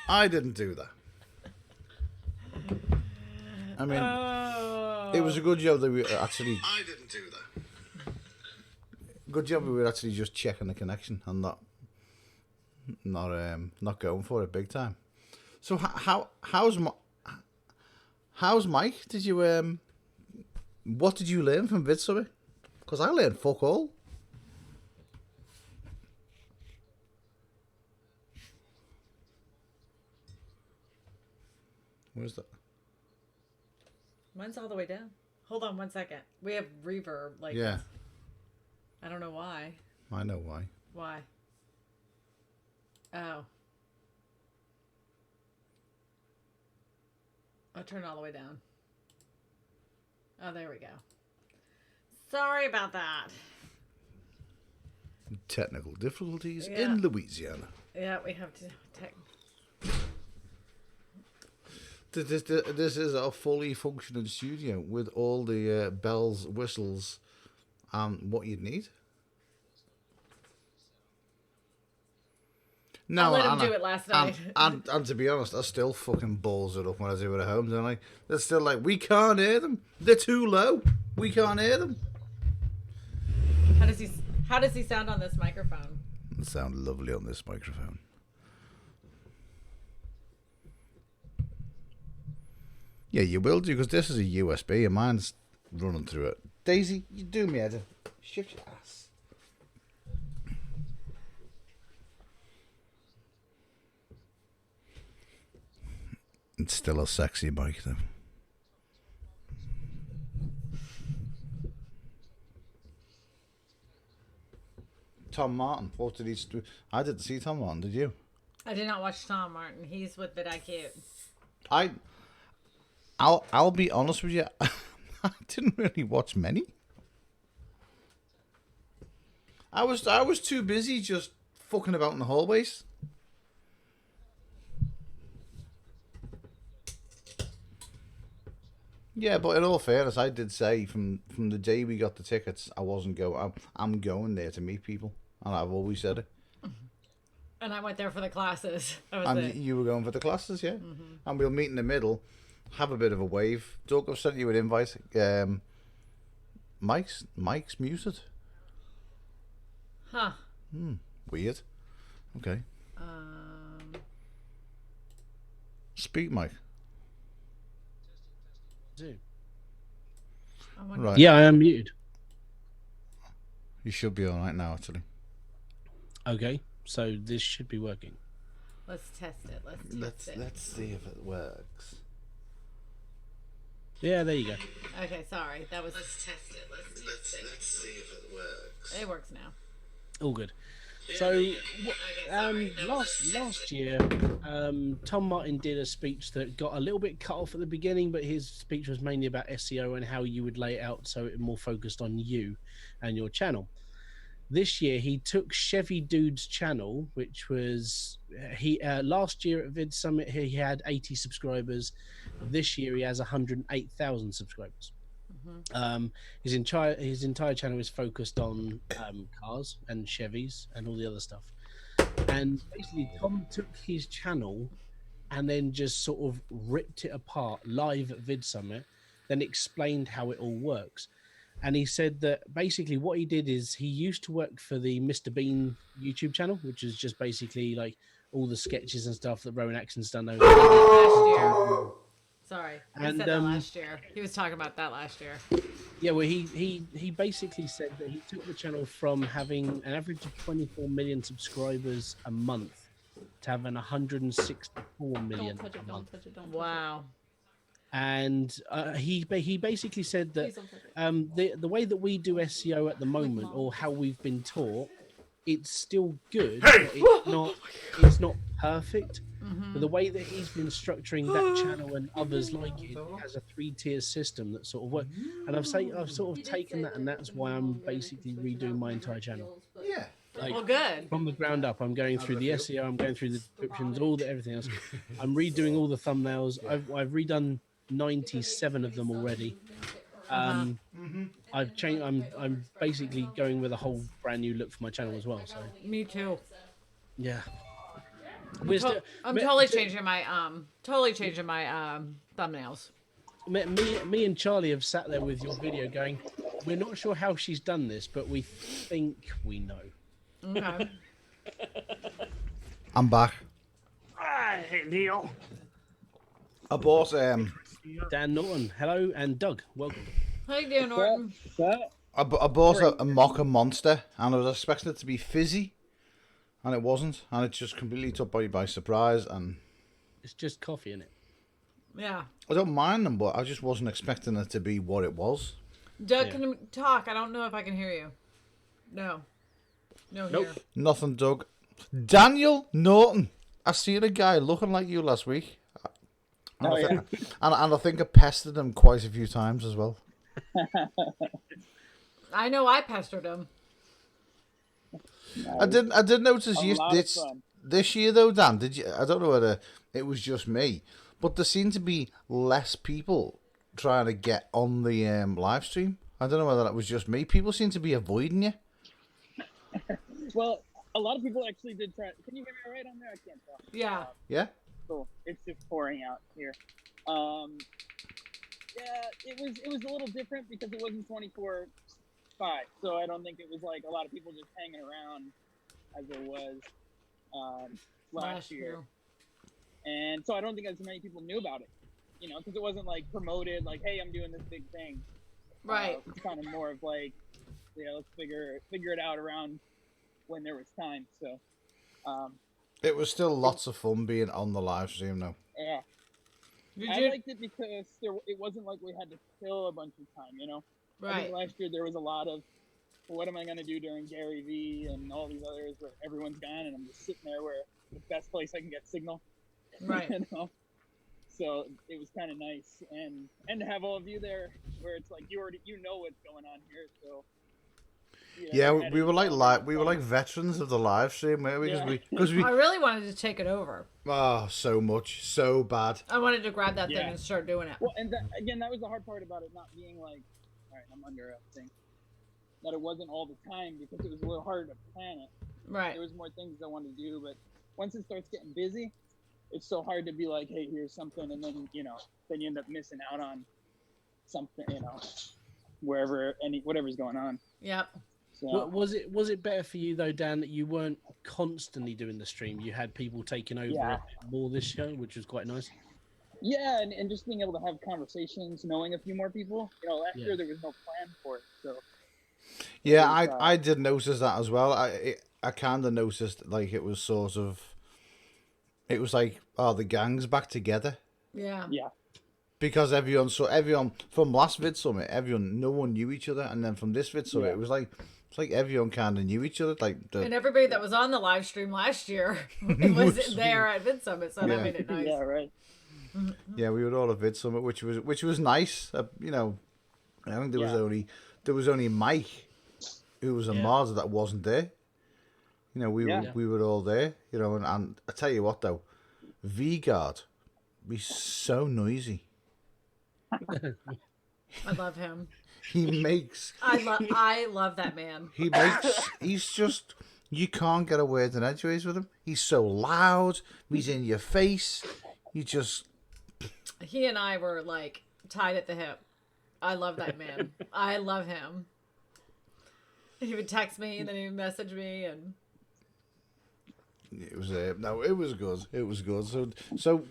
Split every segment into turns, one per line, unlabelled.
I didn't do that. I mean, it was a good job that we actually. I didn't do that. Good job we were actually just checking the connection and not going for it big time. So how's Mike? Did you what did you learn from VidSummit? Because I learned fuck all. Where's that?
Mine's all the way down. Hold on 1 second. We have reverb. Like,
Yeah,
I don't know why.
I know why.
Why? Oh. I'll turn it all the way down. Oh, there we go. Sorry about that.
Technical difficulties in Louisiana.
Yeah, we have to tech.
This is a fully functioning studio with all the bells, whistles, and what you'd need. No,
I let him do it last night.
And to be honest, I still fucking balls it up when I do it at home, don't I? They're still like, we can't hear them. They're too low. We can't hear them.
How does he sound on this microphone?
They sound lovely on this microphone. Yeah, you will do, because this is a USB and mine's running through it. Daisy, you do me head. Shut your ass. It's still a sexy mic, though. Tom Martin, what did he do? I didn't see Tom Martin, did you?
I did not watch Tom Martin. He's with vidIQ.
I'll be honest with you. I didn't really watch many. I was too busy just fucking about in the hallways. Yeah, but in all fairness, I did say from the day we got the tickets, I wasn't going. I'm going there to meet people, and I've always said it.
And I went there for the classes.
And you were going for the classes, yeah. Mm-hmm. And we'll meet in the middle, have a bit of a wave. Doug, I've sent you an invite. Mike's muted.
Huh.
Weird. Okay. Speak, Mike.
Right. Yeah, I am muted.
You should be all right now, actually.
Okay, so this should be working.
Let's test it.
Let's see if it works.
Yeah, there you go.
Okay, sorry. That was.
Let's test it.
Let's see if it works.
It works now.
All good. So, last year, Tom Martin did a speech that got a little bit cut off at the beginning, but his speech was mainly about SEO and how you would lay it out so it more focused on you and your channel. This year, he took Chevy Dude's channel, which was last year at Vid Summit, he had 80 subscribers. This year, he has 108,000 subscribers. His entire channel is focused on cars and Chevys and all the other stuff. And basically, Tom took his channel and then just sort of ripped it apart live at Vid Summit, then explained how it all works. And he said that basically what he did is he used to work for the Mr. Bean YouTube channel, which is just basically like all the sketches and stuff that Rowan Atkinson's done over
last year. Sorry, I said that last year. He was talking about that last year.
Yeah, well, he basically said that he took the channel from having an average of 24 million subscribers a month to having 164 million a month.
Wow.
And he basically said that the way that we do SEO at the moment, or how we've been taught, it's still good. But it's not perfect. But the way that he's been structuring that channel and others like it, he has a 3-tier system that sort of works. And I've sort of taken that, and that's why I'm basically redoing my entire channel.
Yeah.
Like,
well, good.
From the ground up, I'm going through the SEO, I'm going through the descriptions, everything else. I'm redoing all the thumbnails. I've redone 97 of them already. I've changed. I'm basically going with a whole brand new look for my channel as well. So
me too.
Yeah.
I'm totally changing my thumbnails.
Me and Charlie have sat there with your video going, we're not sure how she's done this, but we think we know.
Okay.
I'm back.
Hey, Neil.
I bought
Dan Norton, hello, and Doug, welcome.
How you doing, Norton?
I bought a Mocha Monster, and I was expecting it to be fizzy, and it wasn't, and it just completely took me by surprise. And
It's just coffee in it.
Yeah.
I don't mind them, but I just wasn't expecting it to be what it was.
Doug, can you talk? I don't know if I can hear you. No. No
Nope.
here.
Nothing, Doug. Daniel Norton. I seen a guy looking like you last week. And, I think I pestered him quite a few times as well.
I know I pestered him.
I did notice you this year though, Dan. Did you? I don't know whether it was just me, but there seemed to be less people trying to get on the live stream. I don't know whether that was just me. People seem to be avoiding you.
Well, a lot of people actually did try. Can you hear me all right on there? I can't tell.
Yeah.
Yeah.
Cool. It's just pouring out here. Yeah, it was a little different because it wasn't 24/5. So I don't think it was like a lot of people just hanging around as it was last year. And so I don't think as many people knew about it, because it wasn't like promoted, like, hey, I'm doing this big thing.
Right.
It's kind of more of like, let's figure it out around when there was time. So
It was still lots of fun being on the live stream though.
yeah. I liked it because it wasn't like we had to fill a bunch of time, I
Right.
think last year there was a lot of, what am I going to do during Gary Vee and all these others where everyone's gone and I'm just sitting there where the best place I can get signal.
Right.
So it was kind of nice, and to have all of you there where it's like you know what's going on here. So
yeah, we were like veterans of the live stream, weren't we? Because we
I really wanted to take it over.
so much, so bad.
I wanted to grab that thing and start doing it.
Well, and that was the hard part about it not being like, all right, I'm under a thing. That it wasn't all the time because it was a little harder to plan it.
Right.
There was more things I wanted to do, but once it starts getting busy, it's so hard to be like, hey, here's something, and then then you end up missing out on something, whatever's going on.
Yep.
So,
Was it better for you though, Dan, that you weren't constantly doing the stream? You had people taking over a bit more this show, which was quite nice.
Yeah, and just being able to have conversations, knowing a few more people. Last year there was no plan for it, so.
Yeah, I did notice that as well. I kind of noticed like it was sort of. It was like, the gang's back together.
Yeah.
Yeah.
Because everyone from last Vid Summit, no one knew each other, and then from this Vid Summit, it was like everyone kind of knew each other.
And everybody that was on the live stream last year was there at Vid Summit, so that made it nice.
Yeah, right.
Yeah, we were all at Vid Summit, which was nice. I think there was only Mike, who was a mod that wasn't there. We were all there. And I tell you what though, V-Guard, he's so noisy.
I love him.
He makes.
I love that man.
He's just. You can't get a word in edgeways with him. He's so loud. He's in your face.
He and I were like tied at the hip. I love that man. I love him. He would text me and then he would message me and.
It was it was good. It was good. So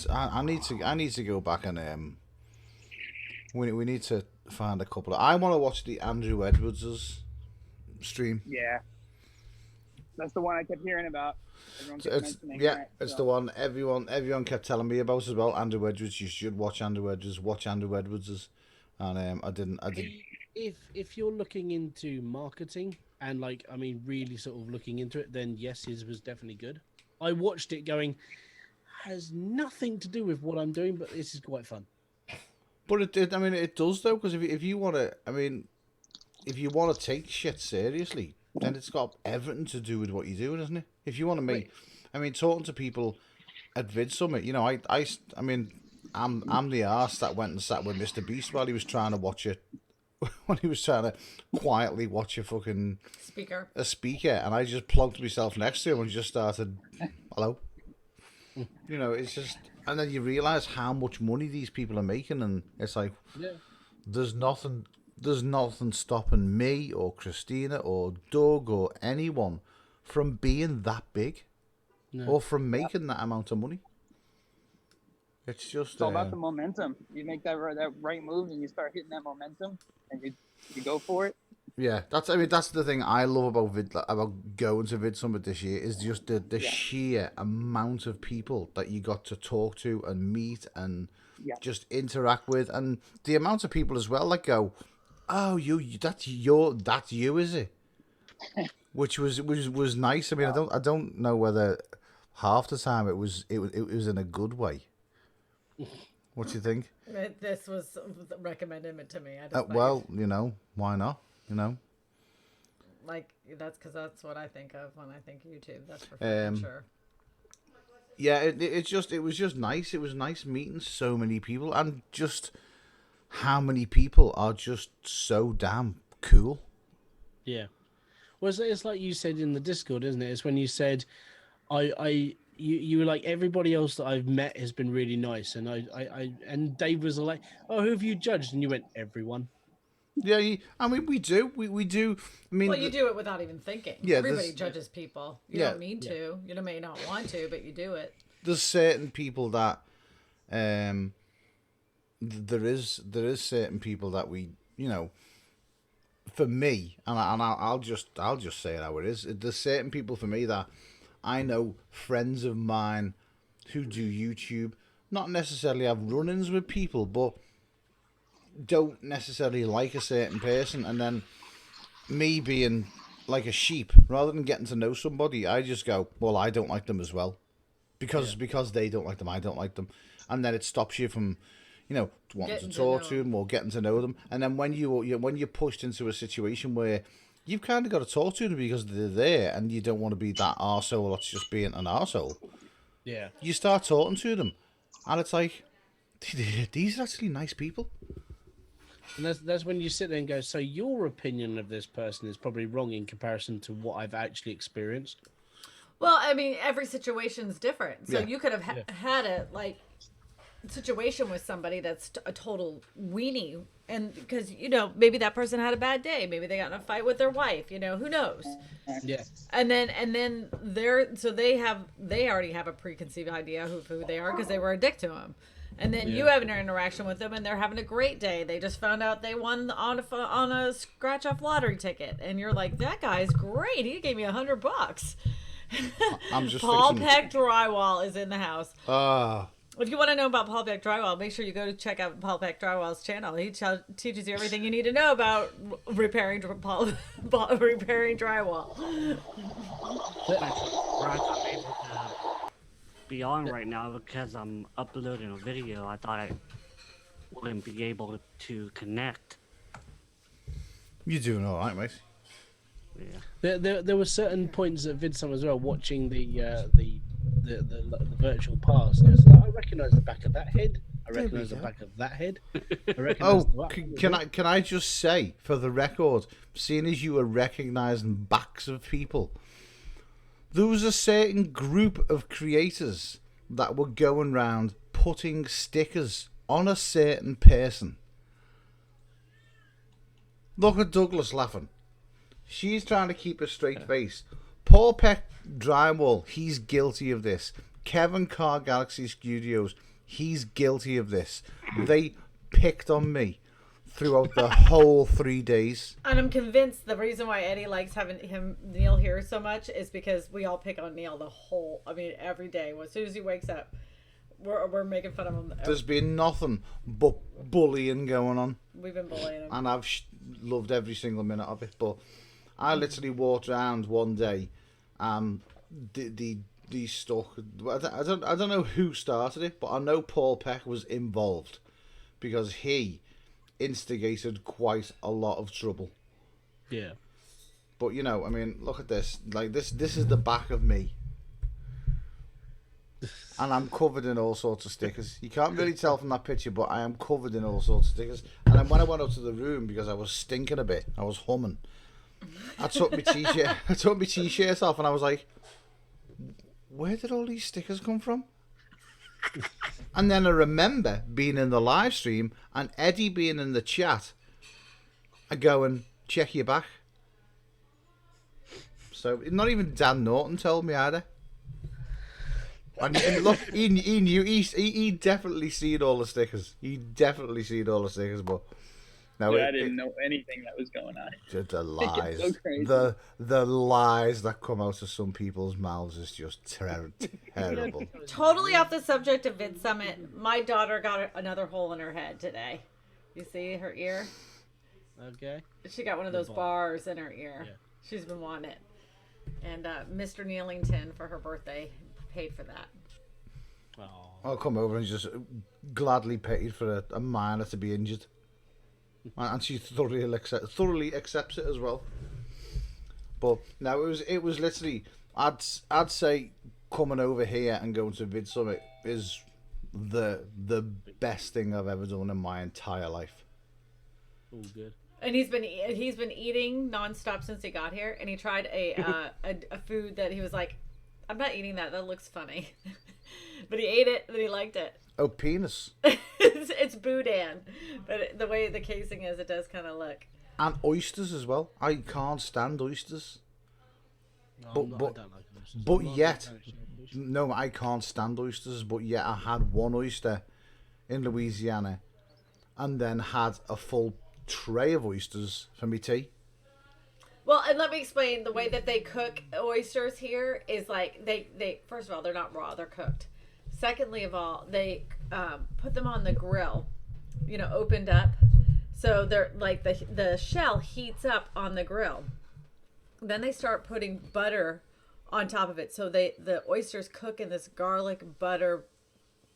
I need to go back and we need to find a couple. I want to watch the Andrew Edwards' stream.
Yeah, that's the one I kept hearing about.
It's the one everyone kept telling me about as well. Andrew Edwards, you should watch Andrew Edwards. Watch Andrew Edwards', and I didn't.
If you're looking into marketing and really sort of looking into it, then yes, his was definitely good. I watched it going, has nothing to do with what I'm doing, but this is quite fun.
But it does though, because if you want to take shit seriously, then it's got everything to do with what you're doing, isn't it? If you want to make, talking to people at Vid Summit, I'm the arse that went and sat with Mr. Beast while he was trying to watch it when he was trying to quietly watch a
speaker,
and I just plugged myself next to him and just started, hello. You know, it's just, and then you realise how much money these people are making, and it's like, there's nothing stopping me or Christina or Doug or anyone from being that big, or from making that amount of money. It's just
it's all about the momentum. You make that right move, and you start hitting that momentum, and you go for it.
Yeah, that's the thing I love about going to Vid Summit this year is just the sheer amount of people that you got to talk to and meet and just interact with, and the amount of people as well that go, oh, that's you, is it? Which was nice. I mean, I don't know whether half the time it was in a good way. What do you think?
This was recommended to me.
Well, you know, why not? You know,
like that's because that's what I think of when I think YouTube. That's for sure.
Yeah, it was just nice. It was nice meeting so many people, and just how many people are just so damn cool.
Yeah, well, it's like you said in the Discord, isn't it? It's when you said, You were like, everybody else that I've met has been really nice, and and Dave was like, oh, who have you judged? And you went, everyone.
Yeah, I mean, we do. I mean,
well, you do it without even thinking.
Yeah,
everybody judges people. You don't mean to. You may not want to, but you do it.
There's certain people that, there is certain people that we, you know, for me, and I'll just say it how it is. There's certain people for me that I know, friends of mine who do YouTube, not necessarily have run-ins with people, but don't necessarily like a certain person, and then me being like a sheep, rather than getting to know somebody, I just go, well, I don't like them as well, because they don't like them, I don't like them, and then it stops you from, you know, wanting to talk to them or getting to know them, and then when you're pushed into a situation where you've kind of got to talk to them because they're there, and you don't want to be that arsehole that's just being an arsehole.
Yeah.
You start talking to them, and it's like, these are actually nice people.
And that's when you sit there and go, so your opinion of this person is probably wrong in comparison to what I've actually experienced.
Well, I mean, every situation is different. So you could have had a situation with somebody that's a total weenie, and because, you know, maybe that person had a bad day, maybe they got in a fight with their wife, you know, who knows. And then they already have a preconceived idea of who they are because they were a dick to them, and then you have an interaction with them and they're having a great day. They just found out they won on a scratch off lottery ticket, and you're like, that guy's great, he gave me $100.
I'm just
Paul Peck Drywall is in the house. If you want to know about Paul Peck Drywall, make sure you go to check out Paul Peck Drywall's channel. He teaches you everything you need to know about repairing drywall.
Where I'm able to be on right now because I'm uploading a video. I thought I wouldn't be able to connect.
You're doing all right, mate.
Yeah.
There were certain points at VidSum as well, watching the virtual pass. And it was like, I recognise the back of that head. I recognise the back of that head. I recognise
can I just say, for the record, seeing as you were recognising backs of people, there was a certain group of creators that were going around putting stickers on a certain person. Look at Douglas laughing. She's trying to keep a straight face. Paul Peck Drywall, he's guilty of this. Kevin Carr Galaxy Studios, he's guilty of this. They picked on me throughout the whole 3 days.
And I'm convinced the reason why Eddie likes having Neil here so much is because we all pick on Neil every day. As soon as he wakes up, we're making fun of him.
There's been nothing but bullying going on.
We've been bullying him.
And I've loved every single minute of it, but I literally walked around one day, these stuck. I don't know who started it, but I know Paul Peck was involved because he instigated quite a lot of trouble.
Yeah.
But you know, I mean, look at this. Like this is the back of me, and I'm covered in all sorts of stickers. You can't really tell from that picture, but I am covered in all sorts of stickers. And And then when I went up to the room, because I was stinking a bit, I was humming. I took my t-shirt. I took my t-shirt off, and I was like, "Where did all these stickers come from?" And then I remember being in the live stream and Eddie being in the chat and going, "Check your back." So not even Dan Norton told me either. And look, he knew, he definitely seen all the stickers. He definitely seen all the stickers, but no,
Dude, I didn't know anything that was going on.
The lies,
so crazy.
the lies that come out of some people's mouths is just terrible.
Totally off the subject of Vid Summit. My daughter got another hole in her head today. You see her ear?
Okay.
She got one of those bars in her ear. Yeah. She's been wanting it. And Mr. Nealington, for her birthday, paid for that.
I'll come over and just gladly paid for a minor to be injured. And she thoroughly accepts it as well. But no, it was literally, I'd say coming over here and going to Vid Summit is the best thing I've ever done in my entire life.
All good.
And he's been eating nonstop since he got here, and he tried a food that he was like, "I'm not eating that. That looks funny," but he ate it and he liked it.
Oh, penis!
it's boudin, but the way the casing is, it does kind of look.
And oysters as well. I can't stand oysters.
No, I don't like oysters.
But yet, no, I can't stand oysters. But yet, I had one oyster in Louisiana, and then had a full tray of oysters for me tea.
Well, and let me explain the way that they cook oysters here is like they first of all, they're not raw, they're cooked. Secondly of all, they put them on the grill, opened up, so they're like the shell heats up on the grill. Then they start putting butter on top of it, so the oysters cook in this garlic butter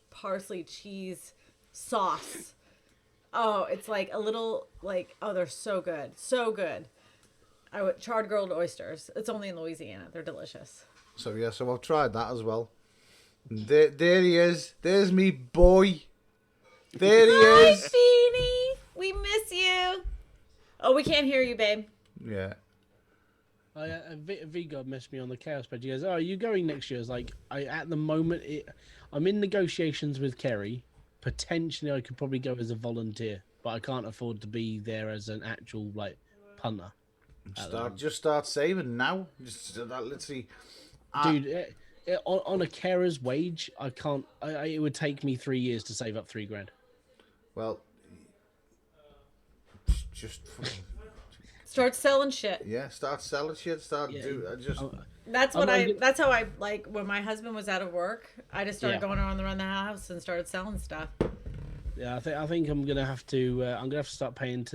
parsley cheese sauce. Oh, it's like a little they're so good. So good. Charred grilled oysters. It's only in Louisiana. They're delicious.
So yeah, so I've tried that as well. There he is. There's me boy. There he is.
Hi, Beanie. We miss you. Oh, we can't hear you, babe.
Yeah.
V-God messaged me on the Chaos page. He goes, "Oh, are you going next year?" I was like, at the moment, I'm in negotiations with Kerry. Potentially, I could probably go as a volunteer, but I can't afford to be there as an actual punter.
Just start saving now. Just that literally,
dude. On a carer's wage, I can't. It would take me 3 years to save up $3,000.
Well, just
start selling shit.
Yeah, start selling shit.
That's how I like when my husband was out of work. I just started going around the house and started selling stuff.
Yeah, I think I'm gonna have to start paying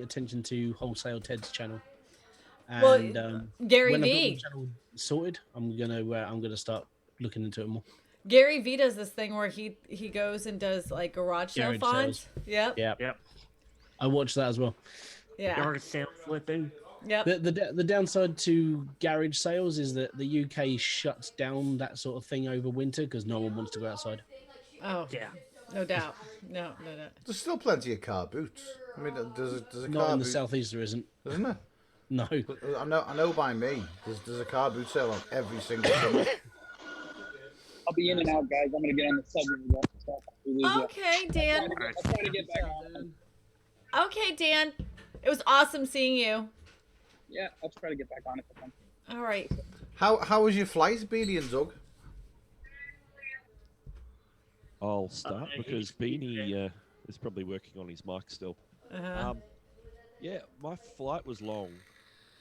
attention to Wholesale Ted's channel. And
Gary
when
V.
I've got the channel sorted, I'm gonna start looking into it more.
Gary V does this thing where he goes and does like garage sale finds. Yep.
I watched that as well.
Yeah.
Yard sale flipping.
Yep.
The downside to garage sales is that the UK shuts down that sort of thing over winter because no one wants to go outside.
Oh yeah, no doubt. No.
There's still plenty of car boots. I mean, there's a car
Not in the
boot,
southeast, there isn't.
isn't there?
No.
I know by me. There's a car boot sale on every single summer.
I'll be in and out, guys. I'm gonna get on the subway.
Okay, Dan.
I'll try to get back on.
Okay, Dan. It was awesome seeing you.
Yeah, I'll try to get back on if I can.
All right.
How was your flight, Beanie and Doug?
I'll start because Beanie is probably working on his mic still. Yeah, my flight was long,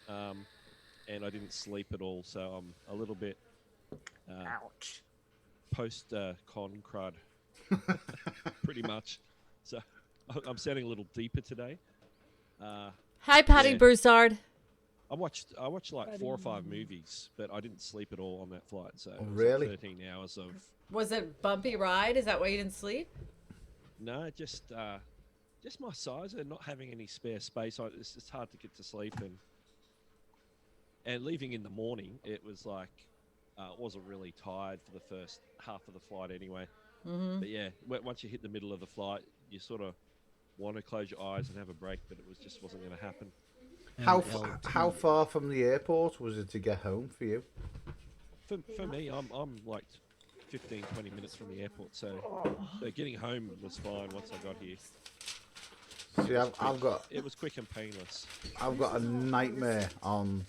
and I didn't sleep at all, so I'm a little bit
Ouch.
post-con crud, pretty much. So I'm sounding a little deeper today.
Hi, Patty Broussard.
I watched like 4 or 5 movies, but I didn't sleep at all on that flight. So it was
really?
like 13 hours of.
Was it a bumpy ride? Is that why you didn't sleep?
No, just my size and not having any spare space. It's hard to get to sleep and leaving in the morning. It was like wasn't really tired for the first half of the flight anyway. Mm-hmm. But yeah, once you hit the middle of the flight, you sort of want to close your eyes and have a break, but it just wasn't going to happen.
How far from the airport was it to get home for you?
For me, I'm like 15, 20 minutes from the airport, so getting home was fine once I got here.
See,
It was quick and painless.
I've got a nightmare on.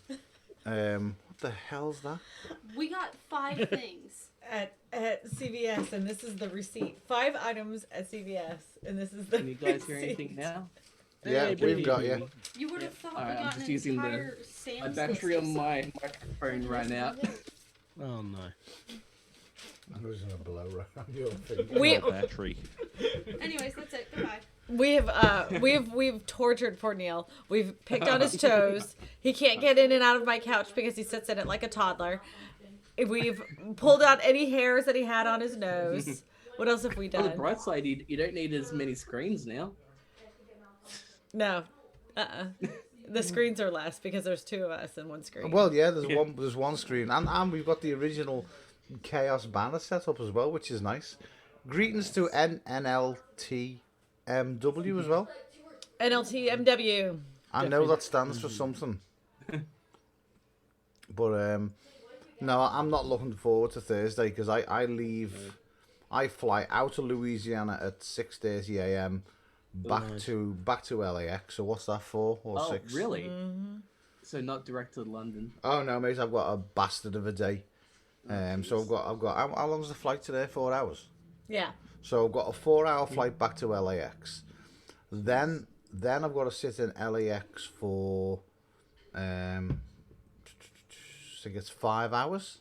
What the hell's that?
We got 5 things
at CVS, and this is the receipt. 5 items at CVS, and this is the.
Can you guys
receipt.
hear anything now?
Yeah, we've got you.
You would have thought
Alright,
we
I'm
got
just
an
using
entire
my
Sam's
battery
list
on
of
my microphone ran out.
Oh no.
I'm just gonna blow around your finger.
Battery.
Anyways, that's it. Goodbye.
We've tortured poor Neil. We've picked on his toes. He can't get in and out of my couch because he sits in it like a toddler. We've pulled out any hairs that he had on his nose. What else have we
On the
done?
bright side, you don't need as many screens now.
No. The screens are less because there's 2 of us in one screen.
Well, yeah, there's one screen, and we've got the original Chaos banner set up as well, which is nice. Greetings to NLTMW as well.
NLTMW.
I know that stands for something. But no, I'm not looking forward to Thursday because I fly out of Louisiana at 6:30 a.m. back to LAX. So what's that for? Or 6?
Really? Mm-hmm. So not direct to London.
Oh no, mate! I've got a bastard of a day. So I've got how long's the flight today? 4 hours.
Yeah.
So I've got a 4-hour flight back to LAX. Then I've got to sit in LAX for I think it's 5 hours.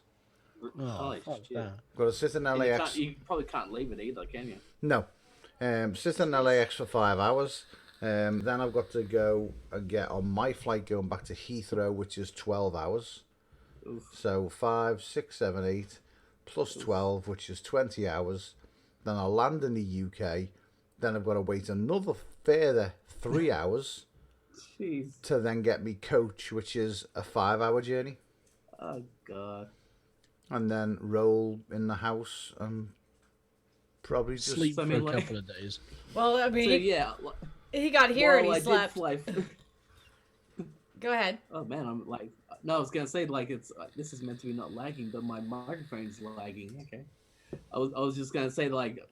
Holy shit.
I've got to sit in
And
LAX.
you probably can't leave it either, can you?
No. Sit in LAX for 5 hours. Then I've got to go and get on my flight going back to Heathrow, which is 12 hours.
Oof.
So 5, 6, 7, 8 plus 12, which is 20 hours. Then I'll land in the UK. Then I've got to wait another further 3 hours
Jeez.
to then get me coach, which is a 5-hour journey.
Oh god.
And then roll in the house and probably just
Sleep for
something
a
like-
couple of days.
Well, I mean,
So yeah.
he got here and
while
he
I
slept.
Did fly,
Go ahead.
oh man, I'm like, no, I was gonna say like it's this is meant to be not lagging, but my microphone's lagging. Okay. I was just gonna say like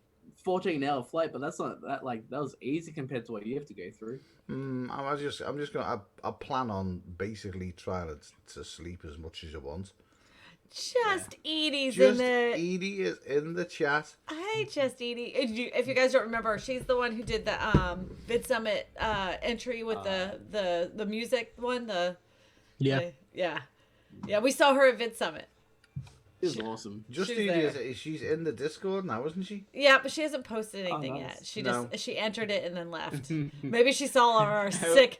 14-hour flight, but that's not that that was easy compared to what you have to go through.
I'm just gonna. I plan on basically trying to sleep as much as you want.
Just Edie's
Just
in the.
Edie is in the chat.
Hi, Just Edie. If you guys don't remember, she's the one who did the Vid Summit entry with the music one. Yeah. We saw her at Vid Summit.
It was awesome.
Just
She's
Edie she's in the Discord now, isn't she?
Yeah, but she hasn't posted anything
nice.
yet. She
No.
she entered it and then left. Maybe she saw all of our sick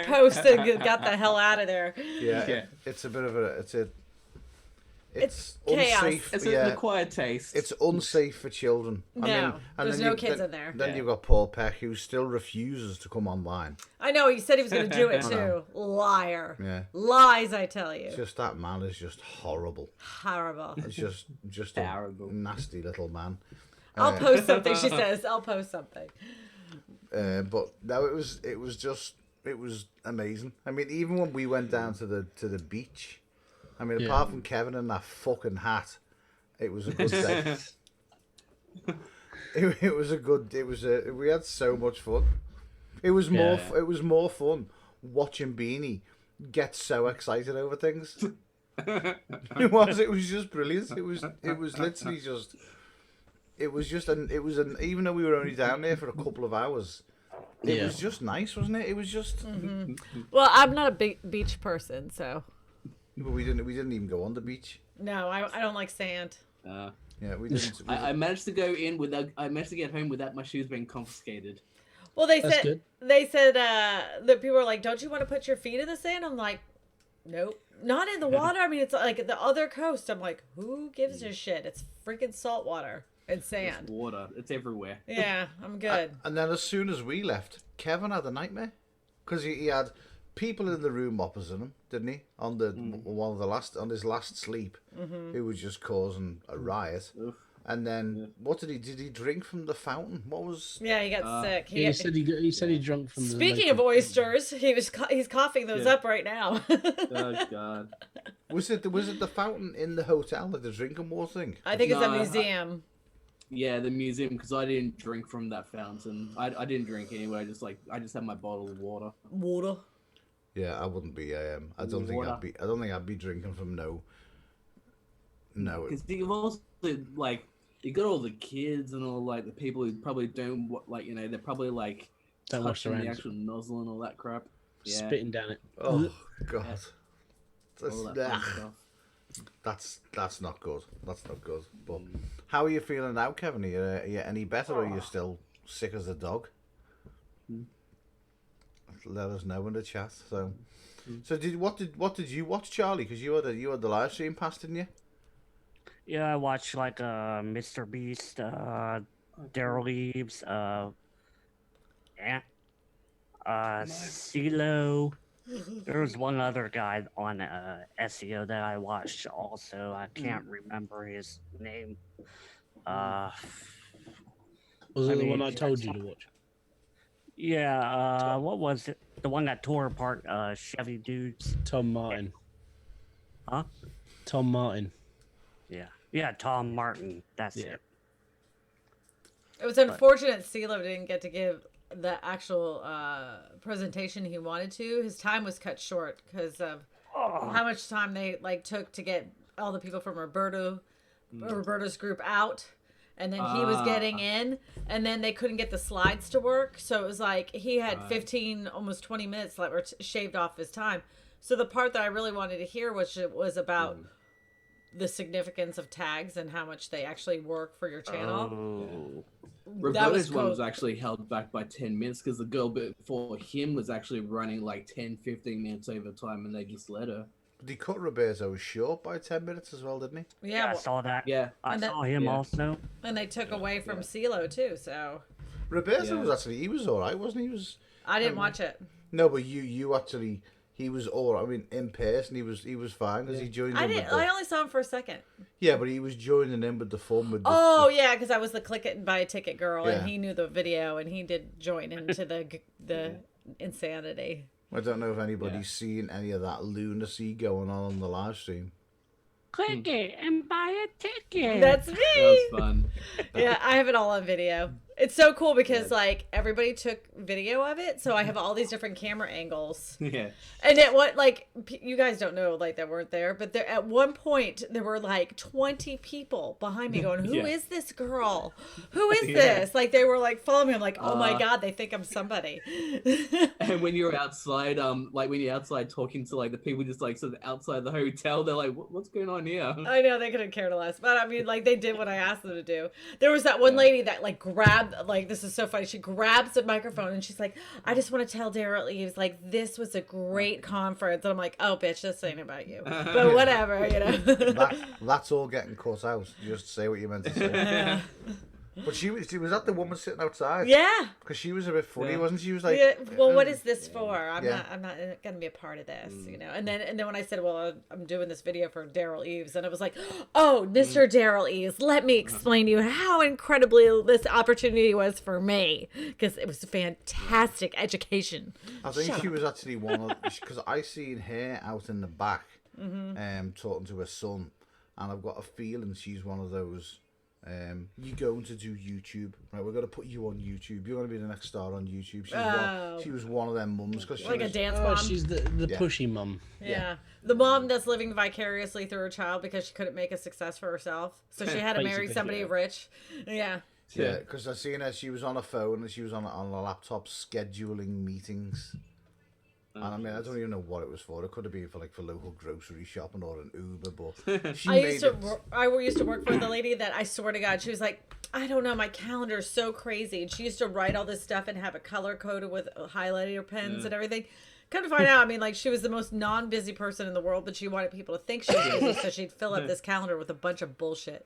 posts and got the hell out of there.
Yeah. It's a bit of a. It's
chaos.
unsafe.
It's
yeah.
an acquired taste.
It's unsafe for children.
No, there's
then
no kids in there.
Then
Yeah.
you've got Paul Peck, who still refuses to come online.
I know, he said he was going to do it
I
too.
know.
Liar.
Yeah.
Lies, I tell you.
It's just that man is just horrible.
Horrible.
It's just a
Terrible.
nasty little man.
I'll post something, she says. I'll post something.
But no, it was amazing. I mean, even when we went down to the beach, I mean, apart from Kevin and that fucking hat, it was a good day. We had so much fun. It was more fun watching Beanie get so excited over things. It was just brilliant. It was literally just. It was even though we were only down there for a couple of hours, it was just nice, wasn't it? It was just.
Well, I'm not a big beach person, so.
But we didn't even go on the beach.
No, I don't like sand.
Yeah, we didn't.
I managed to go in without. I managed to get home without my shoes being confiscated.
Well, they
That's
said
good.
that people were like, "Don't you want to put your feet in the sand?" I'm like, "Nope, not in the water." I mean, it's like the other coast. I'm like, "Who gives a shit? It's freaking salt water and
It's
sand."
water. It's everywhere.
Yeah, I'm good.
And then as soon as we left, Kevin had a nightmare because he had people in the room opposite him, didn't he? On his last sleep, who was just causing a riot.
Oof.
And then what did he? Did he drink from the fountain? What was?
Yeah, he got sick.
He said he drunk from.
Speaking of oysters, he's coughing those up right now.
Oh God.
Was it the fountain in the hotel, like the drinking water thing?
I think it's a museum.
Yeah, the museum, because I didn't drink from that fountain. I didn't drink anyway. I just had my bottle of water.
Water.
Yeah, I wouldn't be. I don't think I'd be drinking from no.
Because you've also like you got all the kids and all like the people who probably don't they're probably like
don't wash their
touching
hands.
the actual nozzle and all that crap. Yeah.
Spitting down it.
Oh God.
All that fun stuff.
That's not good. That's not good. But how are you feeling now, Kevin? Are you any better, or are you still sick as a dog? Let us know in the chat. So what did you watch, Charlie? Because you had the live stream pass, didn't you?
Yeah, I watched like Mr. Beast, Daryl Eves, CeeLo. There was one other guy on SEO that I watched also. I can't remember his name.
Was it the one I told you to watch?
Yeah, what was it? The one that tore apart Chevy dudes.
Tom Martin.
Huh?
Tom Martin.
Yeah, Tom Martin. That's it.
It was unfortunate CeeLo didn't get to give the actual presentation he wanted to. His time was cut short because of how much time they took to get all the people from Roberto's group out, and then he was getting in, and then they couldn't get the slides to work. So it was like he had 15, almost 20 minutes that were shaved off his time. So the part that I really wanted to hear was about the significance of tags and how much they actually work for your channel.
Roberto's one was actually held back by 10 minutes because the girl before him was actually running like 10-15 minutes over time, and they just let her.
But he cut Roberto short by 10 minutes as well, didn't he?
Yeah,
I saw that.
Yeah,
I saw him also.
And they took away from CeeLo too. So
Roberto was actually, he was all right, wasn't he?
I didn't watch it.
No, but you actually. He was all right. I mean, in person, he was fine because he joined.
I only saw him for a second.
Yeah, but he was joining in with the fun with.
Yeah, because I was the click it and buy a ticket girl, and he knew the video, and he did join into the insanity.
I don't know if anybody's seen any of that lunacy going on the live stream.
Click it and buy a ticket.
That's me.
That was fun.
Yeah, I have it all on video. It's so cool because like everybody took video of it, so I have all these different camera angles.
Yeah.
And at what you guys don't know that weren't there, but there at one point there were like 20 people behind me going, "Who is this girl? Who is this?" Like they were like following me. I'm like, "Oh my God, they think I'm somebody."
And when you're outside, when you're outside talking to like the people just like sort of outside the hotel, they're like, "What's going on here?"
I know they couldn't care less, but I mean, like they did what I asked them to do. There was that one lady that like grabbed. This is so funny. She grabs the microphone and she's like, "I just want to tell Daryl Eves, like, this was a great conference." And I'm like, "Oh, bitch, this ain't about you." But whatever, you know.
That's all getting cut out. Just say what you meant to say.
Yeah.
But she was that the woman sitting outside?
Yeah.
Because she was a bit funny, wasn't she? She was like,
well, what is this for? I'm not going to be a part of this, you know. And then when I said, "Well, I'm doing this video for Daryl Eves," and it was like, "Oh, Mr. Daryl Eves, let me explain to you how incredibly this opportunity was for me, because it was a fantastic education."
I think she was actually one of, because I seen her out in the back, talking to her son, and I've got a feeling she's one of those. You're going to do YouTube, right? We're going to put you on YouTube. You're going to be the next star on YouTube. She was one of them mums because
like a dance mom.
She's the pushy mum.
Yeah, the mom that's living vicariously through her child because she couldn't make a success for herself, so she had to marry somebody rich. Yeah.
Yeah, because I seen her. She was on a phone and she was on a laptop scheduling meetings. And I mean, I don't even know what it was for. It could have been for local grocery shopping or an Uber, but
I used to work for the lady that I swear to God, she was like, "I don't know, my calendar is so crazy," and she used to write all this stuff and have it color coded with highlighter pens and everything. Come to find out, I mean, like, she was the most non-busy person in the world, but she wanted people to think she was busy, so she'd fill up this calendar with a bunch of bullshit.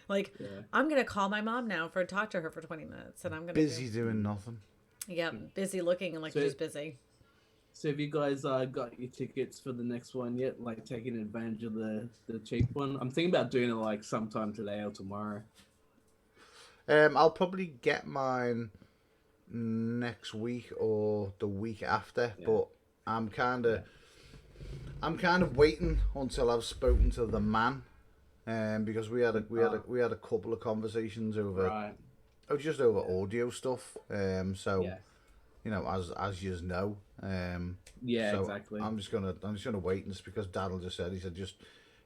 Like, I'm gonna call my mom now for talk to her for 20 minutes, and I'm gonna
doing nothing.
Yeah, busy looking like she's busy.
So have you guys got your tickets for the next one yet? Like taking advantage of the cheap one? I'm thinking about doing it like sometime today or tomorrow.
I'll probably get mine next week or the week after, but I'm kind of waiting until I've spoken to the man, because we had a couple of conversations over, just over audio stuff. So you know, as you know, so
exactly.
I'm just gonna wait, and it's because Daryl just said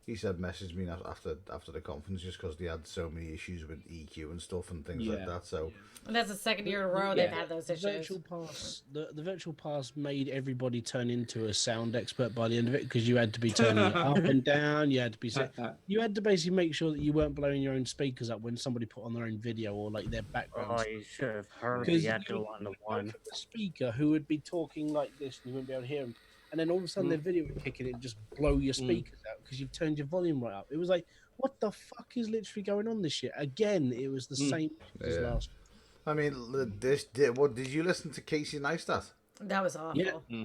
he said message me after the conference, just because they had so many issues with EQ and stuff and things like that. So
and that's the second year in a row they've had those issues.
The virtual pass made everybody turn into a sound expert by the end of it, because you had to be turning it up and down. You had to basically make sure that you weren't blowing your own speakers up when somebody put on their own video or like their background.
Oh, you should have heard the actual one-to-one.
The speaker who would be talking like this, and you wouldn't be able to hear him. And then all of a sudden, their video would kick in and just blow your speakers out because you've turned your volume right up. It was like, what the fuck is literally going on this year? Again, it was the same as last.
I mean, what did you listen to Casey Neistat?
That was awful.
Yeah.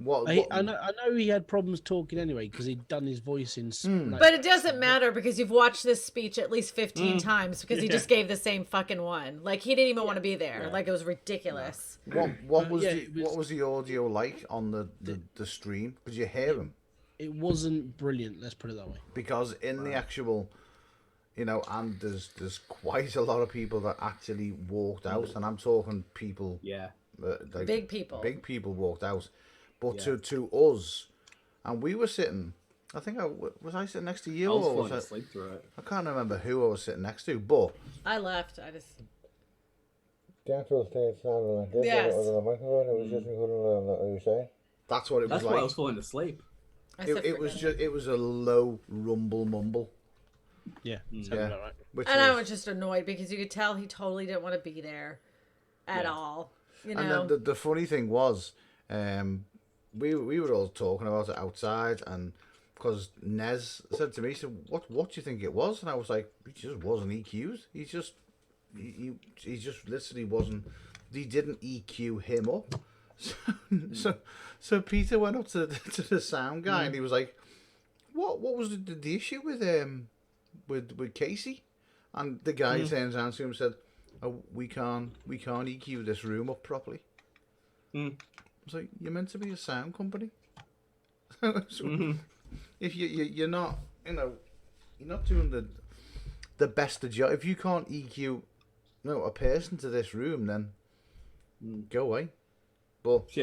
I know he had problems talking anyway because he'd done his voice in.
But it doesn't matter because you've watched this speech at least 15 times because he just gave the same fucking one. Like he didn't even want to be there. Yeah. Like it was ridiculous.
What was the audio like on the stream? Could you hear him?
It wasn't brilliant. Let's put it that way.
Because in the actual, you know, and there's quite a lot of people that actually walked out, and I'm talking people.
Yeah.
Like, big people
walked out. But to us, and we were sitting, I think was I sitting next to you?
I was falling asleep through it.
I can't remember who I was sitting next to, but...
I left, I just...
Down to the stage, like this,
yes.
It was just recording what you say. That's what it was like.
That's why I was falling asleep.
It was a low rumble mumble.
Yeah,
yeah.
Right.
And I was just annoyed because you could tell he totally didn't want to be there at all. You know?
And then the funny thing was... we were all talking about it outside, and because Nez said to me, he said, "What do you think it was?" And I was like, "He just wasn't EQ'd. He just literally wasn't. He didn't EQ him up." So Peter went up to the sound guy, and he was like, "What was the issue with Casey?" And the guy turns around to him and said, "Oh, we can't EQ this room up properly." I was like, you're meant to be a sound company. If you're not, you know, you're not doing the best of job. If you can't EQ, a person to this room, then go away. But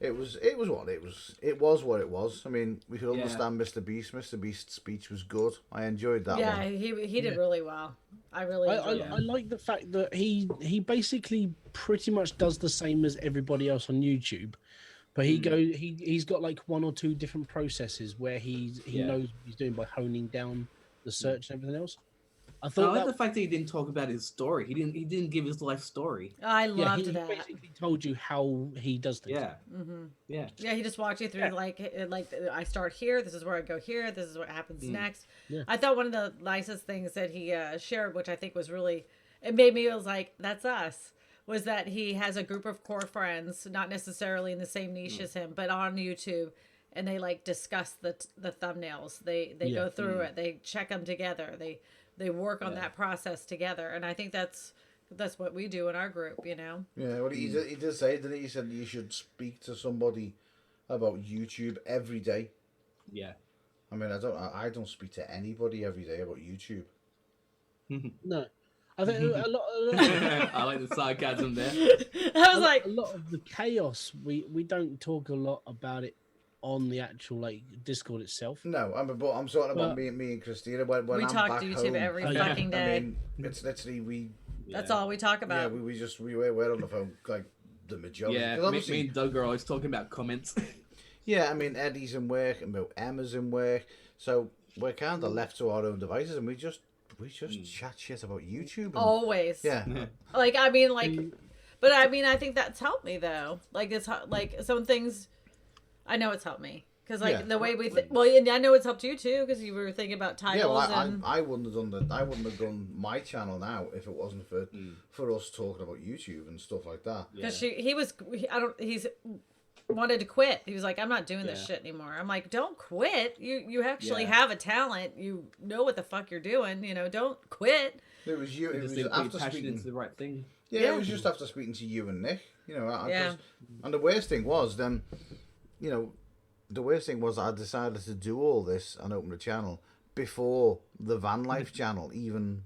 it was what it was. It was what it was. I mean, we could understand Mr. Beast. Mr. Beast's speech was good. I enjoyed that.
Yeah,
one.
he did really well. I
like the fact that he basically pretty much does the same as everybody else on YouTube, but he's got like one or two different processes where he knows what he's doing by honing down the search and everything else. I like
the fact that he didn't talk about his story. He didn't give his life story.
I loved that.
He basically told you how he does things.
Yeah.
Mm-hmm.
Yeah.
Yeah, he just walked you through like I start here. This is where I go here. This is what happens next. Yeah. I thought one of the nicest things that he shared, which I think was really, it made me was like, that's us, was that he has a group of core friends, not necessarily in the same niche as him, but on YouTube, and they like discuss the thumbnails. They go through it. They check them together. They work on that process together, and I think that's what we do in our group, you know.
Yeah, well, he did say, didn't he? He said you should speak to somebody about YouTube every day.
Yeah.
I mean, I don't speak to anybody every day about YouTube.
No, I think a lot.
I like the sarcasm there.
I was like,
a lot of the chaos. We don't talk a lot about it on the actual like Discord itself.
No, I'm talking about me and Christina. When
we
I'm
talk
back
to YouTube
home,
every fucking day.
I mean, it's literally
That's all we talk about.
Yeah, we're on the phone like the majority.
Yeah, me and Doug are always talking about comments.
Yeah, I mean Eddie's in work and Emma's in work, so we're kind of left to our own devices, and we just chat shit about YouTube. And,
always.
Yeah.
Like I mean, like, but I mean, I think that's helped me though. Like it's like some things. I know it's helped me because like the way we well, and I know it's helped you too because you were thinking about titles.
Yeah, well, I wouldn't have done my channel now if it wasn't for us talking about YouTube and stuff like that.
Because wanted to quit. He was like, I'm not doing this shit anymore. I'm like, don't quit. You actually have a talent. You know what the fuck you're doing. You know, don't quit.
It was you. It was after speaking
to the right thing.
Yeah, it was just after speaking to you and Nick. You know, and the worst thing was then, you know, the worst thing was I decided to do all this and open a channel before the Van Life channel even,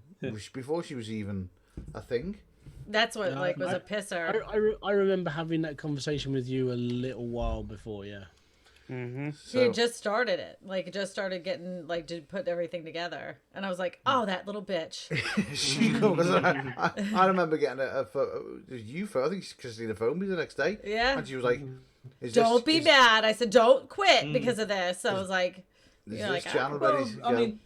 before she was even a thing.
That's what was a pisser.
I remember having that conversation with you a little while before, yeah.
Mm-hmm.
She had just started it, like just started getting like to put everything together, and I was like, "Oh, that little bitch."
I remember getting a photo. You, I think Christina phoned me the next day.
Yeah,
and she was like,
"Don't be mad." I said, "Don't quit because of this." So I was like,
"Is
this
like, channel
well, I mean,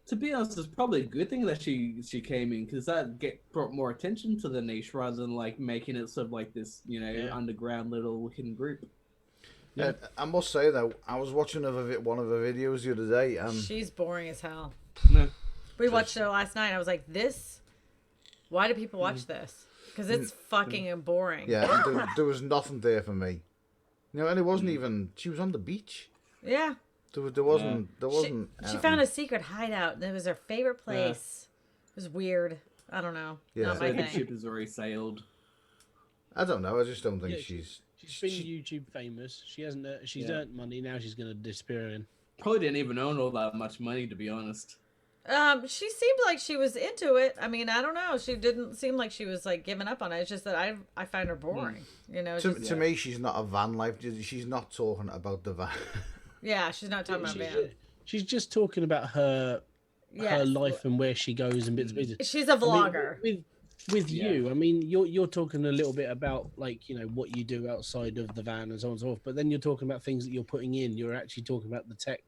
to be honest, it's probably a good thing that she came in because that brought more attention to the niche rather than like making it sort of like this, you know, underground little hidden group.
Yeah. I must say though, I was watching one of her videos the other day, and
she's boring as hell.
No.
We watched it last night. I was like, "This? Why do people watch this? Because it's fucking boring."
Yeah, there was nothing there for me. You know, and it wasn't even. She was on the beach.
Yeah.
There wasn't.
She found a secret hideout, and it was her favorite place. Yeah. It was weird. I don't know.
Yeah.
Not my
the
thing.
ship has already sailed.
I don't know. I just don't think
She's been YouTube famous. She hasn't. She's earned money. Now she's going to disappear again.
Probably didn't even own all that much money, to be honest.
She seemed like she was into it. I mean, I don't know. She didn't seem like she was like giving up on it. It's just that I find her boring. You know.
To me, she's not a van life. She's not talking about the van.
Yeah, she's not talking about van.
She's just talking about her life and where she goes and bits and pieces.
She's a vlogger.
I mean, with you, I mean, you're talking a little bit about like, you know, what you do outside of the van and so on and so forth. But then you're talking about things that you're putting in. You're actually talking about the tech.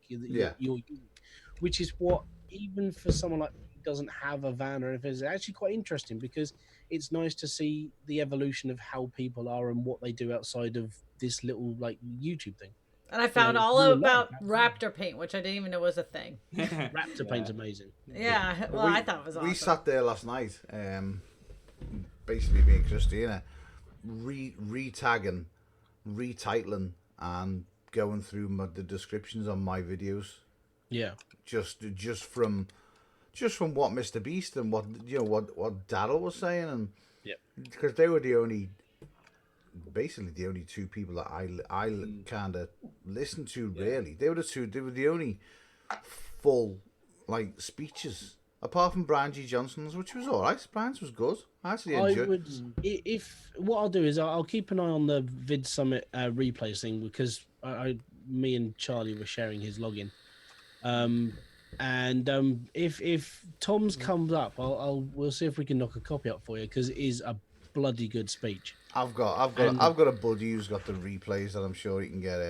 Which is what, even for someone like who doesn't have a van or anything, is actually quite interesting because it's nice to see the evolution of how people are and what they do outside of this little like YouTube thing.
And I found all about raptor paint, which I didn't even know was a thing.
Raptor paint's amazing.
Yeah, well, I thought it was awesome.
We sat there last night, basically being Christina, re-tagging, retitling, and going through the descriptions on my videos.
Yeah.
Just from what Mr. Beast and what Daryl was saying, and because they were the only two people that I kind of listened to. Really, they were the only full like speeches apart from Brian G. Johnson's, which was all right. Brian's was good. I actually enjoyed.
If what I'll do is I'll keep an eye on the Vid Summit replays thing because me and Charlie were sharing his login. If Tom's comes up, we'll see if we can knock a copy up for you because it is a bloody good speech.
I've got a buddy who's got the replays that I'm sure he can get.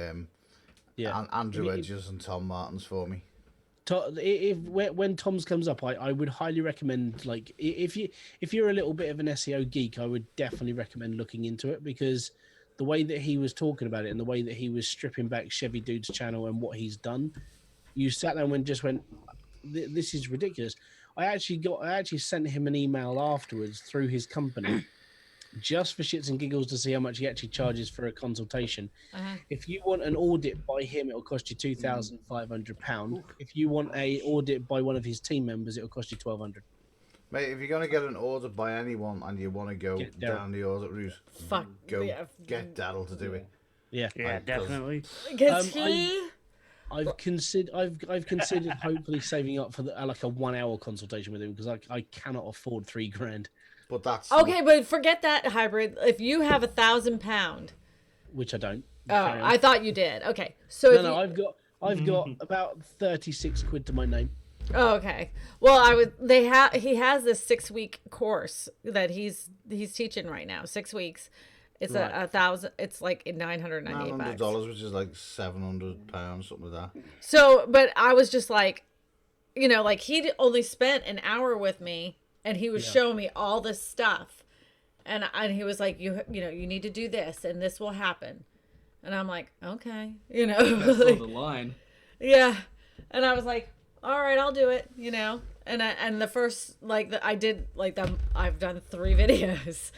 Andrew Edges and Tom Martins for me.
When Tom's comes up, I would highly recommend, like, if you're a little bit of an SEO geek, I would definitely recommend looking into it because the way that he was talking about it and the way that he was stripping back Chevy Dude's channel and what he's done, you sat there and just went, "This is ridiculous." I actually sent him an email afterwards through his company. Just for shits and giggles to see how much he actually charges for a consultation. If you want an audit by him, it'll cost you £2,500. If you want a audit by one of his team members, it'll cost you $1,200.
Mate, if you're gonna get an audit by anyone and you want to go down the audit route, get Daryl to do it.
Yeah,
definitely.
I've considered hopefully saving up for like a 1 hour consultation with him because I cannot afford $3,000.
But that's
okay. But forget that hybrid. If you have £1,000,
which I don't.
Oh, I thought you did. Okay, so
I've got about 36 quid to my name.
Oh, okay. Well, he has this 6-week course that he's teaching right now. 6 weeks. It's right. 1,000. It's like $998.
$900, which is like £700, something like that.
So, but I was just like, you know, like he'd only spent an hour with me. And he was showing me all this stuff, and he was like, you need to do this, and this will happen, and I'm like, okay,
That's like, the line.
Yeah, and I was like, all right, I'll do it, And the first I did I've done 3 videos,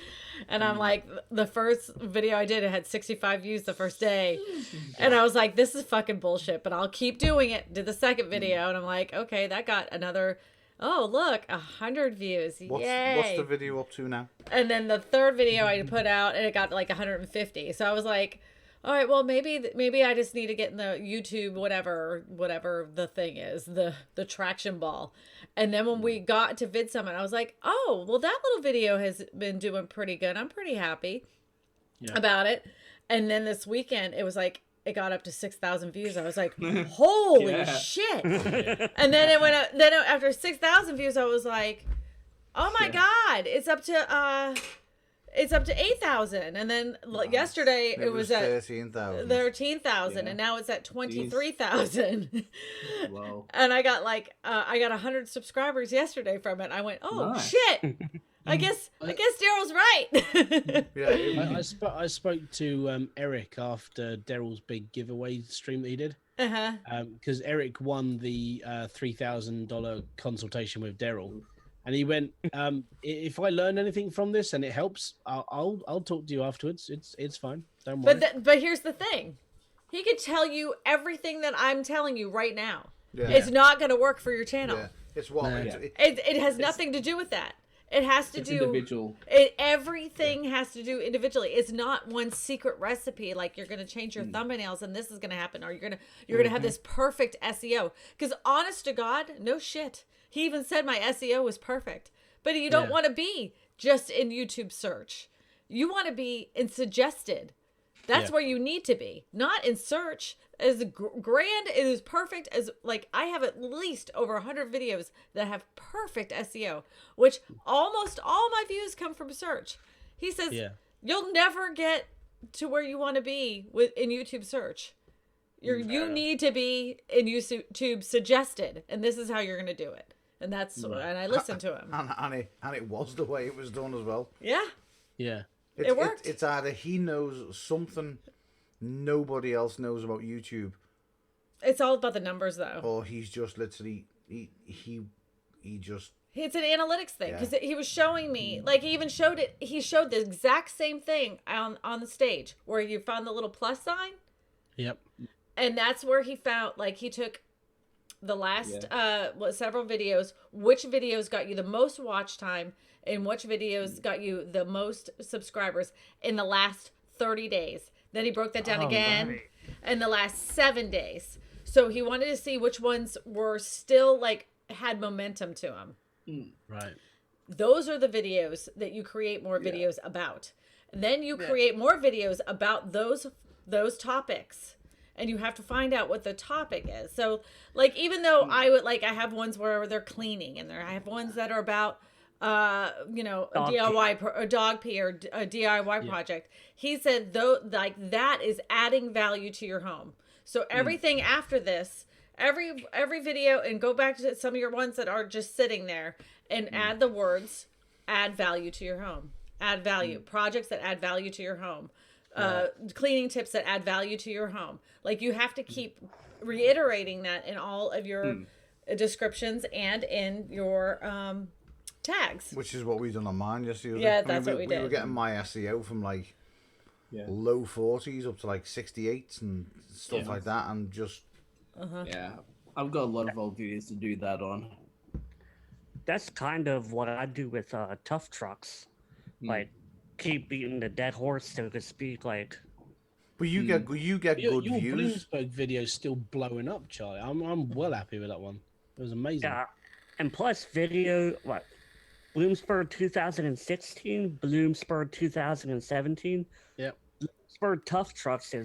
and I'm like, the first video I did, it had 65 views the first day, and I was like, this is fucking bullshit, but I'll keep doing it. Did the second video, and I'm like, okay, that got another, oh look, 100 views. Yay.
What's the video up to now?
And then the third video I put out, and it got like 150. So I was like, all right, well, maybe I just need to get in the YouTube, whatever the thing is, the traction ball. And then when we got to Vid Summit, I was like, oh, well, that little video has been doing pretty good. I'm pretty happy about it. And then this weekend, it was like, it got up to 6,000 views. I was like, holy shit. And then it went up, then after 6,000 views, I was like, oh my God, it's up to 8,000. And then yesterday it was at 13,000, and now it's at 23,000.
Whoa.
And I got I got 100 subscribers yesterday from it. I went, oh shit. I guess Daryl's right.
I spoke to Eric after Daryl's big giveaway stream that he did. Because Eric won the $3,000 consultation with Daryl. And he went, if I learn anything from this and it helps, I'll talk to you afterwards. It's fine. Don't worry.
But here's the thing. He could tell you everything that I'm telling you right now.
Yeah.
It's not going to work for your channel.
Yeah. It's what
it has nothing to do with that. It has to do
individual.
Everything has to do individually. It's not one secret recipe like you're going to change your thumbnails and this is going to happen, or you're going to have this perfect SEO. Because honest to God, no shit. He even said my SEO was perfect. But you don't want to be just in YouTube search. You want to be in suggested. That's where you need to be, not in search. As grand, as perfect as, I have at least over 100 videos that have perfect SEO, which almost all my views come from search. He says, you'll never get to where you want to be in YouTube search. You need to be in YouTube suggested, and this is how you're going to do it. And that's, and I listened to him.
And it was the way it was done as well.
Yeah.
Yeah.
It worked.
It's either he knows something nobody else knows about YouTube.
It's all about the numbers, though.
Or he's just literally he just.
It's an analytics thing, because he was showing me, he even showed it. He showed the exact same thing on the stage where you found the little plus sign.
Yep.
And that's where he found, he took the last several videos, which videos got you the most watch time and which videos got you the most subscribers in the last 30 days. Then he broke that down again in the last 7 days. So he wanted to see which ones were still had momentum to them.
Right.
Those are the videos that you create more videos about. Then you create more videos about those topics. And you have to find out what the topic is. So even though I would I have ones where they're cleaning, and I have ones that are about a dog pee or a DIY project. He said that is adding value to your home. So everything after this, every video, and go back to some of your ones that are just sitting there and add the words, add value to your home, add value, projects that add value to your home, cleaning tips that add value to your home. You have to keep reiterating that in all of your descriptions and in your tags,
which is what we've done on mine yesterday.
That's what we did.
We were getting my SEO from low 40s up to 68s and stuff like that, and just
I've got a lot of old videos to do that on.
That's kind of what I do with tough trucks, keep beating the dead horse, so to speak. But
you get good
your
views.
Bloomsburg video's still blowing up, Charlie. I'm well happy with that one. It was amazing.
Yeah, and plus Bloomsburg 2016, Bloomsburg 2017.
Yep.
Bloomsburg Tough Trucks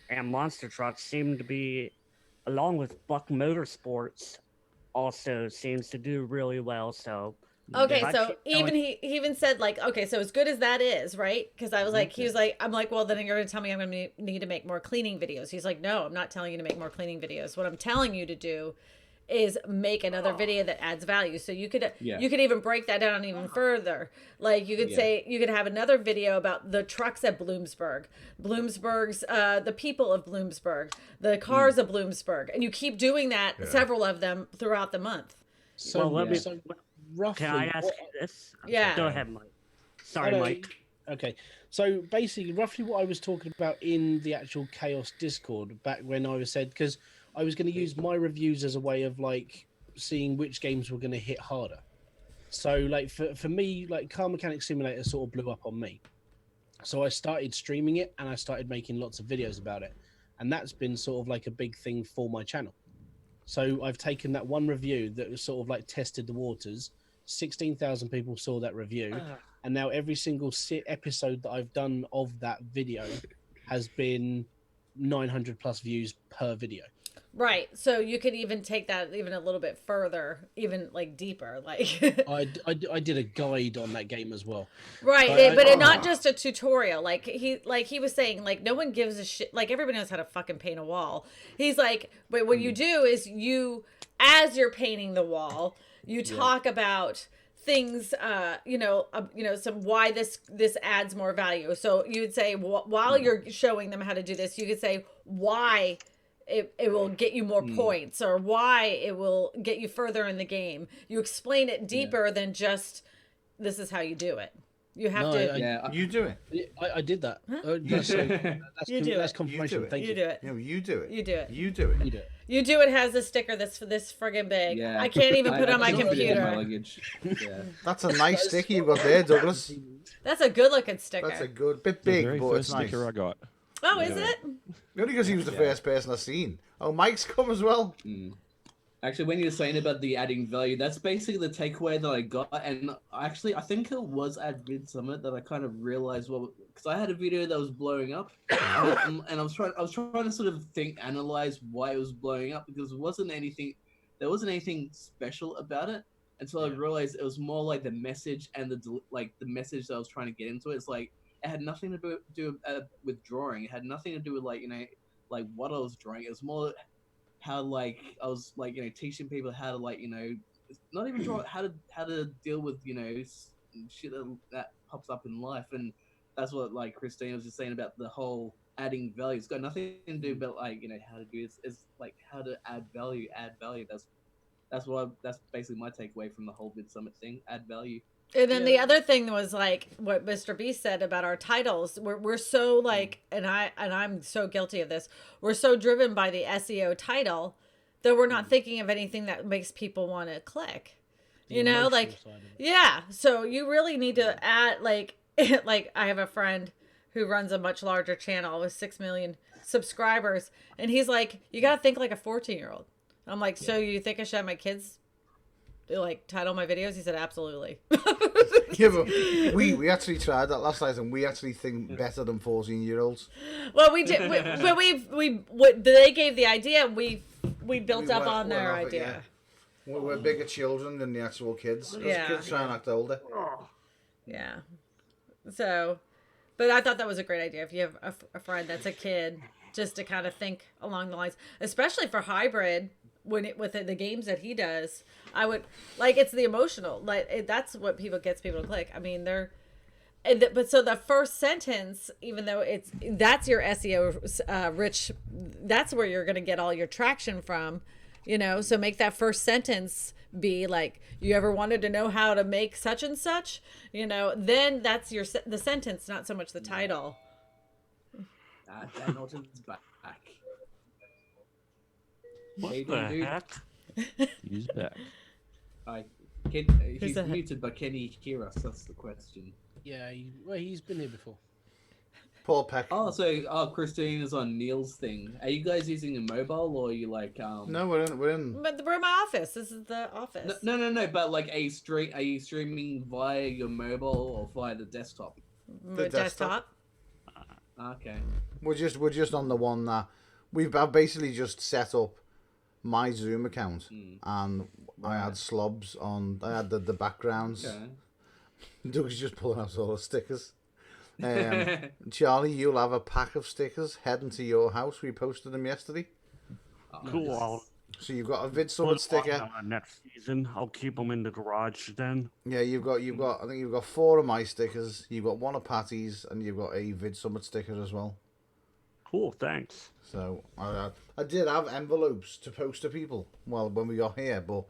and Monster Trucks seem to be, along with Buck Motorsports, also seems to do really well. So
okay, so he even said okay, so as good as that is, right? Because I was I'm well, then you're gonna tell me I'm gonna need to make more cleaning videos. He's like, no, I'm not telling you to make more cleaning videos. What I'm telling you to do is make another video that adds value. So you could even break that down even further. You could say, you could have another video about the trucks at Bloomsburg's, the people of Bloomsburg, the cars of Bloomsburg, and you keep doing that, several of them throughout the month.
So,
well, let me.
so roughly,
Can I ask you this?
Yeah.
Go ahead, Mike. Sorry, Mike.
Okay, so basically, roughly what I was talking about in the actual Chaos Discord back when I was said, because I was going to use my reviews as a way of like seeing which games were going to hit harder. So, like for me, like Car Mechanic Simulator sort of blew up on me. So I started streaming it and I started making lots of videos about it, and that's been sort of like a big thing for my channel. So I've taken that one review that was sort of like tested the waters. 16,000 people saw that review, and now every single episode that I've done of that video has been 900 plus views per video.
Right. So you could even take that even a little bit further, even like deeper. Like
I did a guide on that game as well.
Right, but not just a tutorial. Like he was saying, like no one gives a shit. Like everybody knows how to fucking paint a wall. He's like, but what you do is you, as you're painting the wall, you talk about things, some why this adds more value. So you would say while you're showing them how to do this, you could say why it will get you more points, or why it will get you further in the game. You explain it deeper than just this is how you do it. You have to.
You do it.
I did that. Huh? That's confirmation. Thank you.
You do it.
No, you do it.
You do it.
You do it.
You do it.
You do it has a sticker that's for this friggin' big.
Yeah.
I can't even put it on my
I
computer.
my luggage. Yeah.
That's a nice sticker you've got there, Douglas.
That's a good looking sticker.
That's a good bit
The
big,
very
but it's
first
nice.
sticker I got.
Oh, is it?
Only because he was the first person I've seen. Oh, Mike's come as well.
Actually, when you were saying about the adding value, that's basically the takeaway that I got. And actually, I think it was at Vid Summit that I kind of realized because I had a video that was blowing up, and I was trying to sort of analyze why it was blowing up, because there wasn't anything special about it until I realized it was more like the message and the message that I was trying to get into it. It's like it had nothing to do with drawing. It had nothing to do with like what I was drawing. It was more how I was teaching people how to not even draw, how to deal with shit that pops up in life. And that's what Christine was just saying about the whole adding value. It's got nothing to do about how to do it. It's like how to add value. That's basically my takeaway from the whole Vid Summit thing. Add value.
And then the other thing was like what Mr. B said about our titles. We're so and I'm so guilty of this. We're so driven by the SEO title that we're not thinking of anything that makes people want to click. So you really need to add like I have a friend who runs a much larger channel with 6 million subscribers, and he's like, you got to think like a 14-year-old. I'm like, so you think I should have my kids title my videos? He said absolutely.
Yeah, but we actually tried that last night, and we actually think better than 14-year-olds.
Well, we did, but they gave the idea. We built up on their idea.
Yeah. We're bigger children than the actual kids.
Yeah.
Kids try and act older.
Yeah. So, but I thought that was a great idea. If you have a friend that's a kid, just to kind of think along the lines, especially for hybrid. With the games that he does, I would it's the emotional, that's what gets people to click. I mean, but so the first sentence, even though that's your SEO rich, that's where you're going to get all your traction from, so make that first sentence be like, you ever wanted to know how to make such and such, then that's the sentence, not so much the title.
Dan Norton's back.
What the heck?
He's back.
He's muted, but can he hear us? That's the question.
Yeah, he's been here before.
Paul Peck.
Christine is on Neil's thing. Are you guys using a mobile, or are you
No, we're in.
But we're in my office. This is the office.
No. But are you streaming via your mobile or via the desktop?
The desktop.
Okay.
We're just on the one that I've basically just set up my Zoom account, and I had slobs on. I had the backgrounds.
Okay.
Doug's just pulling out all the stickers. Charlie, you'll have a pack of stickers heading to your house. We posted them yesterday.
Cool.
So you've got a Vid Summit sticker.
Next season, I'll keep them in the garage then.
Yeah, you've got. I think you've got 4 of my stickers. You've got 1 of Patty's, and you've got a Vid Summit sticker as well.
Cool, thanks.
So I did have envelopes to post to people when we got here, but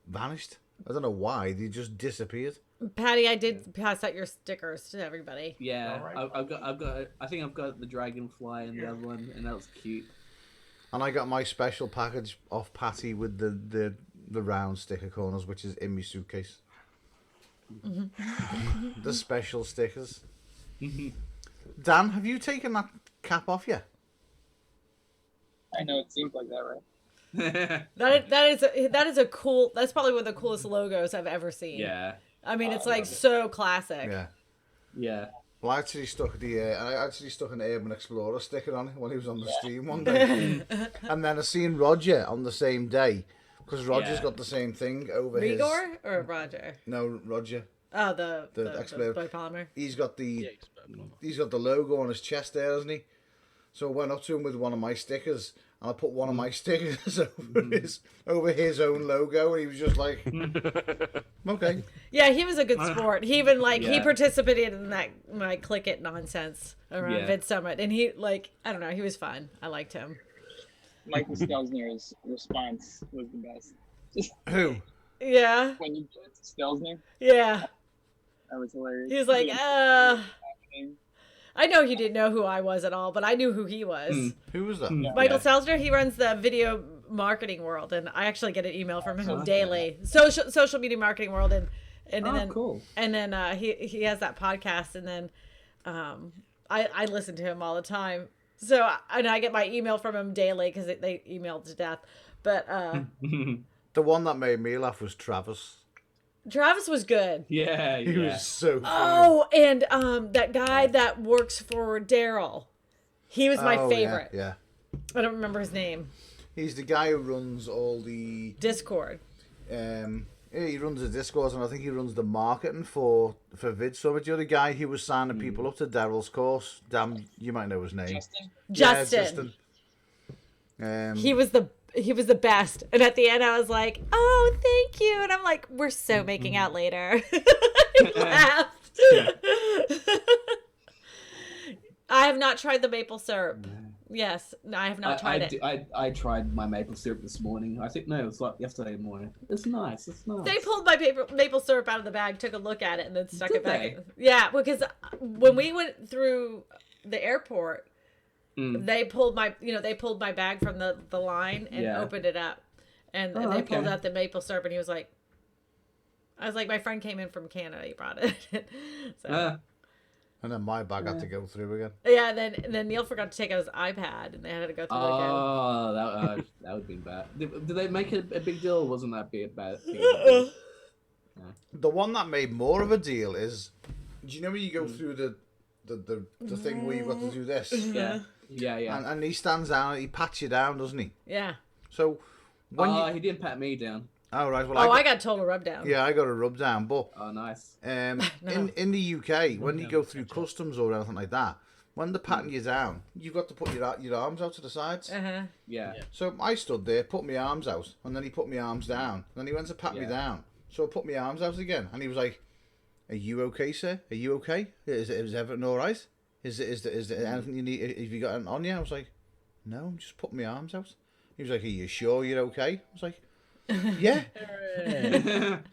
vanished. I don't know why. They just disappeared.
Patty, I did pass out your stickers to everybody.
Yeah,
Alright.
I've got. I think I've got the dragonfly and the other one, and that was cute.
And I got my special package off Patty with the round sticker corners, which is in my suitcase. The special stickers. Dan, have you taken that cap off yet?
I know it seems like that, right?
That is a cool. That's probably one of the coolest logos I've ever seen.
Yeah.
I mean, it's like so classic.
Yeah.
Yeah.
Well, I actually stuck an Urban Explorer sticker on it when he was on the stream one day, and then I seen Roger on the same day because Roger's got the same thing over his.
Rigor or Roger?
No, Roger.
Oh, the
Explorer.
polymer.
He's got the logo on his chest there, hasn't he? So I went up to him with one of my stickers, and I put one of my stickers over his own logo, and he was just like, okay.
Yeah, he was a good sport. He even he participated in that Click It nonsense around Vid Summit, and he I don't know, he was fun. I liked him.
Michael Stelzner's response was the best.
Who?
Yeah.
When you put Stelzner,
Yeah.
that was hilarious.
He was like, I know he didn't know who I was at all, but I knew who he was.
Who was that?
Michael Stelzner, he runs the video marketing world, and I actually get an email from him daily. Social media marketing world, and then
cool.
And then he has that podcast, and then I listen to him all the time. So and I get my email from him daily because they emailed to death. But
the one that made me laugh was Travis.
Travis was good.
Yeah,
He was so funny.
Oh, and that guy that works for Daryl, he was my favorite.
Yeah.
I don't remember his name.
He's the guy who runs all the
Discord.
He runs the Discord, and I think he runs the marketing for VidSummit. You're the guy who was signing people up to Daryl's course. Damn, you might know his name.
Justin.
Yeah, Justin.
He was the best. And at the end, I was like, "Oh, thank you." And I'm like, "We're so making out later." I laughed. I have not tried the maple syrup. Yes, no, I have not tried it.
I tried my maple syrup this morning. I think it was like yesterday morning. It's nice.
They pulled my maple syrup out of the bag, took a look at it, and then stuck it back.
They?
Yeah, because when we went through the airport, they pulled my bag from the line and opened it up, and they pulled out the maple syrup, and he was like, I was like, my friend came in from Canada, he brought it. So.
And then my bag had to go through again.
Yeah, and then Neil forgot to take out his iPad, and they had to go through again.
Oh, that would be bad. Did they make it a big deal, or wasn't that bad?
The one that made more of a deal is, do you know when you go through the thing where you've got to do this?
Yeah.
And he stands down, he pats you down, doesn't he?
Yeah.
So when
he didn't pat me down.
Oh right, well
I got total rub down.
Yeah, I got a rub down, but
nice.
In the UK, when you go through customs or anything like that, when they're patting you down, you've got to put your arms out to the sides.
Yeah.
So I stood there, put my arms out, and then he put my arms down. And then he went to pat me down, so I put my arms out again, and he was like, "Are you okay, sir? Are you okay? Is everything all right? Is there anything you need? Have you got anything on you?" I was like, "No, I'm just putting my arms out." He was like, "Are you sure you're okay?" I was like, "Yeah."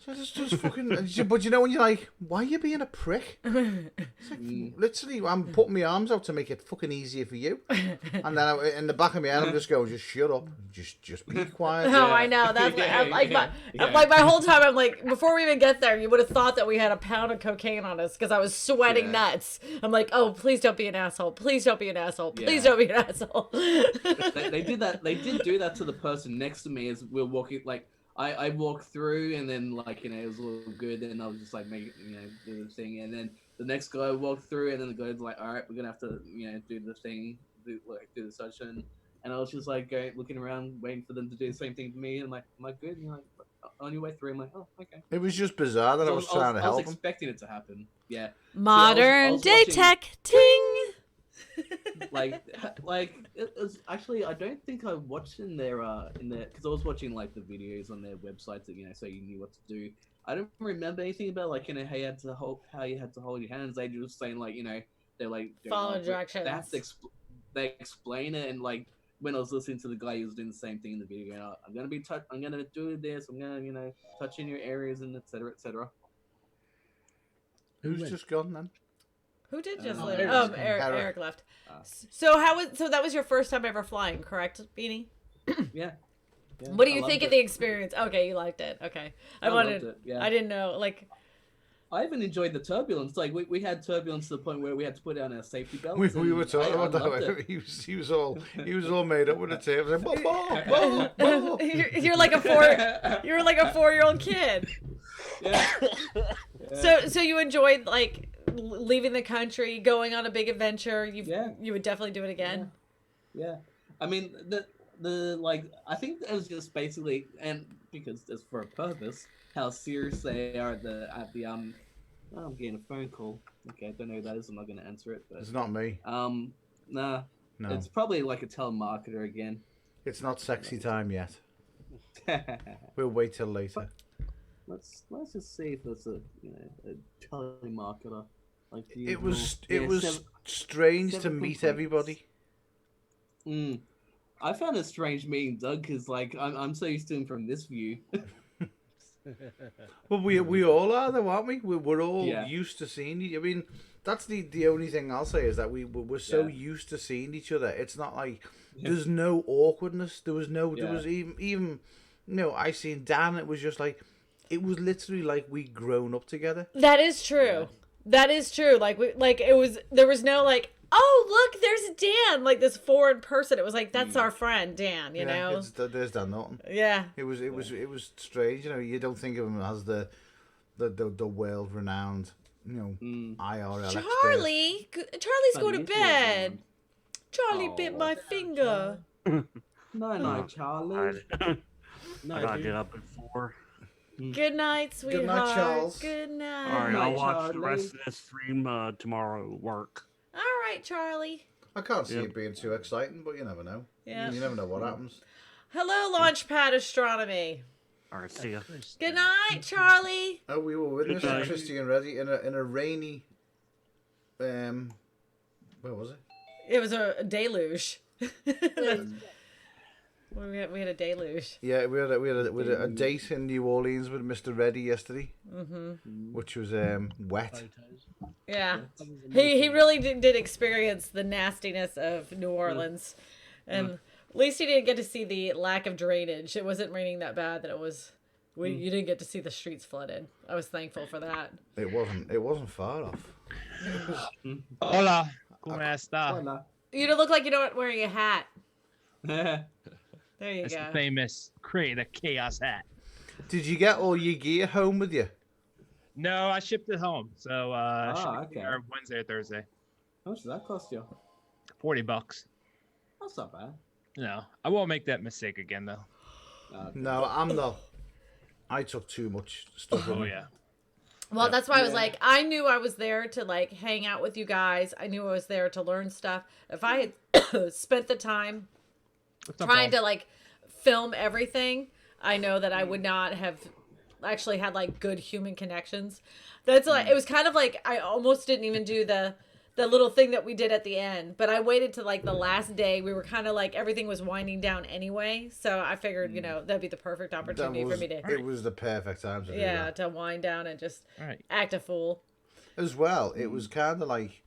So just fucking. But you know when you're like, why are you being a prick? It's like, literally, I'm putting my arms out to make it fucking easier for you. And then in the back of my head, I'm just going, just shut up, just be quiet.
Oh, I know. That's like my whole time. I'm like, before we even get there, you would have thought that we had a pound of cocaine on us because I was sweating nuts. I'm like, oh, please don't be an asshole. Please don't be an asshole. Please don't be an asshole.
They did that. They did do that to the person next to me as we were walking. Like I walked through, and then it was a little good, and I was just like do the thing, and then the next guy walked through, and then the guy's like, all right, we're gonna have to do the thing, do the session, and I was just like looking around, waiting for them to do the same thing to me, and I'm like, am I good? And you're like, on your way through, I'm like, oh, okay.
It was just bizarre that I was trying to help him.
I was expecting it to happen. Yeah.
Modern day tech ting.
like it was actually, I don't think I watched in their because I was watching like the videos on their websites that so you knew what to do. I don't remember anything about how you had to hold your hands. They just saying they're like
follow directions.
They explain it, and when I was listening to the guy who was doing the same thing in the video game. I'm gonna do this. I'm gonna touch in your areas and etc. etc.
Who's just gone then?
Who did just leave?
Eric.
Oh, Eric left. So that was your first time ever flying, correct, Beanie?
Yeah.
What do you
I
think
loved
of the experience? Okay, you liked it. Okay,
I loved it, yeah.
I didn't know. Like,
I even enjoyed the turbulence. Like we had turbulence to the point where we had to put on our safety belts.
We were talking about that. He was all made up with the tape. Like, bah, bah, bah.
You're like a 4-year-old kid.
Yeah.
So you enjoyed like leaving the country, going on a big adventure. You would definitely do it again.
Yeah. I mean the like I think it was just basically, and because it's for a purpose, how serious they are at the oh, I'm getting a phone call. Okay, I don't know who that is. I'm not going to answer it. But
It's not me.
Nah.
No.
It's probably like a telemarketer again.
It's not sexy time yet. We'll wait till later.
Let's just see if there's a telemarketer. Like
It was strange to meet everybody.
I found it strange meeting Doug because like I'm so used to him from this view.
Well, we all are though, aren't we? We're all
Yeah.
used to seeing you. I mean, that's the only thing I'll say is that we're so used to seeing each other. It's not like there's no awkwardness. There was even I seen Dan. It was just like it was literally like we'd grown up together.
That is true. Yeah. That is true. There was no like, oh look, there's Dan, like this foreign person. It was like that's our friend Dan, you know.
There's Dan Norton.
Yeah.
It was strange, you don't think of him as the world renowned, IRL
Charlie, Charlie's going to bed. Charlie bit my finger.
No, Charlie.
I gotta get up at 4.
Good night, sweetheart.
Good night, Charles.
Good night.
All right, I'll watch
Charlie.
the rest of this stream tomorrow at work.
All right, Charlie.
I can't see it being too exciting, but you never know.
Yeah.
You never know what happens.
Hello, Launchpad Astronomy.
All right, see ya.
Good night, Charlie.
Oh, we were with Mr. Christie and Reddy in a rainy. Where was it?
It was a deluge. We had a deluge.
Yeah, we had a date in New Orleans with Mr. Reddy yesterday, which was wet.
Yeah, he really did experience the nastiness of New Orleans, and at least he didn't get to see the lack of drainage. It wasn't raining that bad that it was. You didn't get to see the streets flooded. I was thankful for that.
It wasn't far off.
Hola, ¿cómo está?
Hola.
You don't look like you're not wearing a hat. There you
It's
go.
the famous Create a Chaos hat.
Did you get all your gear home with you?
No, I shipped it home. So
okay.
Wednesday or Thursday.
How much did that cost you?
$40.
That's not bad.
No, I won't make that mistake again though.
No, I'm not. I took too much stuff.
Oh yeah.
Well, that's why I was like, I knew I was there to like hang out with you guys. I knew I was there to learn stuff. If I had spent the time trying to like film everything, I know that I would not have actually had like good human connections. That's like, it was kind of like I almost didn't even do the little thing that we did at the end, but I waited to like the last day. We were kind of like everything was winding down anyway, so I figured that'd be the perfect opportunity for me to.
It was the perfect time to do that.
To wind down and just act a fool.
As well, it was kind of like,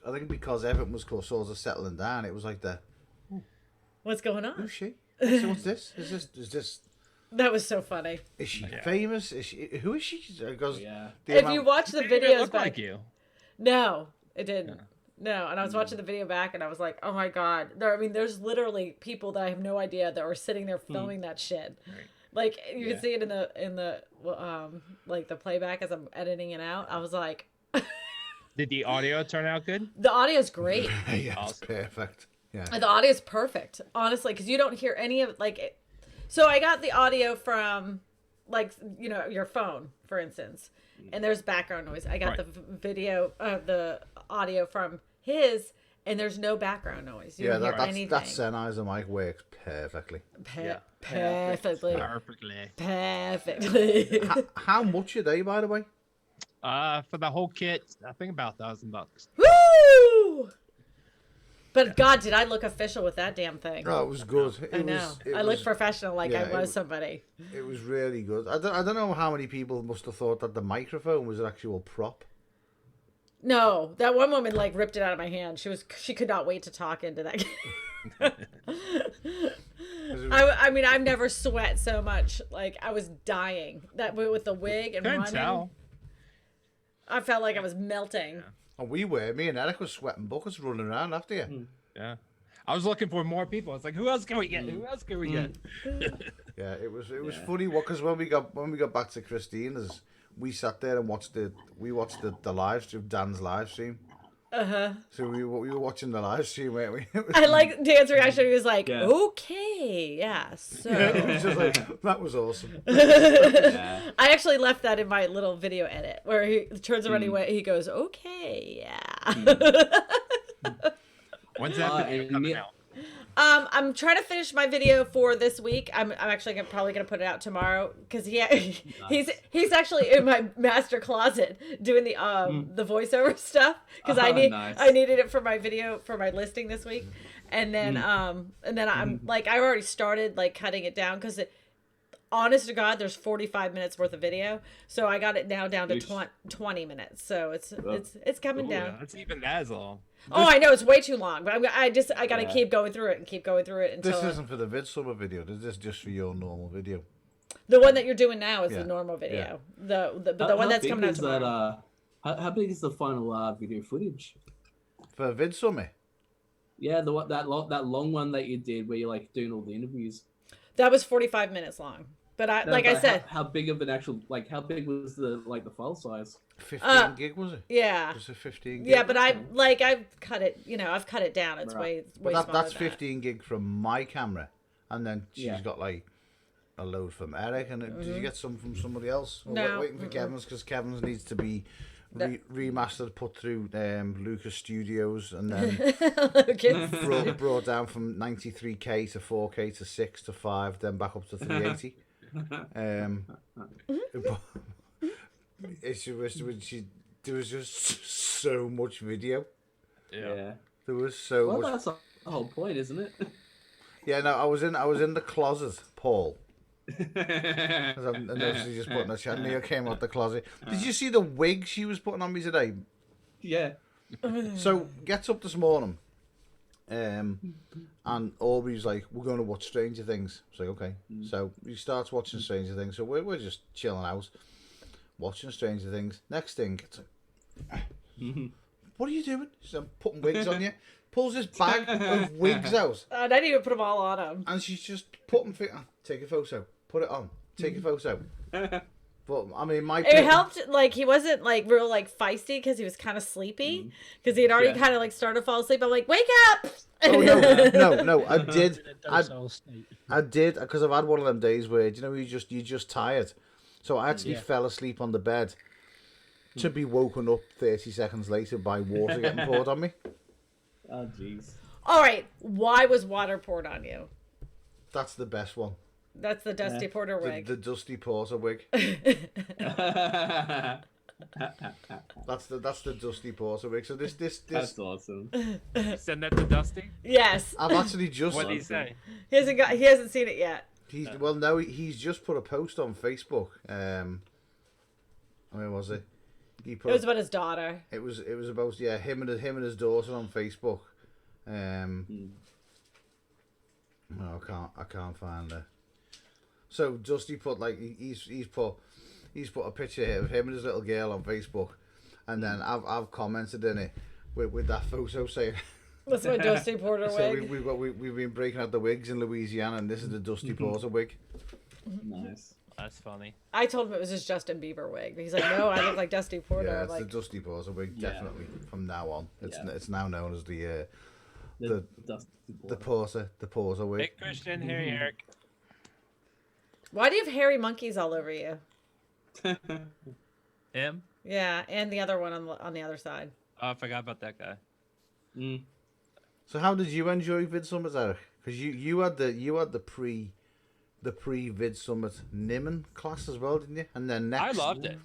I think because everything was sort of settling down, it was like
What's going on?
Who's she? So what's this? Is this?
That was so funny.
Is she famous? Who is she? Because
if you watch the videos
look
back,
like you.
No, it didn't. No, and I was watching the video back, and I was like, "Oh my god!" There's literally people that I have no idea that were sitting there filming that shit. Right. Like you can see it in the like the playback as I'm editing it out. I was like,
Did the audio turn out good?
The audio's great.
Yeah, it's perfect. Yeah,
the audio's perfect, honestly, because you don't hear any of it. So I got the audio from, like, your phone, for instance, and there's background noise. I got the the audio from his, and there's no background noise. You don't hear anything.
That Sennheiser mic works perfectly.
Perfectly.
How much are they, by the way?
For the whole kit, I think about $1,000.
Woo! But God, did I look official with that damn thing?
Oh, it was good.
I know. I looked professional, like I was somebody.
It was really good. I don't know how many people must have thought that the microphone was an actual prop.
No, that one woman like ripped it out of my hand. She could not wait to talk into that. I mean, I've never sweat so much. Like I was dying. That with the wig and running. Tell. I felt like I was melting.
Yeah. And we were. Me and Eric was sweating buckets running around after you.
Yeah. I was looking for more people. It's like, who else can we get? Who else can we get?
Yeah, it was funny because when we got back to Christina's, we sat there and watched the live stream, Dan's live stream. So we were watching the live stream, weren't we?
I like Dan's reaction. He was like, "Okay, yeah." So
it was just like, that was awesome.
I actually left that in my little video edit where he turns around and he goes, "Okay, yeah."
When's that video coming out?
I'm trying to finish my video for this week. I'm actually probably gonna put it out tomorrow because he's actually in my master closet doing the voiceover stuff because I needed it for my video for my listing this week, and then I'm like I already started like cutting it down because honest to God, there's 45 minutes worth of video, so I got it now down to 20 minutes. So it's coming down.
Yeah, it's even as long.
Oh, I know it's way too long, but I gotta keep going through it and keep going through it until.
This isn't for the VidSummer video. This is just for your normal video.
The one that you're doing now is the normal video. Yeah. The one that's coming out tomorrow.
How big is the final video footage
for VidSummer?
Yeah, that long one that you did where you're like doing all the interviews.
That was 45 minutes long. But I said,
how big of an actual how big was the file size?
15 gig was it?
Yeah.
Was it 15 gig?
Yeah, but I've cut it. I've cut it down. It's way smaller.
That's 15 gig from my camera, and then she's got like a load from Eric. And did you get some from somebody else?
No.
Waiting for Kevin's because Kevin's needs to be remastered, put through Lucas Studios, and then brought down from 93K to 4K to 6 to 5, then back up to 380. There was just so much video.
Yeah.
There was so much.
Well, that's the whole point, isn't it?
Yeah, no, I was in the closet, Paul. I noticed just putting a chat. Neil came out the closet. Did you see the wig she was putting on me today?
Yeah.
So gets up this morning, and Aubrey's like, "We're going to watch Stranger Things." It's like, okay. So he starts watching Stranger Things. So we're just chilling out, watching Stranger Things. Next thing, it's like, what are you doing? She's putting wigs on you. Pulls this bag of wigs out.
And I didn't even put them all on him.
And she's just putting take a photo, put it on, take a photo. But I mean,
it helped. Like he wasn't like real like feisty because he was kind of sleepy because he had already kind of like started to fall asleep. I'm like, wake up!
Oh no, I did because I've had one of them days where you're just tired. So I actually fell asleep on the bed to be woken up 30 seconds later by water getting poured on me.
Oh jeez.
All right, why was water poured on you?
That's the best one.
That's the Dusty Porter wig.
The Dusty Porter wig. That's the Dusty Porter wig. So this.
That's awesome.
Send that to Dusty.
Yes.
I've actually just.
What did he say?
He hasn't seen it yet.
He's just put a post on Facebook. Where was it?
It was about his daughter.
It was about him and his daughter on Facebook. No, I can't find it. So Dusty put he's put a picture of him and his little girl on Facebook, and then I've commented in it with that photo saying
that's my Dusty Porter wig.
So we've been breaking out the wigs in Louisiana, and this is the Dusty Porter wig.
Nice.
That's funny.
I told him it was his Justin Bieber wig. He's like, no, I look like Dusty Porter.
Yeah, it's the Dusty Porter wig, definitely. From now on, it's now known as the Porter wig.
Hey, Christian, Harry, Eric.
Why do you have hairy monkeys all over you?
Him?
Yeah, and the other one on the other side.
Oh, I forgot about that guy.
So how did you enjoy VidSummit, Eric? Because you had the pre VidSummit Nimmin class as well, didn't you? And then next,
I loved it.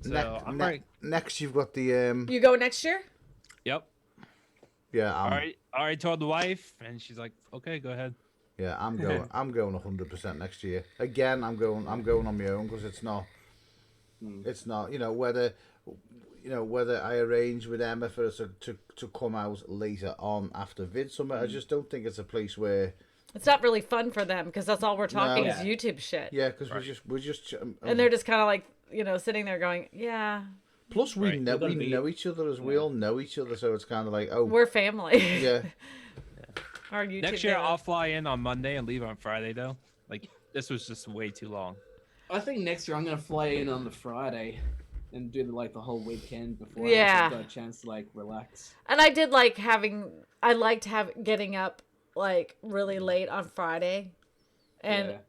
So I'm right.
Next, you've got the.
You go next year?
Yep.
Yeah,
I already told the wife, and she's like, "Okay, go ahead."
Yeah, I'm going. I'm going 100% next year. Again, I'm going on my own because it's not. It's not. Whether I arrange with Emma for us to come out later on after Vidsummer, I just don't think it's a place where.
It's not really fun for them because that's all we're talking is YouTube shit.
Yeah, because we're just.
And they're just kind of like sitting there going, yeah.
Plus, we know each other as we all know each other, so it's kind of like, oh,
we're family.
Yeah.
Our YouTube
Next year, I'll fly in on Monday and leave on Friday, though. Like, this was just way too long.
I think next year I'm gonna fly in on the Friday and do the whole weekend before
Yeah.
I got a chance to relax.
And I did like getting up really late on Friday and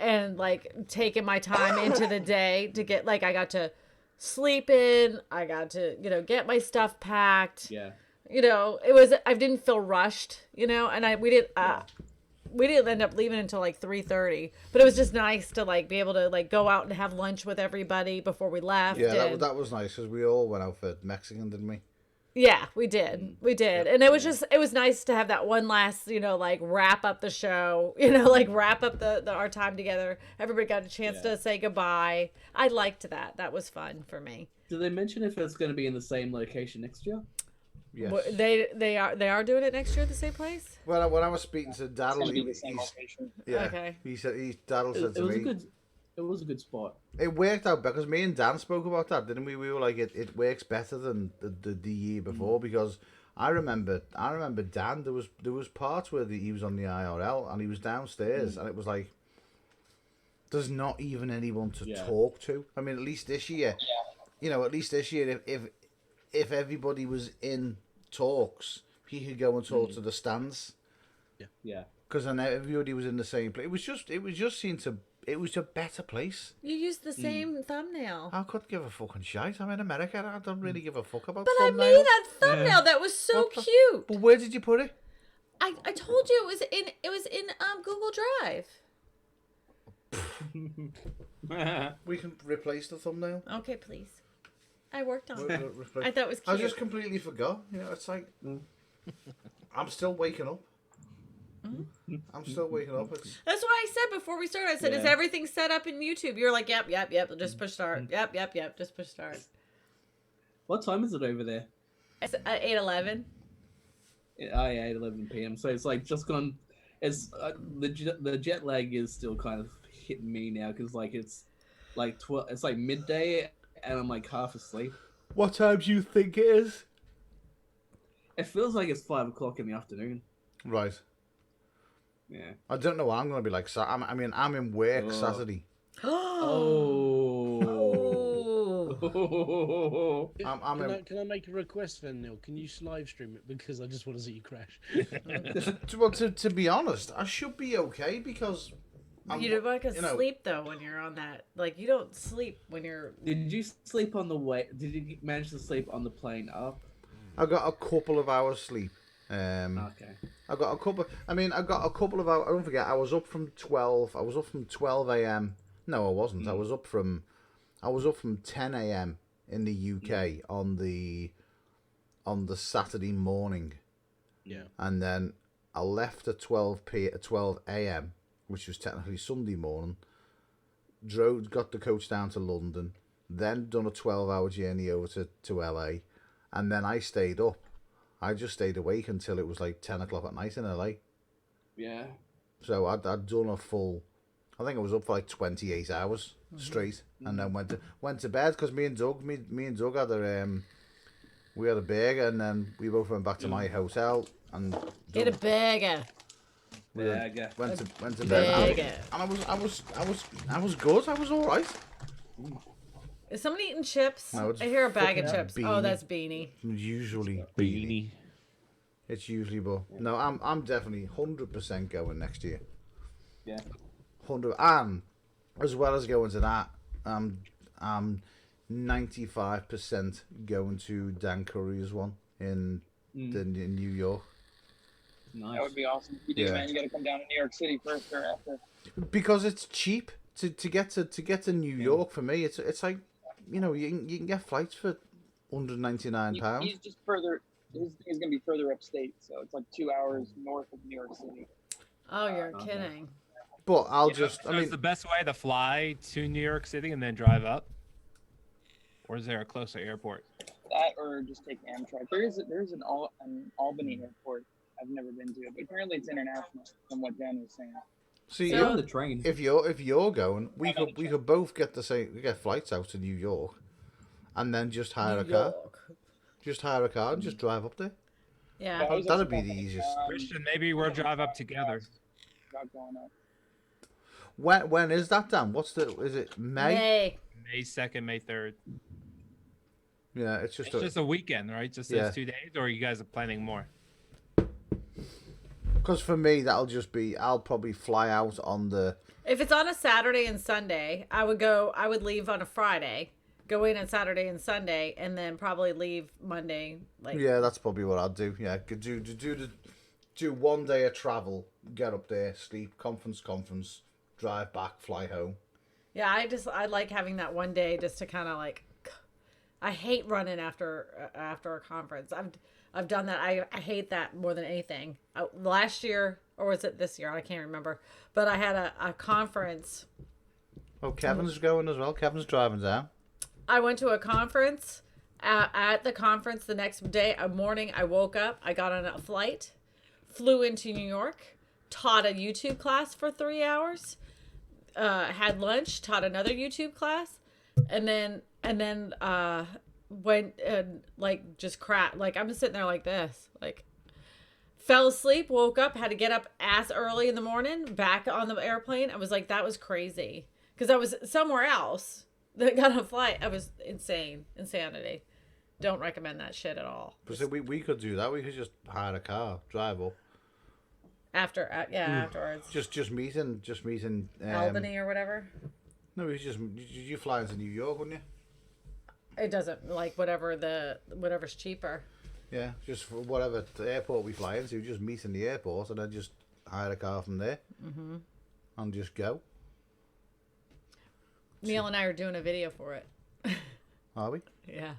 taking my time into the day to get I got to sleep in, I got to get my stuff packed.
Yeah.
I didn't feel rushed, and we didn't end up leaving until 3:30, but it was just nice to be able to go out and have lunch with everybody before we left.
Yeah, that was nice because we all went out for Mexican, didn't we?
Yeah, we did. And it was nice to have that one last, wrap up the show, wrap up our time together. Everybody got a chance to say goodbye. I liked that. That was fun for me.
Did they mention if it's going to be in the same location next year?
Yes.
They are doing it next year at the same place?
Well, when I was speaking to Daryl,
Okay.
Daryl said to me,
it was a good spot.
It worked out because me and Dan spoke about that, didn't we? We were like, it works better than the year before because I remember Dan. There was parts where he was on the IRL and he was downstairs and it was like, there's not even anyone to talk to. I mean, at least this year, if everybody was in talks, he could go and talk to the stands.
Yeah.
Because then everybody was in the same place. It was a better place.
You used the same thumbnail.
I couldn't give a fucking shite. I'm in America. I don't really give a fuck about.
But
thumbnails.
I made that thumbnail. That was so cute.
But where did you put it?
I told you it was in Google Drive.
We can replace the thumbnail.
Okay, please. I worked on it. I thought it was cute.
I just completely forgot. It's like I'm still waking up. I'm still waking up.
That's why I said before we started. I said, "Is everything set up in YouTube?" You're like, "Yep. Just push start. Yep. Just push start."
What time is it over there?
It's 8:11.
Oh yeah, 8:11 p.m. So it's just gone. It's the jet lag is still kind of hitting me now because it's 12. It's midday and I'm half asleep.
What time do you think it is?
It feels like it's 5 o'clock in the afternoon.
Right.
Yeah.
I don't know what I'm gonna be like. I'm in work Saturday.
Can I make a request then, Neil? Can you live stream it because I just want to see you crash?
Well, to be honest, I should be okay because
You don't sleep though when you're on that. You don't sleep when you're.
Did you sleep on the way? Did you manage to sleep on the plane up?
I got a couple of hours sleep.
Okay.
I got a couple of hours. Don't forget, I was up from 12. I was up from 12 a.m. No, I wasn't. I was up from 10 a.m. in the UK on the Saturday morning.
Yeah.
And then I left at 12 a.m., which was technically Sunday morning. Got the coach down to London, then done a 12-hour journey over to LA, and then I stayed up. I just stayed awake until it was 10 o'clock at night in LA.
Yeah.
So I'd done a full. I think I was up for 28 hours straight, and then went to bed because me and Doug had we had a burger, and then we both went back to my hotel and
Get a burger.
Went to bed, and I was good. I was all right.
Is somebody eating chips?
No,
I hear a bag of chips.
Beanie.
Oh, that's Beanie.
Usually
Beanie.
It's usually, but no, I'm definitely 100% going next year.
Yeah.
100, and as well as going to that, I'm 95% going to Dan Curry's one in New York.
Nice.
That would be awesome. You do, man. You got to come down to New York City first or after.
Because it's cheap to get to New York for me. It's like, you can get flights for £199.
He's just further. his thing is gonna be further upstate, so it's like 2 hours north of New York City.
Oh, you're kidding.
But I'll
So
I mean,
is the best way to fly to New York City and then drive up, or is there a closer airport?
That or just take Amtrak. There's an Albany airport I've never been to, but apparently it's international from what Dan was saying.
see,
You're on the train.
if you're going, we could both get flights out to New York, and then just hire a car. Just hire a car and just drive up there.
Yeah.
That'd be the easiest.
Christian, maybe we'll drive up together.
About going up.
When is that, Dan? Is it May?
May 2nd, May 3rd.
Yeah, it's just
a weekend, right? Just those 2 days, or you guys are planning more?
because for me that'll just be I'll probably fly out on the.
If it's on a Saturday and Sunday, I would leave on a Friday, go in on Saturday and Sunday, and then probably leave Monday.
Yeah, that's probably what I'd do. Yeah, could do 1 day of travel, get up there, sleep, conference, drive back, fly home.
Yeah, I like having that 1 day just to kind of like. I hate running after a conference. I've done that. I hate that more than anything. Last year, or was it this year? I can't remember. But I had a conference.
Oh, Kevin's going as well. Kevin's driving down.
I went to a conference. At the conference the next day, morning, I woke up. I got on a flight, flew into New York, taught a YouTube class for 3 hours, had lunch, taught another YouTube class, and then went and just crap. I'm sitting there like this, fell asleep, woke up, had to get up ass early in the morning, back on the airplane. I was like, that was crazy because I was somewhere else. That got on a flight. I was insanity. Don't recommend that shit at all.
But so we could do that. We could just hire a car, drive up.
Afterwards.
Just meeting.
Albany or whatever.
No, you fly into New York, wouldn't you?
It doesn't whatever's cheaper.
Yeah, just for whatever airport we fly into, just meet in the airport and then just hire a car from there and just go.
Neil and I are doing a video for it.
Are we?
Yeah.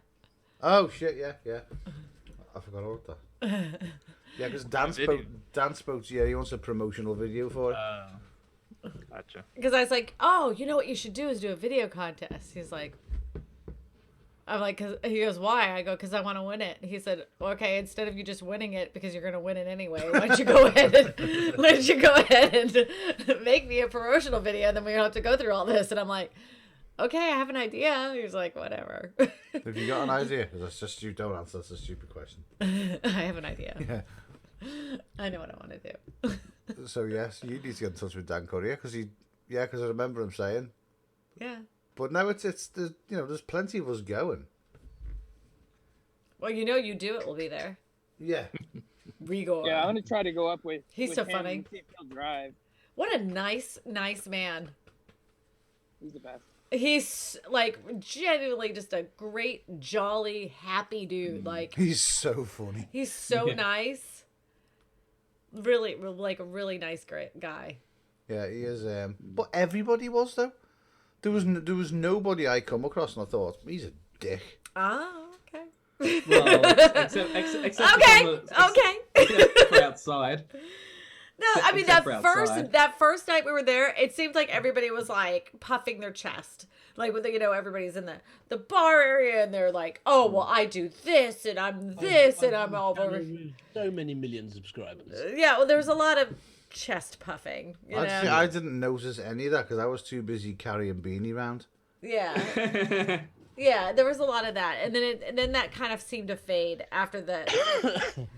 Oh shit! Yeah. I forgot all that. Yeah, because Dan spoke to you. He wants a promotional video for it.
Gotcha.
Because I was like, oh, you know what you should do is do a video contest. He's like, I'm like, he goes, why? I go, because I want to win it. He said, okay, instead of you just winning it because you're going to win it anyway, why don't you go ahead and make me a promotional video, and then we don't have to go through all this. And I'm like, okay, I have an idea. He's like, whatever.
Have you got an idea? That's just you don't answer. That's a stupid question.
I have an idea.
Yeah.
I know what I want to do.
So yes, you need to get in touch with Dan Courier because I remember him saying.
Yeah.
But no, it's there's plenty of us going.
Well, you do it. We'll be there.
Yeah.
Rigor.
Yeah, I'm gonna try to go up with.
He's so funny.
And see if he'll drive.
What a nice man.
He's the best.
He's genuinely just a great, jolly, happy dude.
He's so funny.
He's so nice. Really, a really nice, great guy.
Yeah, he is. But everybody was though. There was nobody I come across and I thought he's a dick.
Oh, okay.
Well, except for outside.
No, I mean that first night we were there, it seemed like everybody was puffing their chest, with everybody's in the bar area and they're like, oh well, I do this and I'm this and I'm all over.
So many million subscribers.
Yeah, well, there was a lot of chest puffing.
I didn't notice any of that because I was too busy carrying Beanie around.
Yeah. Yeah, there was a lot of that, and then that kind of seemed to fade after the.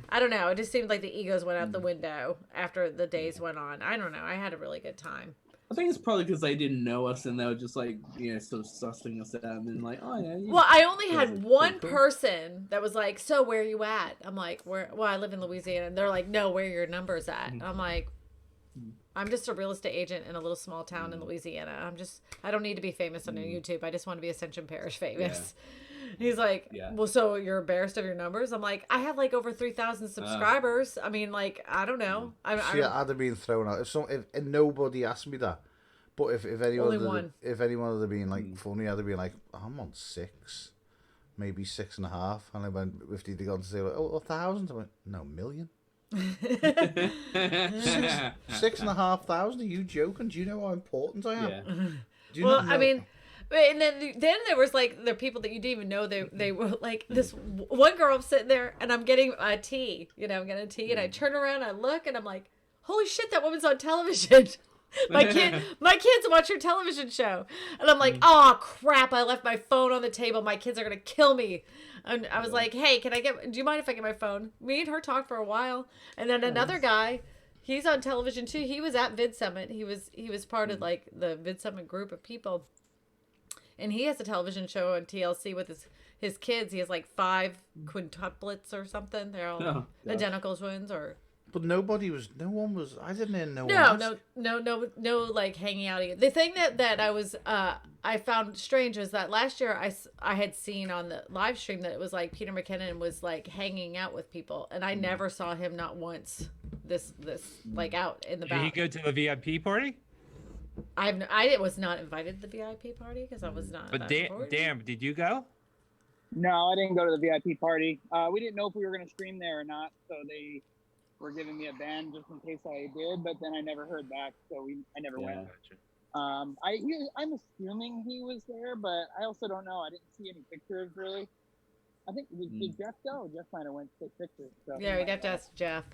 I don't know. It just seemed like the egos went out the window after the days went on. I don't know. I had a really good time.
I think it's probably because they didn't know us and they were just sort of sussing us out and then oh yeah.
Well, I only had one person that was like, "So where are you at?" I'm like, "Where?" Well, I live in Louisiana, and they're like, "No, where are your numbers at?" I'm like, I'm just a real estate agent in a little small town in Louisiana. I don't need to be famous on YouTube. I just want to be Ascension Parish famous. Yeah. He's like, well, so you're embarrassed of your numbers? I'm like, I have over 3,000 subscribers. I mean, I don't know. I'd
have been thrown out. If nobody asked me that, but if anyone had been funny, I'd have been like, I'm on 6. maybe 6.5, and I went if they'd gone to say like, 1,000. I went, no, million. 6,500. Are you joking? Do you know how important I am?
Yeah.
Do you
Well,
not know?
I mean, and then there was like the people that you didn't even know they were like this one girl. I'm sitting there and I'm getting a tea. You know, I'm getting a tea, and I turn around, I look, and I'm like, holy shit, that woman's on television. my kids watch her television show, and I'm like, oh crap, I left my phone on the table. My kids are gonna kill me. And I was like, hey, do you mind if I get my phone? Me and her talked for a while, and then another guy. He's on television too. He was at Vid Summit. He was part of like the Vid Summit group of people, and he has a television show on TLC with his kids. He has like 5 quintuplets or something. They're all identical twins, or.
But no one was. I didn't even know.
No, like hanging out. The thing that I was I found strange was that last year I had seen on the live stream that it was like Peter McKinnon was like hanging out with people, and I never saw him not once. This like out in the back.
Did he go to the VIP party?
I was not invited to the VIP party because I was not.
But damn, did you go?
No, I didn't go to the VIP party. We didn't know if we were going to stream there or not, so they were giving me a ban just in case I did. But then I never heard back, so I never went. I'm assuming he was there, but I also don't know. I didn't see any pictures really. I think did Jeff go? Jeff might have went to take pictures. So
yeah, we'd have to ask Jeff.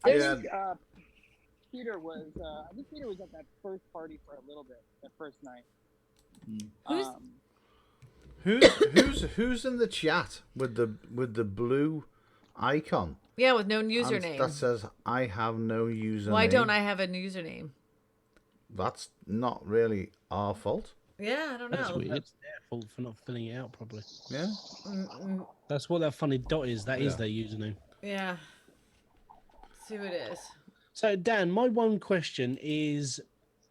I think Peter was. I think Peter was at that first party for a little bit. That first night.
Who's in the chat with the blue icon?
Yeah, with no username.
And that says I have no username.
Why don't I have a username?
That's not really our fault.
Yeah, I don't know.
That's weird. It's their fault for not filling it out properly.
Yeah.
That's what that funny dot is. That is their username.
Yeah. See who it is.
So, Dan, my one question is,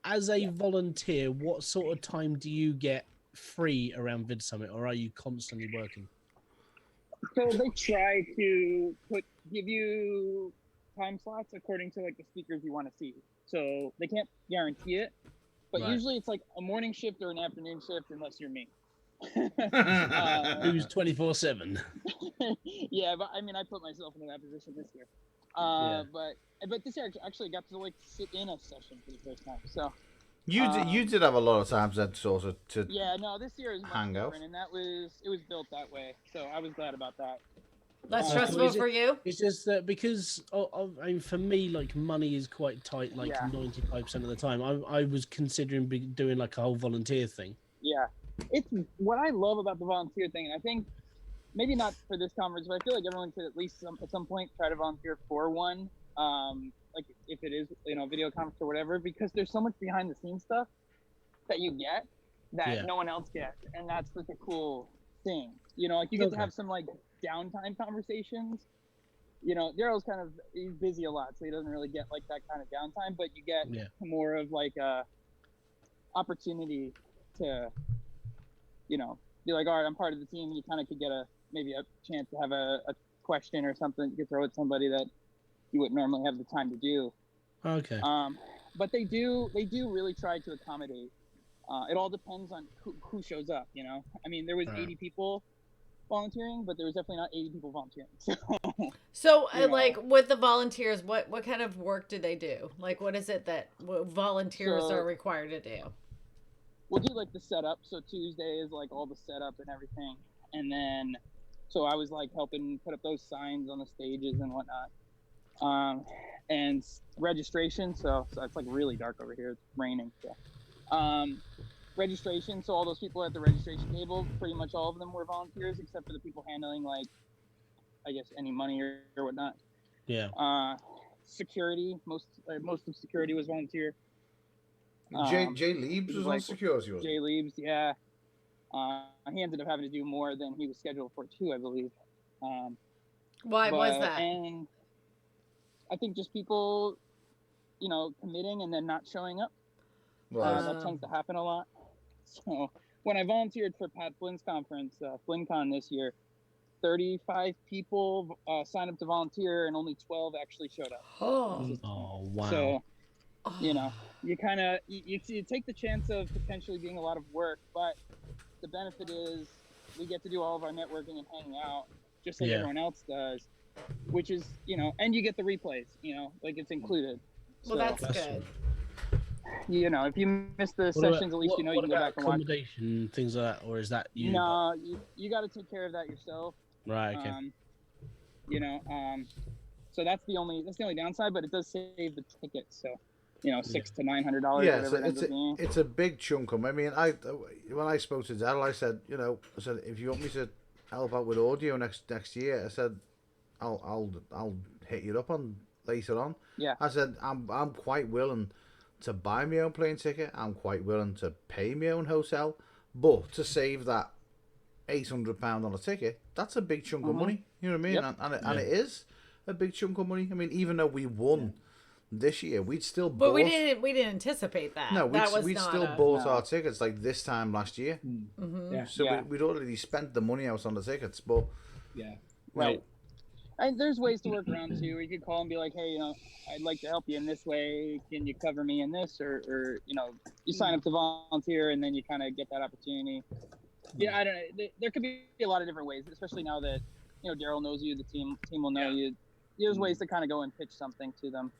as a volunteer, what sort of time do you get free around Vid Summit, or are you constantly working?
So they try to give you time slots according to like the speakers you want to see. So they can't guarantee it, but usually it's like a morning shift or an afternoon shift, unless you're me.
Who's 24/7?
Yeah, but I mean, I put myself in that position this year. But this year I actually got to like sit in a session for the first time. So
you did have a lot of times then sort of to
this year is much
hang out,
different, and it was built that way. So I was glad about that.
Less stressful for you?
It's just that because I mean, for me, like money is quite tight, like 95% of the time. I was considering doing like a whole volunteer thing. Yeah,
it's what I love about the volunteer thing, and I think maybe not for this conference, but I feel like everyone should at least at some point try to volunteer for one. Like if it is video conference or whatever, because there's so much behind the scenes stuff that you get that no one else gets, and that's such a cool thing. Like you get to have some like downtime conversations. Daryl's he's busy a lot, so he doesn't really get like that kind of downtime, but you get more of like a opportunity to be like, all right, I'm part of the team. You kind of could get maybe a chance to have a question or something you could throw at somebody that you wouldn't normally have the time to do.
Okay.
But they do really try to accommodate. It all depends on who shows up. I mean, there was 80 people volunteering, but there was definitely not 80 people volunteering.
So like with the volunteers, what kind of work do they do? Like, what is it that volunteers are required to do?
We'll do like the setup. So Tuesday is like all the setup and everything, and then so I was like helping put up those signs on the stages and whatnot. And registration. So it's like really dark over here. It's raining. So, registration. So all those people at the registration table, pretty much all of them were volunteers, except for the people handling like, I guess, any money or whatnot.
Yeah.
Security. Most of security was volunteer.
Jay Leibs was on security.
Jay Leibs, yeah. He ended up having to do more than he was scheduled for too, I believe.
Why was that?
And I think just people, committing and then not showing up. That tends to happen a lot. So when I volunteered for Pat Flynn's conference, FlynnCon this year, 35 people signed up to volunteer and only 12 actually showed up.
Oh wow.
So, you kind of, you take the chance of potentially being a lot of work, but the benefit is we get to do all of our networking and hanging out just like everyone else does, which is, and you get the replays, like it's included.
Well, that's good.
If you miss the sessions, at least you can go back and watch.
Accommodation, things like that, or is that you?
No, you got to take care of that yourself.
Right. Okay.
So that's the only downside, but it does save the tickets. So, $600 to $900.
Yeah,
whatever
it's a big chunk of. I mean, when I spoke to Daryl, I said, if you want me to help out with audio next year, I said, I'll hit you up on later on.
Yeah.
I said I'm quite willing to buy my own plane ticket. I'm quite willing to pay my own hotel, but to save that £800 on a ticket, that's a big chunk of money. You know what I mean? Yep. And it is a big chunk of money. I mean, even though we won this year, we'd still bought.
But we didn't anticipate that.
No, we'd still bought our tickets like this time last year.
Mm-hmm.
Yeah.
So we'd already spent the money out on the tickets, but
right. And there's ways to work around too. You could call and be like, hey, I'd like to help you in this way. Can you cover me in this? Or you sign up to volunteer and then you kind of get that opportunity. Yeah, I don't know. There could be a lot of different ways, especially now that Daryl knows you, the team will know you. There's ways to kind of go and pitch something to them.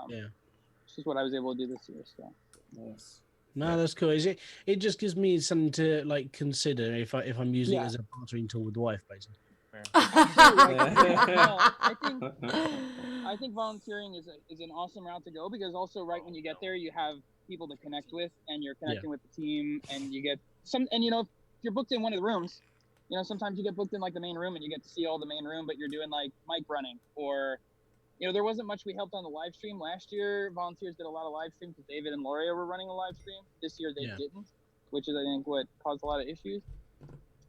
Which is what I was able to do this year. So.
Yes.
No, that's cool. It just gives me something to consider if I'm using it as a bartering tool with the wife, basically.
I think volunteering is an awesome route to go, because also right when you get there you have people to connect with and you're connecting with the team, and you get if you're booked in one of the rooms, sometimes you get booked in like the main room and you get to see all the main room, but you're doing like mic running, or there wasn't much we helped on the live stream last year. Volunteers did a lot of live stream because David and Loria were running a live stream. This year they didn't, which is I think what caused a lot of issues.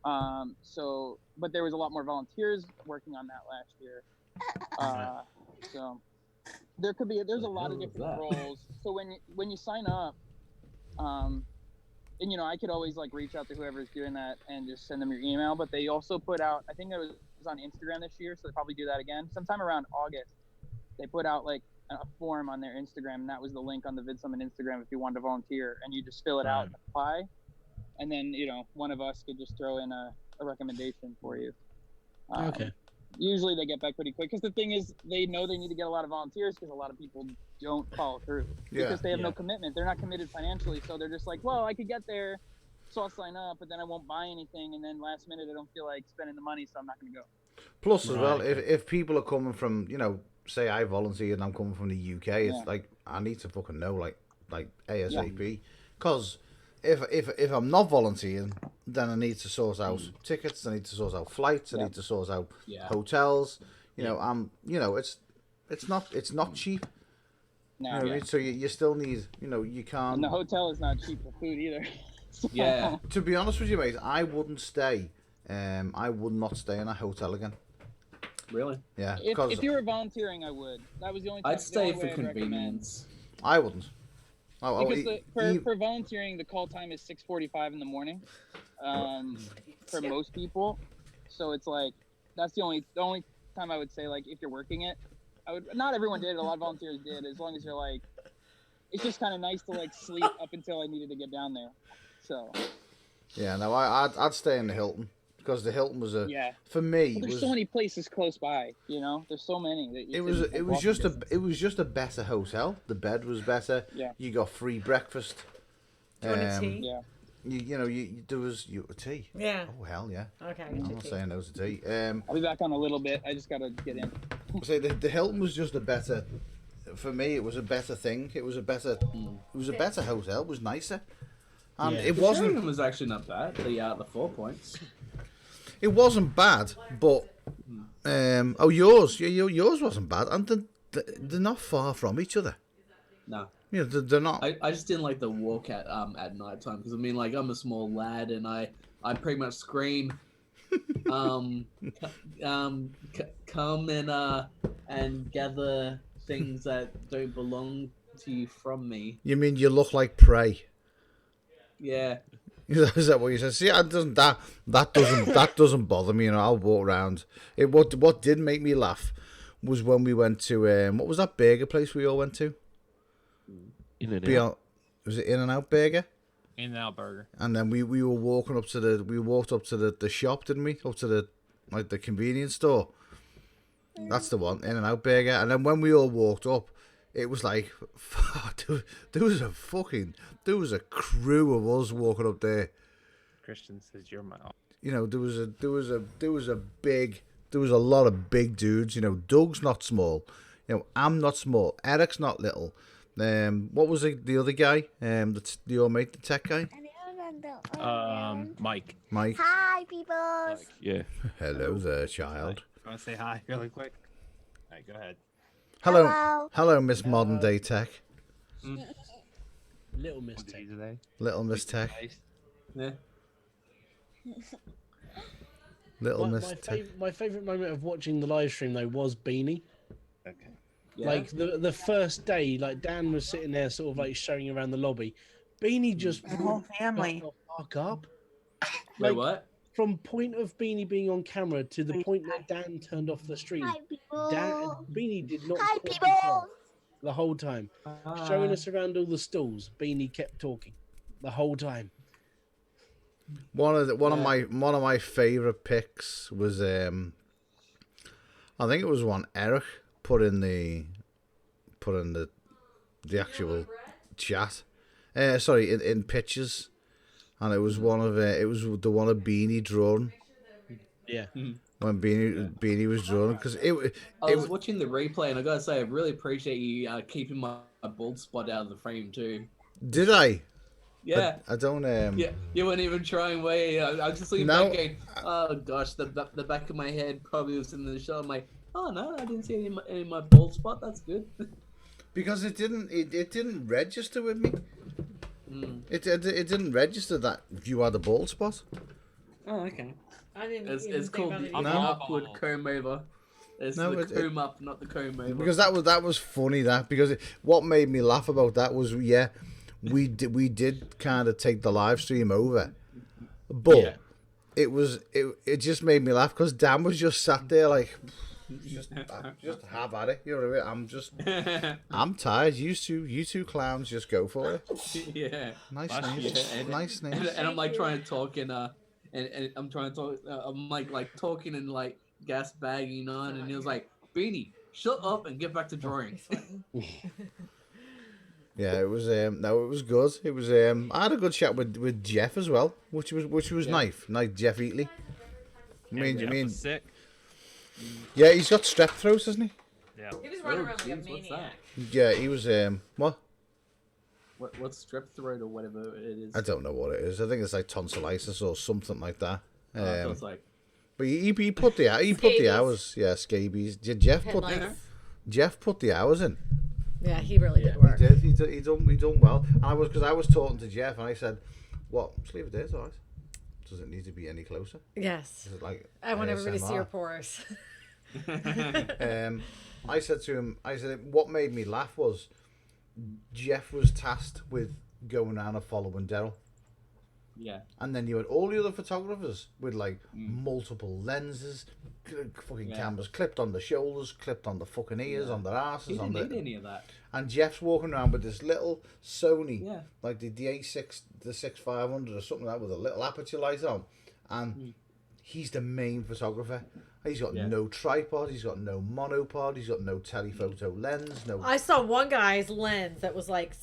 But there was a lot more volunteers working on that last year. So there's a lot of different roles. So when you sign up, and I could always like reach out to whoever's doing that and just send them your email, but they also put out, I think it was on Instagram this year, so they probably do that again. Sometime around August, they put out like a form on their Instagram, and that was the link on the VidSummit Instagram if you wanted to volunteer, and you just fill it out and apply. And then, one of us could just throw in a recommendation for you.
Okay.
Usually they get back pretty quick, because the thing is, they know they need to get a lot of volunteers because a lot of people don't follow through because they have no commitment. They're not committed financially, so they're just like, well, I could get there, so I'll sign up, but then I won't buy anything, and then last minute I don't feel like spending the money, so I'm not going to go.
Plus, as well, if people are coming from, say I volunteer and I'm coming from the UK, it's like I need to fucking know like ASAP, because if I'm not volunteering, then I need to sort out tickets, I need to sort out flights, I need to sort out hotels. It's not cheap.
No,
so you still need, you can't.
And the hotel is not cheap for food either.
Yeah.
To be honest with you, mate, I wouldn't stay. I would not stay in a hotel again.
Really?
Yeah.
If you were volunteering, I would. That was the only.
I'd stay for convenience.
I wouldn't.
Because for volunteering, the call time is 6:45 in the morning, for most people. So it's like that's the only time I would say, like, if you're working it, I would. Not everyone did. A lot of volunteers did. As long as you're like, it's just kind of nice to like sleep up until I needed to get down there. So.
Yeah. No, I'd stay in the Hilton. Because the Hilton was for me.
Well, there's so many places close by, There's so many. That
it was just a better hotel. The bed was better.
Yeah.
You got free breakfast.
Do you want a tea?
Yeah.
There was a tea.
Yeah.
Oh hell yeah.
Okay.
I'm not saying no to tea.
I'll be back on a little bit. I just gotta get in.
Say the Hilton was just a better. For me, it was a better thing. It was a better. It was a better hotel. It was nicer. And it wasn't.
Sheringham was actually not bad. The 4 points.
It wasn't bad, but yours wasn't bad, and they're not far from each other.
No,
they're not.
I just didn't like the walk at night time, because like I'm a small lad and I pretty much scream, come and gather things that don't belong to you from me.
You mean you look like prey?
Yeah.
Is that what you said? See, that doesn't bother me. I'll walk around. What did make me laugh was when we went to what was that burger place we all went to?
In-N-Out.
Was it In-N-Out Burger?
In-N-Out Burger.
And then we were walking up to the shop, didn't we? Up to the convenience store. That's the one, In-N-Out Burger. And then when we all walked up, it was like, there was a crew of us walking up there.
Christian says you're my.
You know, there was a lot of big dudes. You know, Doug's not small. You know, I'm not small. Eric's not little. What was the other guy? Your mate, the tech guy.
Mike.
Mike.
Hi, people.
Yeah.
Hello there, child.
Want to say hi really quick? All right, go ahead.
Hello, Miss Modern Day Tech.
Little Miss Tech.
Little Miss Tech.
Yeah.
Little Miss Tech.
My favourite moment of watching the live stream though was Beanie.
Okay.
Yeah.
Like the first day, like Dan was sitting there, sort of like showing around the lobby. Beanie just
The whole family.
shut the fuck up.
Wait, what?
From point of Beanie being on camera to the point that Dan turned off the stream,
Hi, people.
Beanie did not
Hi,
stop
people.
himself the whole time. Showing us around all the stalls, Beanie kept talking the whole time.
One of my favorite picks was I think it was one Eric put in the actual chat. Sorry, in pictures. And it was the one of Beanie drawn.
Yeah.
When Beanie was drawn, because
I was watching the replay, and I gotta say, I really appreciate you keeping my bald spot out of the frame too.
Did I?
Yeah.
I don't.
Yeah, you weren't even trying way. I was just looking back, going, "Oh gosh, the back of my head probably was in the shot." I'm like, "Oh no, I didn't see any of my bald spot. That's good."
Because it didn't register with me. It didn't register that you had a bald spot.
Oh, okay.
I didn't.
It's called the upward comb over. It's the comb up, not the comb over.
Because that was funny. Because what made me laugh about that was we did kind of take the live stream over, but it just made me laugh because Dan was just sat there like. Just have at it. You know what I mean? I'm tired. You two clowns, just go for it.
Yeah.
Nice name. Nice name.
And I'm like trying to talk and I'm trying to talk. I'm like talking and like gas bagging on, and he was like, "Beanie, shut up and get back to drawing."
Yeah, it was no, it was good. It was I had a good chat with Jeff as well, which was nice. Like Jeff Eatley.
Jeff was sick.
Yeah, he's got strep throat, hasn't he?
Yeah. He was running around like a maniac.
Yeah, he was what?
What's strep throat or whatever it is?
I don't know what it is. I think it's like tonsillitis or something like that.
Sounds like.
But he put the hours. Yeah, scabies. Did Jeff put the hours in?
Yeah, he really did work.
He did. He done well. And I was talking to Jeff, and I said, "What? Just leave it there, it's all right. Does it need to be any closer?"
Yes.
Is it like
I want everybody to see your
ASMR?
pores.
I said to him, what made me laugh was Jeff was tasked with going around and following Daryl.
Yeah.
And then you had all the other photographers with like multiple lenses, fucking cameras clipped on the shoulders, clipped on the fucking ears, on their asses.
He didn't need any of that.
And Jeff's walking around with this little Sony, like the A6, the 6500 or something like that, with a little aperture light on. And he's the main photographer. He's got no tripod, he's got no monopod, he's got no telephoto lens, no...
I saw one guy's lens that was like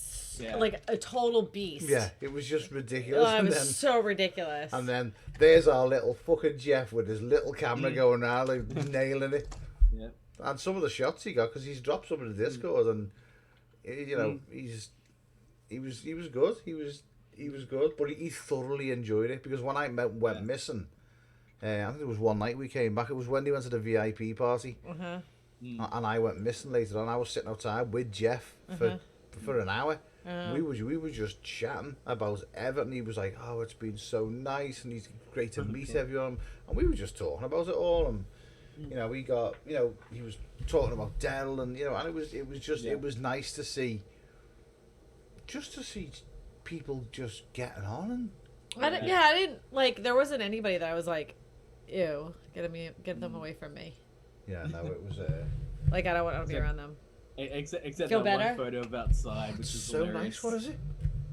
a total beast.
Yeah, it was just ridiculous.
Oh, it was so ridiculous.
And then there's our little fucking Jeff with his little camera going around, like, nailing it.
Yeah.
And some of the shots he got, because he's dropped some in the Discord, and you know, he was good. He was good, but he thoroughly enjoyed it, because when I went missing, I think it was one night we came back. It was when he went to the VIP party, and I went missing later on. I was sitting outside with Jeff for an hour. We were just chatting about everything. He was like, "Oh, it's been so nice, and it's great to meet everyone." And we were just talking about it all, and you know, he was talking about Daryl, and and it was nice to see, people just getting on. And
I didn't like. There wasn't anybody that I was like, "Ew, get them away from me."
Yeah, no, it was
like I don't want to be around them.
Except
Feel
that
better?
one photo of outside, which is
so
hilarious.
nice. What is it?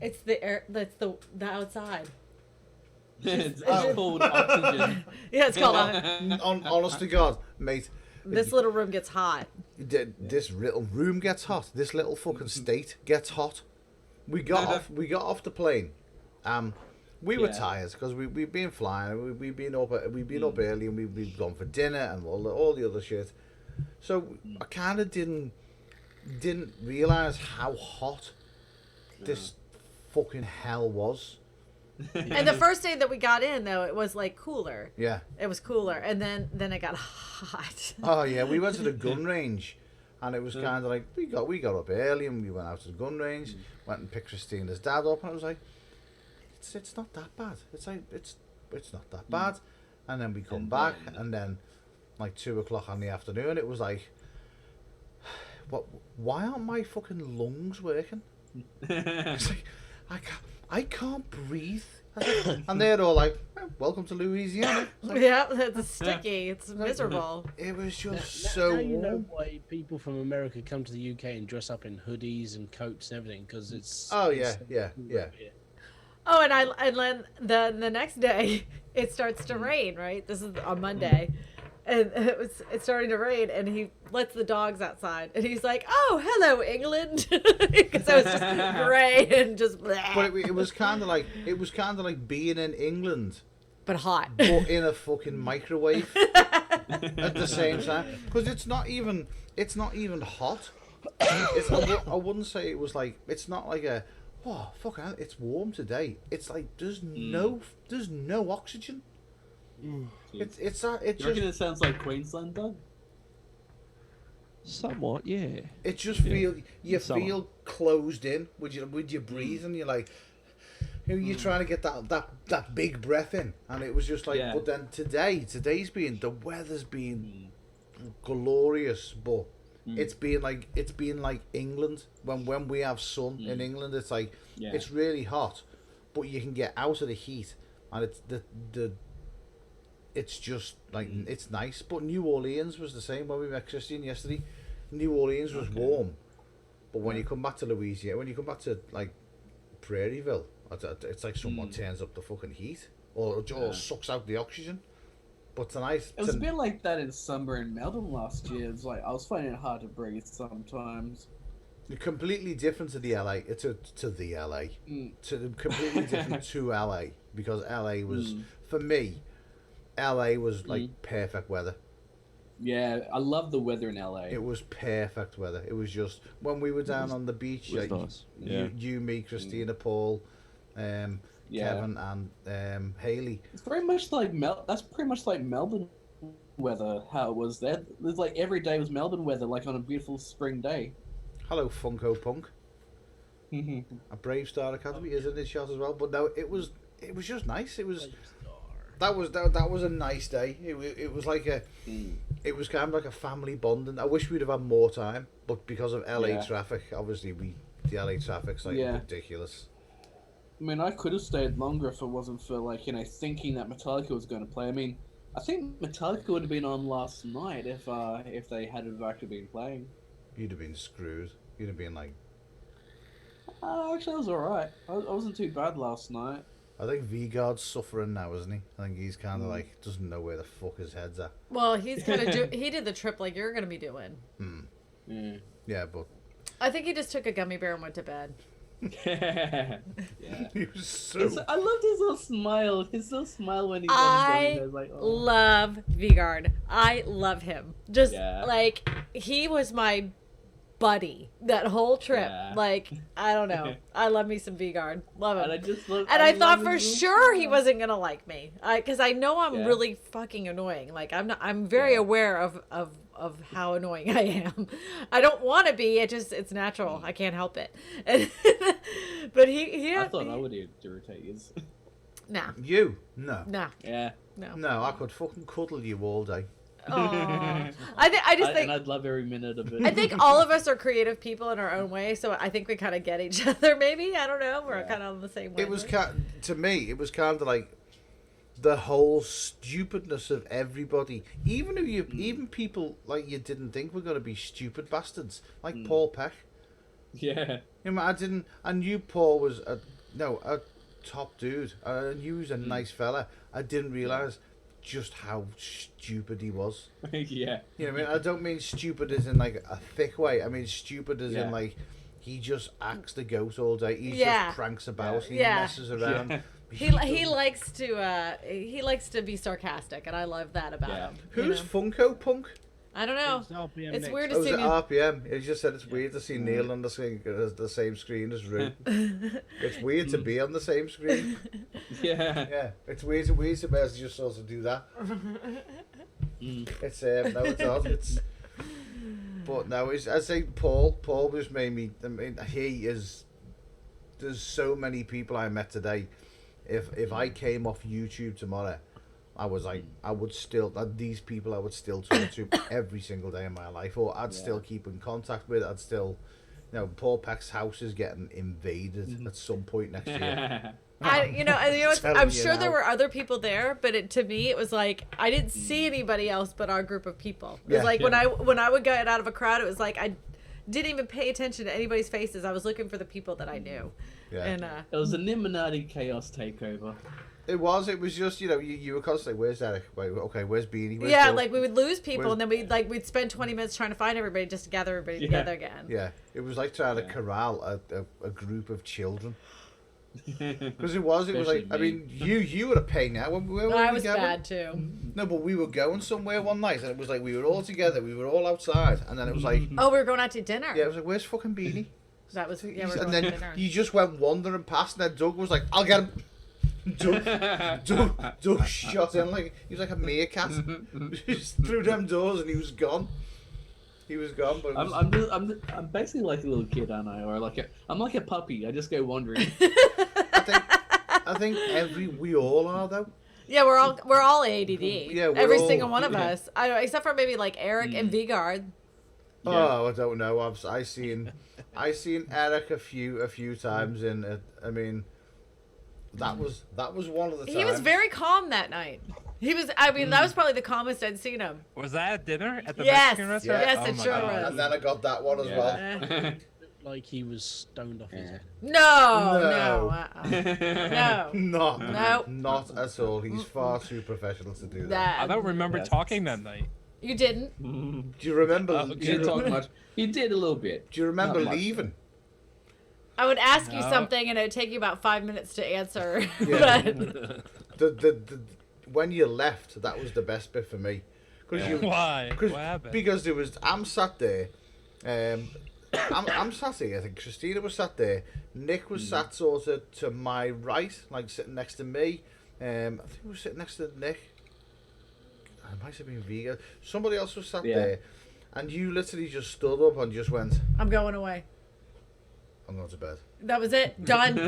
It's the air. That's the outside.
It's called oxygen.
Yeah, it's called.
Honest to God, mate.
This little room gets hot.
This little room gets hot. This little fucking state gets hot. We got off the plane. We were tired because we've been flying. We've been up early and we've gone for dinner and all the other shit. So I kind of didn't realize how hot this fucking hell was.
And the first day that we got in, though, it was like cooler.
Yeah.
It was cooler, and then it got hot.
Oh yeah, we went to the gun range, and it was kind of like we got up early and we went out to the gun range, went and picked Christina's dad up, and it was like, it's not that bad. It's like it's not that bad, and then we come back, and then like 2:00 in the afternoon, it was like, what? Why aren't my fucking lungs working? It's like I can't breathe. And they're all like, welcome to Louisiana. Like,
yeah, it's sticky. It's miserable.
It was just so
now you know
warm.
why people from America come to the UK and dress up in hoodies and coats and everything, because it's...
Oh, yeah.
Oh, and then the next day, it starts to rain, right? This is on Monday. And it's starting to rain, and he lets the dogs outside, and he's like, "Oh, hello, England," because it was just gray and just. Bleh.
But it was kind of like being in England,
but hot,
but in a fucking microwave at the same time. Because it's not even hot. I wouldn't say it was like, it's not like a, oh fuck, it's warm today. It's like there's no oxygen. It's
you
just.
reckon it sounds like Queensland, Doug?
Somewhat, yeah.
It just feel closed in with your breathing. You're like, you're trying to get that big breath in, and it was just like. Yeah. But then the weather's been glorious, but it's been like England when we have sun in England. It's like it's really hot, but you can get out of the heat, and it's it's just like it's nice. But New Orleans was the same when we met Christian yesterday. New Orleans was warm, but when you come back to Louisiana, when you come back to like Prairieville, it's like someone turns up the fucking heat or sucks out the oxygen. But tonight
it was a bit like that in summer in Melbourne last year. It's like I was finding it hard to breathe sometimes.
Completely different to the LA, to the LA, completely different to LA, because LA was for me. LA was like perfect weather.
Yeah, I love the weather in LA.
It was perfect weather. It was just when we were down on the beach. Like,
nice.
You, me, Christina, Paul, Kevin, and Haley.
It's very much like that's pretty much like Melbourne weather. How it was there. It's like every day was Melbourne weather, like on a beautiful spring day.
Hello, Funko Punk. A Brave Star Academy is in this shot as well, but no, it was just nice. It was. That was a nice day. It was like it was kind of like a family bonding. I wish we'd have had more time, but because of LA traffic, obviously the LA traffic's like ridiculous.
I mean, I could have stayed longer if it wasn't for like thinking that Metallica was going to play. I mean, I think Metallica would have been on last night if they had actually been playing.
You'd have been screwed. You'd have been like.
Actually, I was alright. I wasn't too bad last night.
I think Vigard's suffering now, isn't he? I think he's kind of like doesn't know where the fuck his head's at.
Well, he's gonna he did the trip like you're gonna be doing.
Yeah, but
I think he just took a gummy bear and went to bed.
Yeah.
He was so.
I loved his little smile. His little smile when he.
I
like,
love Vigard. I love him. Just like he was my buddy that whole trip. Like, I don't know. I love me some Vigard. Love him.
And
I thought for sure he wasn't gonna like me, because I know I'm really fucking annoying. Like I'm very aware of how annoying I am. I don't want to be. It's natural. I can't help it. But
I thought I would irritate you.
Nah.
You? No.
Nah.
Yeah.
No, I could fucking cuddle you all day.
I just think,
and I'd love every minute of it.
I think all of us are creative people in our own way, so I think we kind of get each other. Maybe, I don't know. We're kind of on the same way.
It was to me. It was kind of like the whole stupidness of everybody. Even people like you didn't think were going to be stupid bastards, like Paul Peck.
Yeah.
You know, I knew Paul was a top dude. I knew he was a nice fella. I didn't realize just how stupid he was.
Yeah.
You know what I mean? I don't mean stupid as in like a thick way. I mean stupid as in like he just acts the goat all day. He just pranks about. He messes around.
Yeah. He likes to be sarcastic, and I love that about him.
Who's Funko Punk?
I don't know. It's weird to see.
It RPM. He just said it's weird to see Neil on the same screen as Rue. It's weird to be on the same screen. Yeah. It's weird to be able to just sort of do that. It's no, it's odd. It's. But no, I say Paul just made me. I mean, he is. There's so many people I met today. If I came off YouTube tomorrow, I was like, I would still these people I would still talk to every single day in my life, or I'd still keep in contact with. I'd still, Paul Peck's house is getting invaded at some point next year.
I'm sure there were other people there, but to me it was like I didn't see anybody else but our group of people. It was when I would get out of a crowd, it was like I didn't even pay attention to anybody's faces. I was looking for the people that I knew.
Yeah.
And
it was a Illuminati chaos takeover.
It was just, you were constantly, where's Eric? Wait, okay, where's Beanie? Where's
Bill?
Bill?
Like we would lose people, and then we'd spend 20 minutes trying to find everybody just to gather everybody together again.
Yeah, it was like trying to corral a group of children. Because it was like, I mean, you were a pain now.
I was bad too.
No, but we were going somewhere one night, and it was like we were all together, we were all outside, and then it was like,
oh, we were going out to dinner.
Yeah, it was like, where's fucking Beanie?
That was we were
and
going
then
to dinner.
You just went wandering past, and then Doug was like, I'll get him. Doug shot in like he was like a meerkat. He just threw them doors and he was gone. He was gone. But
I'm basically like a little kid, aren't I? Or I'm like a puppy. I just go wandering.
I think we all are though.
Yeah, we're all ADD.
Yeah,
every single one of us. I don't, except for maybe like Eric and Vigard.
Oh, I don't know. I seen Eric a few times in. I mean. That was one of the times.
He was very calm that night. He was. I mean, that was probably the calmest I'd seen him.
Was that at dinner at the Mexican restaurant?
Yes, it sure was.
And then I got that one as well.
Like he was stoned off his head.
No.
Not at all. He's far too professional to do that.
I don't remember talking that night.
You didn't.
Do you remember?
You didn't talk much. You did a little bit.
Do you remember leaving?
I would ask you something, and it would take you about 5 minutes to answer.
Yeah. When you left, that was the best bit for me.
Why? What happened?
Because I'm sat there. I'm sat here. I think Christina was sat there. Nick was sat sort of to my right, like sitting next to me. I think we were sitting next to Nick. I might have been Vigo. Somebody else was sat there, and you literally just stood up and just went,
"I'm going away.
I'm going to bed."
That was it. Done.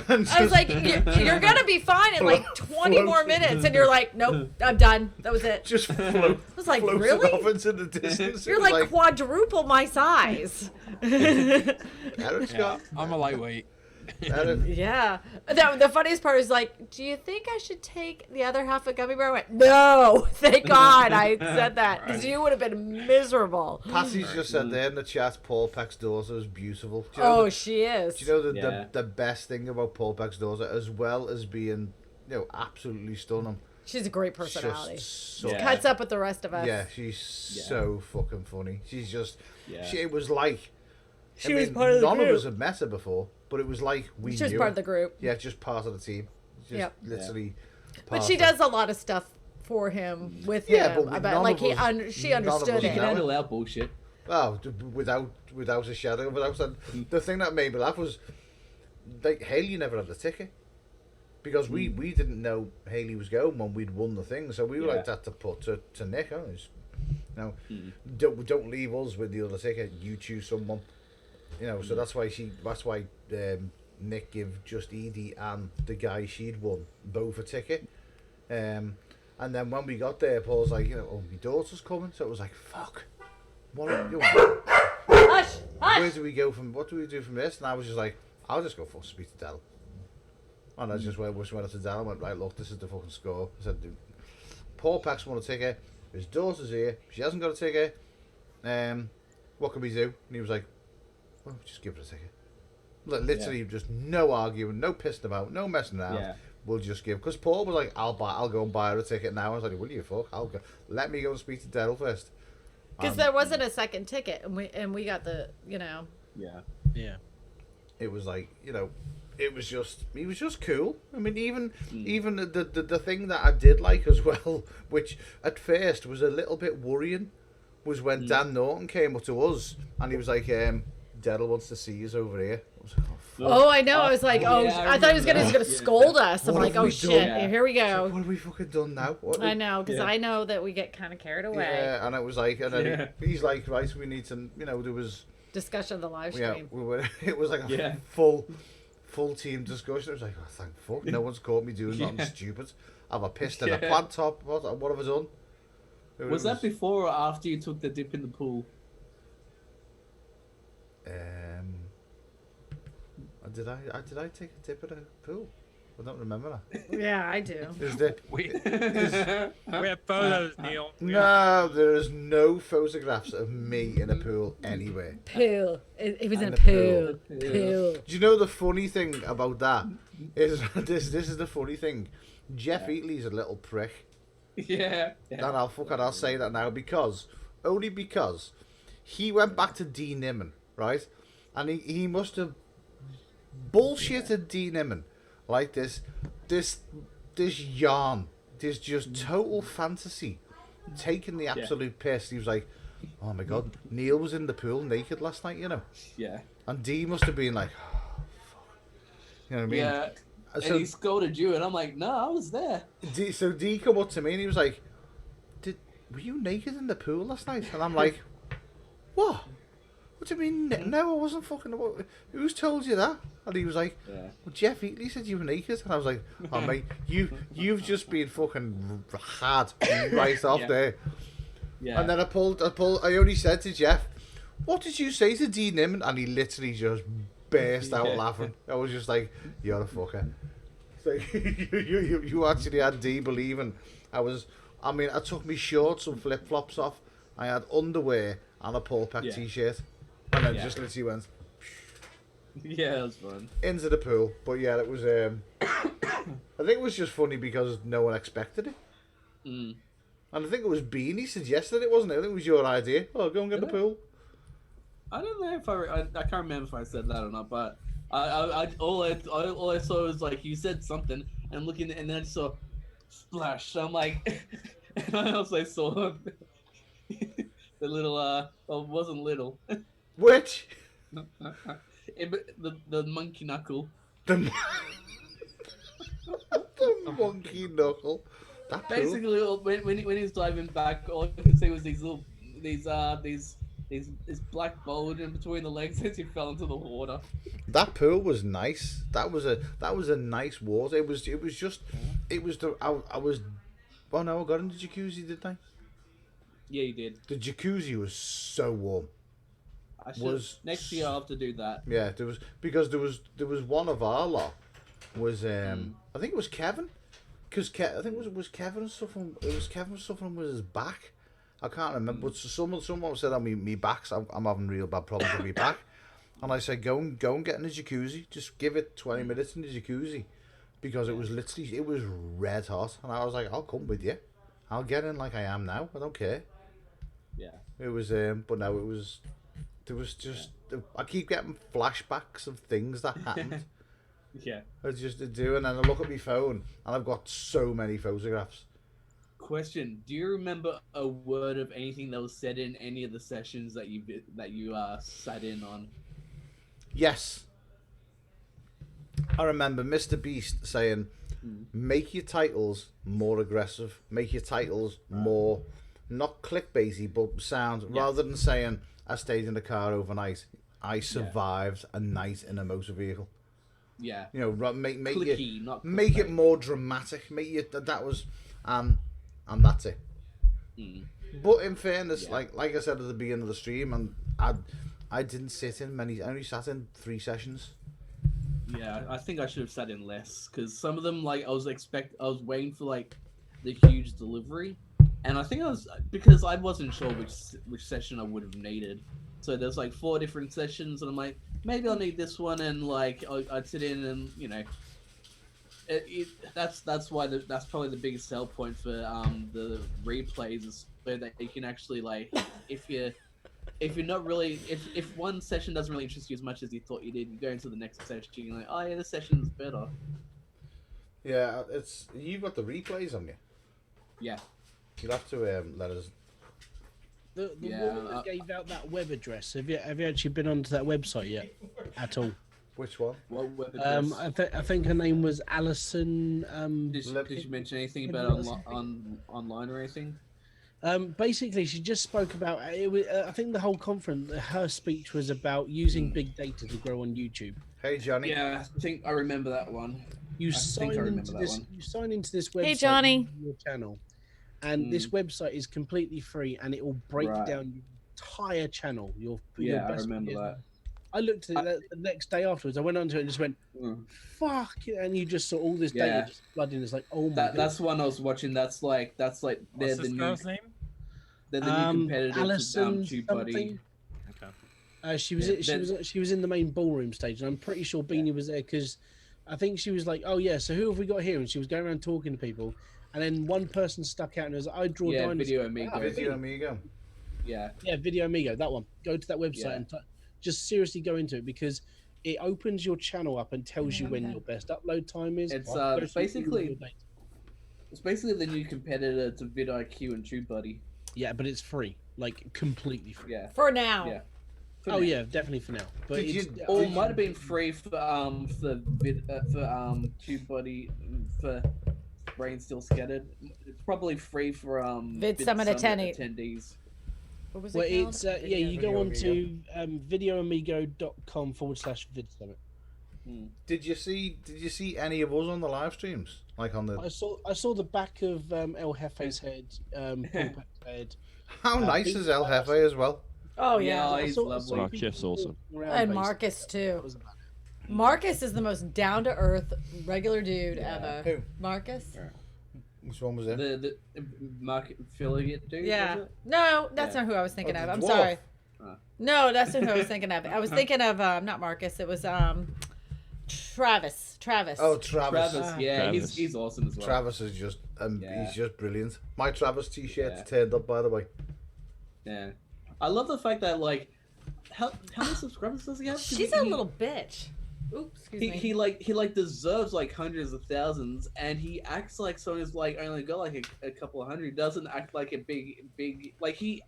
I was like, you're going to be fine in like 20 more minutes. And you're like, nope, I'm done. That was it.
Just float.
I was like, really?
Off into the distance.
You're like quadruple my size.
Eric's got...
I'm a lightweight.
Yeah. The funniest part is like, do you think I should take the other half of gummy bear? I went, no, thank God I said that, because you would have been miserable.
Patsy's just said there in the chat, Paul Peck's daughter is beautiful.
She is.
Do you know the best thing about Paul Peck's daughter, as well as being, absolutely stunning?
She's a great personality. She cuts up with the rest of us.
Yeah, she's so fucking funny. She's just, it was like,
she was part of the group.
None of us had met her before, but it was like we knew.
She was part of the group.
Yeah, just part of the team. Just literally.
But she does a lot of stuff for him with him.
But
about like she understood
She
it.
can handle that bullshit.
Oh, without a shadow of a doubt. The thing that made me laugh was, like, Haley never had the ticket. Because we didn't know Haley was going when we'd won the thing, so we were like that to put to Nick. Don't leave us with the other ticket. You choose someone. So that's why Nick gave just Edie and the guy she'd won both a ticket. And then when we got there, Paul's like, oh, my daughter's coming. So it was like, fuck. What are we doing?
Hush!
Where do we go from? What do we do from this? And I was just like, I'll just go full speed to Dell. And I just went up to Dell and went, right, look, this is the fucking score. I said, dude, Paul Peck's won a ticket. His daughter's here. She hasn't got a ticket. What can we do? And he was like, well, just give her a ticket. Like, literally, just no arguing, no pissing about, no messing around.
Yeah.
We'll just give. Because Paul was like, I'll go and buy her a ticket now. I was like, will you fuck? I'll go. Let me go and speak to Daryl first.
Because there wasn't a second ticket, and we got the,
Yeah.
Yeah.
It was like, he was just cool. I mean, even the thing that I did like as well, which at first was a little bit worrying, was when Dan Norton came up to us and he was like, Daryl wants to see us over here. I was like,
oh, I know. I was like, I thought he was gonna scold us. I'm like, oh shit, here we go.
What have we fucking done now?
I know, because I know that we get kind of carried away.
Yeah, and it was like, and then he's like, right, we need to, there was
discussion of the live stream.
Yeah, it was like a full team discussion. It was like, oh, thank fuck, no one's caught me doing nothing stupid. Have I pissed in a plant top? What have I done?
Was that before or after you took the dip in the pool?
Did I take a dip in a pool? I don't remember that.
Yeah, I do.
We have photos, Neil.
No, there is no photographs of me in a pool anywhere.
Pool. It was in a pool. Pool.
Do you know the funny thing about that? Is this is the funny thing. Jeff Eatley's a little prick.
Yeah.
And I'll say that now because he went back to Dean Nimmin, right? And he must have bullshitted Dean Nimmin like this yarn, this just total fantasy, taking the absolute piss. He was like, oh my god, Neil was in the pool naked last night,
Yeah.
And Dee must have been like, oh, fuck. You know what I mean?
Yeah.
So,
and he scolded you, and I'm like, no, I was there.
So Dee come up to me and he was like, were you naked in the pool last night? And I'm like, what? What do you mean? No, I wasn't fucking. Who's told you that? And he was like, well, Jeff Eatley said you were naked. And I was like, oh mate, you've just been fucking had right off there. Yeah. And then I only said to Jeff, what did you say to Dean Nimmin? And he literally just burst out laughing. I was just like, you're a fucker. So you actually had Dee believing I took me shorts and flip flops off. I had underwear and a Paul Peck t-shirt. And then just literally went.
Yeah, it was fun.
Into the pool. But yeah, it was. I think it was just funny because no one expected it. And I think it was Beanie suggested it, wasn't it? I think it was your idea. Oh, go and get the pool.
I don't know if I can't remember if I said that or not, but all I saw was like you said something, and I'm looking, and then I just saw splash. So I'm like, and I also saw the little it wasn't little.
Which?
The monkey knuckle.
The monkey knuckle. That
basically when he's diving back, all I could see was these black bulge in between the legs as he fell into the water.
That pool was nice. That was a nice water. I got in the jacuzzi, didn't I?
Yeah, you did.
The jacuzzi was so warm.
Next year I'll have to do that.
Yeah, there was one of our lot was I think it was Kevin, because I think it was Kevin suffering. It was Kevin suffering with his back. I can't remember, but someone said, "Oh, me back's. I'm having real bad problems with my back," and I said, "Go and get in the jacuzzi. Just give it 20 minutes in the jacuzzi," because it was red hot, and I was like, "I'll come with you. I'll get in like I am now. I don't care."
Yeah.
It was but no, it was. There was just I keep getting flashbacks of things that happened.
Yeah.
I just do, and then I look at my phone, and I've got so many photographs.
Question: do you remember a word of anything that was said in any of the sessions that you sat in on?
Yes. I remember Mr. Beast saying, "Make your titles more aggressive. Make your titles more not clickbaity, but sound rather than saying." I stayed in the car overnight. I survived a night in a motor vehicle.
Yeah.
Make
clicky,
make it more dramatic. Make it that was, and that's it. But in fairness, like I said at the beginning of the stream, and I didn't sit in many. I only sat in 3 sessions.
Yeah, I think I should have sat in less because some of them, like I was waiting for like the huge delivery. And I think because I wasn't sure which session I would have needed. So there's like 4 different sessions, and I'm like, maybe I'll need this one, and like I'd sit in and that's why that's probably the biggest sell point for the replays is so that you can actually like if you're not really if one session doesn't really interest you as much as you thought you did, you go into the next session and you're like, oh yeah, this session's better.
Yeah, you've got the replays on you.
Yeah.
You'll have to let us.
The woman that gave out that web address. Have you actually been onto that website yet? At all?
Which one?
What web address?
I think her name was Alison.
Did you mention anything about online or anything?
Basically, she just spoke about it. I think the whole conference, her speech was about using big data to grow on YouTube.
Hey, Johnny.
Yeah, I think I remember that one.
You sign into this website.
Hey, Johnny.
Your channel, and this website is completely free, and it will break down your entire channel. Your
I
best
remember
videos.
that.
I looked at it the next day afterwards. I went onto it and just went, "Fuck!" And you just saw all this data just flooding. It's like, oh my god.
That's one I was watching. That's like
What's
they're
this
the new
girl's name?
they're the new competitor
Alison
to TubeBuddy.
something. She was in the main ballroom stage, and I'm pretty sure Beanie was there because I think she was like, "Oh yeah, so who have we got here?" And she was going around talking to people, and then one person stuck out and was like, "I draw dinosaurs."
Video Amigo.
Video Amigo.
Yeah,
Video Amigo. That one. Go to that website and just seriously go into it because it opens your channel up and tells you when your best upload time is.
It's basically the new competitor to vidIQ and TubeBuddy.
Yeah, but it's free, like completely free.
Yeah.
For now.
Yeah.
Yeah, definitely for now. But
it might have been free for TubeBuddy for Brain Still Scattered. It's probably free for
Vid Summit
attendees.
What was
Well,
it called?
it's you go on to videoamigo.com/vid summit.
Did you see any of us on the live streams? Like on the.
I saw the back of El Jefe's head, Paul Peck's head.
How nice is El Jefe as well?
Oh yeah,
he's lovely.
Mark Jeff's awesome.
And Marcus too. Marcus is the most down to earth, regular dude ever.
Who?
Marcus.
Yeah.
Which one was it?
The Mark affiliate dude.
Yeah.
Was it?
No, that's not who I was thinking of. I'm
Dwarf.
sorry. No, that's not who I was thinking of. I was thinking of not Marcus. It was Travis.
Oh, Travis.
Yeah,
Travis.
He's awesome as well.
Travis is just he's just brilliant. My Travis t-shirt's turned up, by the way.
Yeah, I love the fact that like, how many subscribers does he have?
She's a little bitch. Oops, excuse me.
He deserves like hundreds of thousands, and he acts like someone who's like only got like a couple of hundred. He doesn't act like a big like he's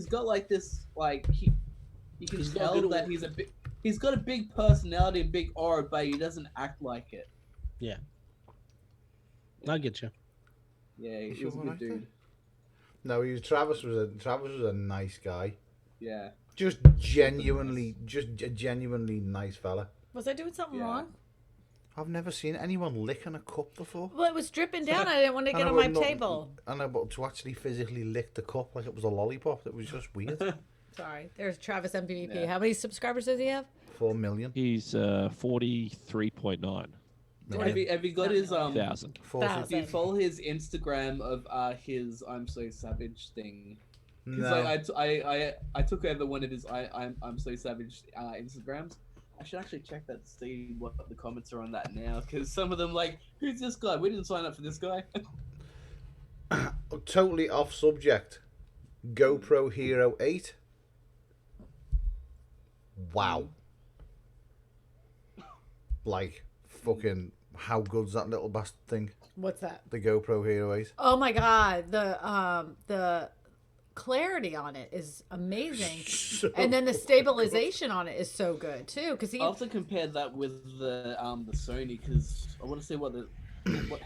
got like this like you can tell that he's got a big personality, a big aura, but he doesn't act like it.
Yeah, I get you.
Yeah, he was a good dude.
No, Travis was a nice guy.
Yeah,
just genuinely nice fella.
Was I doing something wrong?
I've never seen anyone licking a cup before.
Well, it was dripping down. I didn't want to get on my table.
I know, but to actually physically lick the cup like it was a lollipop, it was just weird.
Sorry. There's Travis MVP. Yeah. How many subscribers does he have?
4 million.
He's 43.9.
Have you got his
thousand?
Do you follow his Instagram of his I'm So Savage thing?
No.
I took over one of his I'm So Savage Instagrams. I should actually check that to see what the comments are on that now, because some of them like, who's this guy? We didn't sign up for this guy.
Totally off subject. GoPro Hero 8. Wow. Like, fucking, how good's that little bastard thing?
What's that?
The GoPro Hero 8.
Oh my god, the clarity on it is amazing, and then the stabilization on it is so good too. Because
I also compared that with the Sony, because I want to see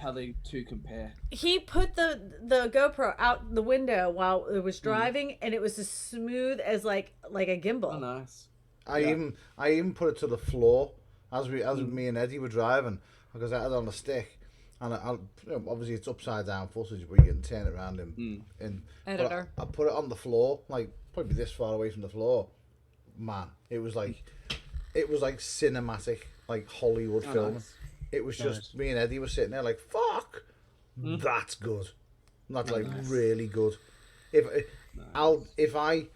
how they two compare.
He put the GoPro out the window while it was driving, and it was as smooth as like a gimbal.
Oh, nice.
I even put it to the floor as me and Eddie were driving, because I had it on a stick, and obviously it's upside down footage, but you can turn it around in
editor.
I put it on the floor, like probably this far away from the floor. Man, it was like cinematic, like Hollywood film. Nice. It was just me and Eddie were sitting there like, fuck, that's good. That's like really good. If I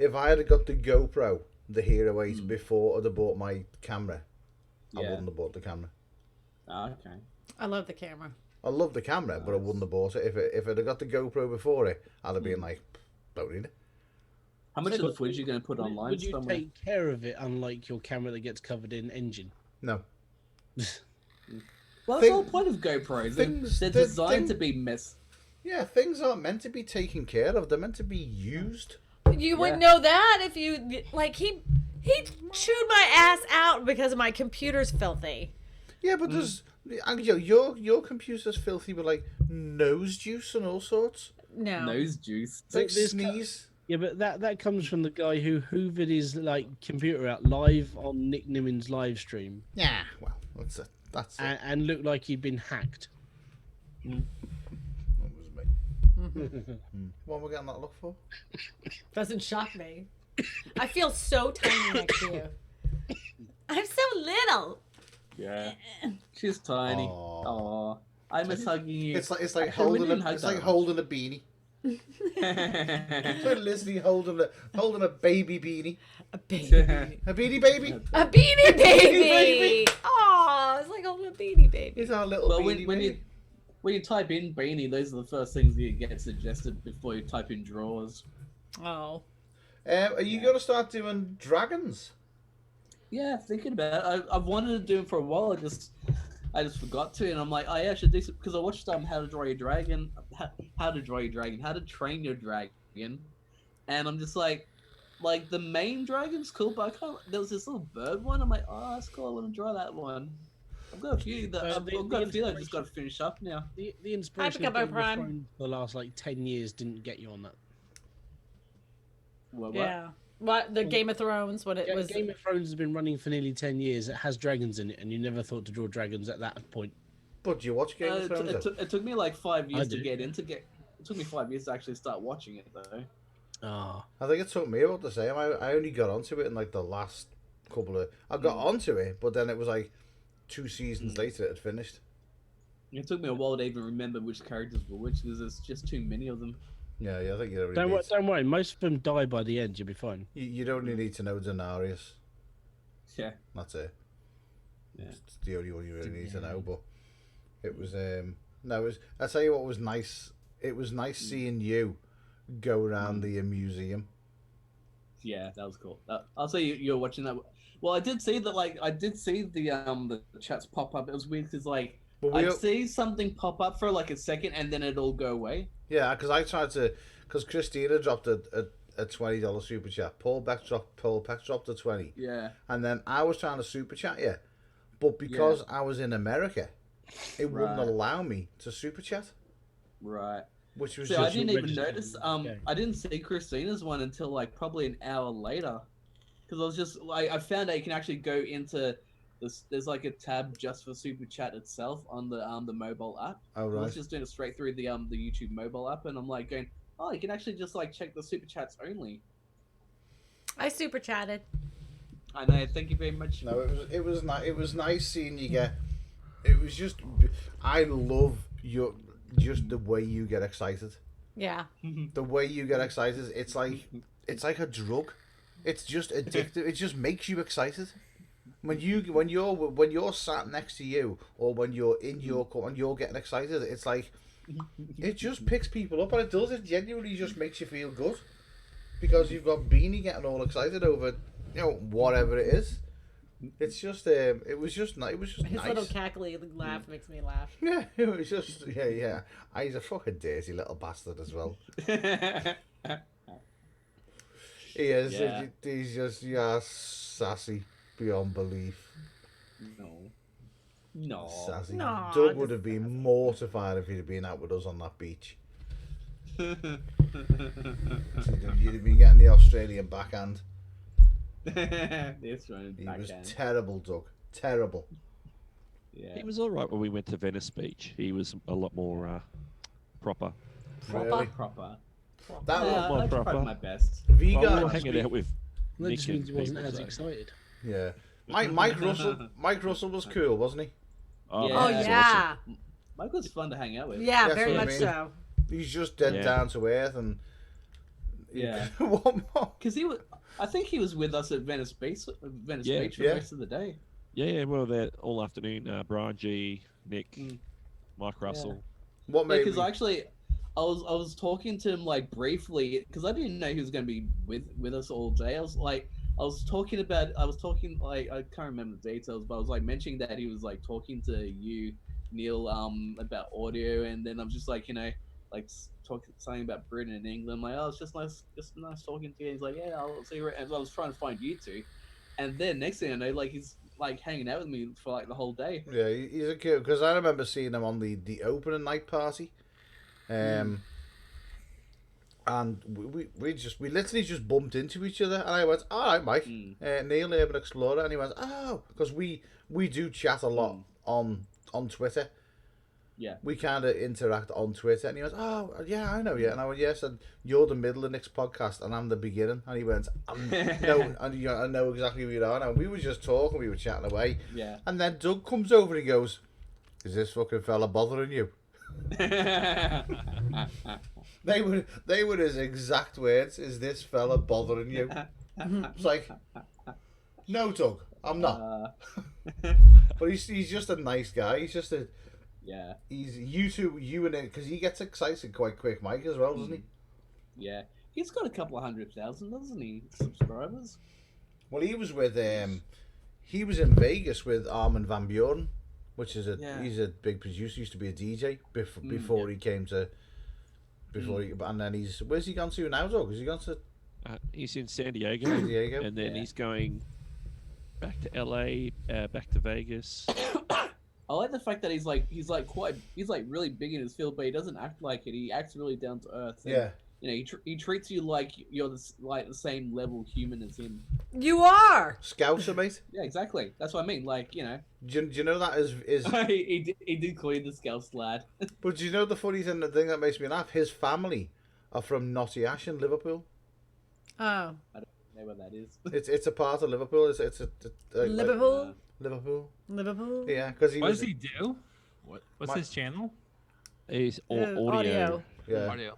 had got the GoPro the Hero 8 before I'd have bought my camera, I
Yeah.
wouldn't have bought the camera.
Oh, okay.
I love the camera.
I love the camera, but I wouldn't have bought it. If I'd have got the GoPro before it, I'd have been like, don't need it.
How much of the footage are you going to put online
Would you
somewhere?
take care of it, unlike your camera that gets covered in engine?
No.
Well, that's the whole point of GoPros. They're designed to be
Yeah, things aren't meant to be taken care of. They're meant to be used.
You wouldn't know that if you like he chewed my ass out because my computer's filthy.
Yeah, but there's your computer's filthy with like nose juice and all sorts.
No.
Nose juice.
It's like sneeze.
Yeah, but that comes from the guy who hoovered his like computer out live on Nick Nimmin's live stream.
Yeah, well, that's it.
And looked like he'd been hacked.
That was me. What am I getting that look for?
Doesn't shock me. I feel so tiny next to you. I'm so little.
Yeah. She's tiny. Aww. I miss hugging you.
It's like
Actually, we
holding
didn't hug
it's
that
like
much.
holding a beanie. So Leslie holding a baby beanie.
A baby.
A beanie baby.
A beanie baby. Oh, it's like holding a beanie baby.
It's our little
Well,
beanie
when
baby.
you type in beanie, those are the first things you get suggested before you type in drawers.
Oh.
Are you going to start doing dragons?
Yeah, thinking about it. I've wanted to do them for a while. I just forgot to, and I'm like, oh yeah, I should do because I watched How to Draw Your Dragon, How to Draw Your Dragon, How to Train Your Dragon, and I'm just like the main dragon's cool, but I can't. There was this little bird one. I'm like, oh, that's cool. I want to draw that one. I've got a few that I've got a few that I just got to finish up now.
The inspiration of
Hi,
Game of
Prime.
Thrones for the last like 10 years didn't get you on that.
What?
Yeah. What the Game of Thrones? What it was?
Game of Thrones has been running for nearly 10 years. It has dragons in it, and you never thought to draw dragons at that point.
But do you watch Game of Thrones?
It took me like 5 years
I
to
do.
get into It took me 5 years to actually start watching it though.
Ah.
I think it took me about the same. I only got onto it in like the last couple of. I got onto it, but then it was like 2 seasons later it had finished.
It took me a while to even remember which characters were which because there's just too many of them.
Yeah, I think you
Don't worry, most of them die by the end. You'll be fine.
You only need to know Daenerys.
Yeah.
That's it.
Yeah.
It's the only one you really need to know. But it was no, it was. I tell you what was nice. It was nice seeing you go around the museum.
Yeah, that was cool. I'll say you're watching that. Well, I did see that. Like, I did see the chats pop up. It was weird because like I'd see something pop up for like a second and then it'd all go away.
Yeah, because I tried to. Because Christina dropped a $20 super chat. Paul Peck dropped a 20.
Yeah.
And then I was trying to super chat you, but because I was in America, it wouldn't allow me to super chat.
Right.
Which was
See,
just
I didn't even notice. I didn't see Christina's one until like probably an hour later, because I was just like I found out you can actually go into this. There's like a tab just for super chat itself on the mobile app.
Oh,
I was
right.
just doing it straight through the YouTube mobile app, and I'm like going, oh, you can actually just like check the super chats only.
I super chatted.
I know. Thank you very much.
No, it was nice seeing you get. It was just. I love just the way you get excited.
Yeah.
The way you get excited, it's like a drug. It's just addictive. It just makes you excited. When you're sat next to you, or when you're in your car and you're getting excited, it's like it just picks people up, and it does. It genuinely just makes you feel good because you've got Beanie getting all excited over whatever it is. It's just it was just nice.
His little cackly laugh makes me laugh.
Yeah, it was just yeah. He's a fucking dirty little bastard as well. He is.
Yeah.
He's just sassy beyond belief.
No.
Sassy.
No,
Doug would have been mortified if he'd have been out with us on that beach. You'd have been getting the Australian backhand.
That's right.
He was terrible, Doug. Terrible.
Yeah.
He was all right when we went to Venice Beach. He was a lot more proper.
Really?
Proper.
That
was
I tried
proper.
my best.
Have you
Well, we
got
were hanging out with
That
Nick
just
and
means he wasn't
people,
as
so-
excited.
Yeah. Mike Russell was cool, wasn't he?
Oh,
Yeah.
Oh
that's
yeah.
Michael's fun to hang out with.
Yeah,
That's
very
what I
much
mean.
so.
He's just dead
Yeah.
down to earth and
Yeah.
what more?
Because he was. I think he was with us at Venice Beach for the rest of the day.
Yeah, well, there all afternoon. Brian G, Nick, Mike Russell.
What made
because actually, I was talking to him like briefly because I didn't know he was going to be with us all day. I was talking like I can't remember the details, but I was like mentioning that he was like talking to you, Neil, about audio, and then I'm just like like talking something about Britain and England. Like, oh, it's just nice talking to you. He's like, yeah, I'll see you. And I was trying to find you two, and then next thing I know, like he's like hanging out with me for like the whole day.
Yeah, he's a kid because I remember seeing him on the opening night party, and we literally just bumped into each other, and I went, "All right, Mike, Neil, Urban Explorer," and he went, "Oh," because we do chat a lot on Twitter.
Yeah,
we kind of interact on Twitter, and he went, "Oh, yeah, I know you," and I went, "Yes," and you're the middle of Nick's podcast, and I'm the beginning, and he went, "No," and I know exactly who you are now. We were just talking, we were chatting away, and then Doug comes over and he goes, "Is this fucking fella bothering you?" They were his exact words. "Is this fella bothering you?" It's like, no, Doug, I'm not. But he's just a nice guy. He's just a.
Yeah.
He's you and it because he gets excited quite quick, Mike, as well, doesn't he?
Yeah. He's got a couple of 100,000, doesn't he? Subscribers.
Well, he was he was in Vegas with Armin van Buuren, which is he's a big producer. Used to be a DJ before he came to. And then where's he gone to now, Doug? Has he gone to?
He's in San Diego. And then he's going back to LA, back to Vegas.
I like the fact that he's really big in his field, but he doesn't act like it. He acts really down to earth. And, he treats you like you're the same level human as him.
You are
Scouser, mate.
Yeah, exactly. That's what I mean. Like,
Do you know that is
he did call you the Scouse lad.
But do you know the funny thing? The thing that makes me laugh. His family are from Knotty Ash in Liverpool.
Oh.
I don't know what that is.
It's a part of Liverpool. It's
Liverpool.
Liverpool. Yeah, because
what does he do? What's his channel?
He's audio.
Yeah.
Audio.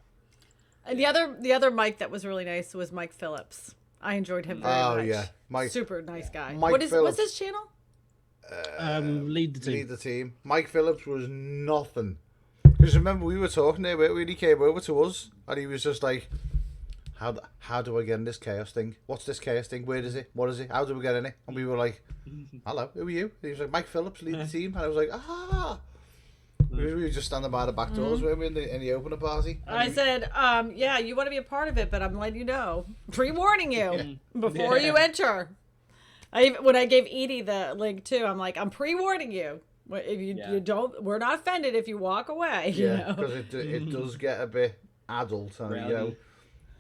And the other Mike that was really nice was Mike Phillips. I enjoyed him very much. Oh yeah, Mike, super nice guy. What's his channel?
Lead the team.
Lead the team. Mike Phillips was nothing. Because remember we were talking there when he came over to us, and he was just like, "How do I get in this chaos thing? What's this chaos thing? Where is it? What is it? How do we get in it?" And we were like, "Hello, who are you?" And he was like, "Mike Phillips, lead the team," and I was like, "Ah." We were just standing by the back doors, weren't we, in the opener party?
I said, yeah, you want to be a part of it, but I'm letting you know, pre-warning you before you enter. When I gave Edie the link too, I'm like, I'm pre-warning you. If you don't, we're not offended if you walk away.
Yeah, because it does get a bit adult, and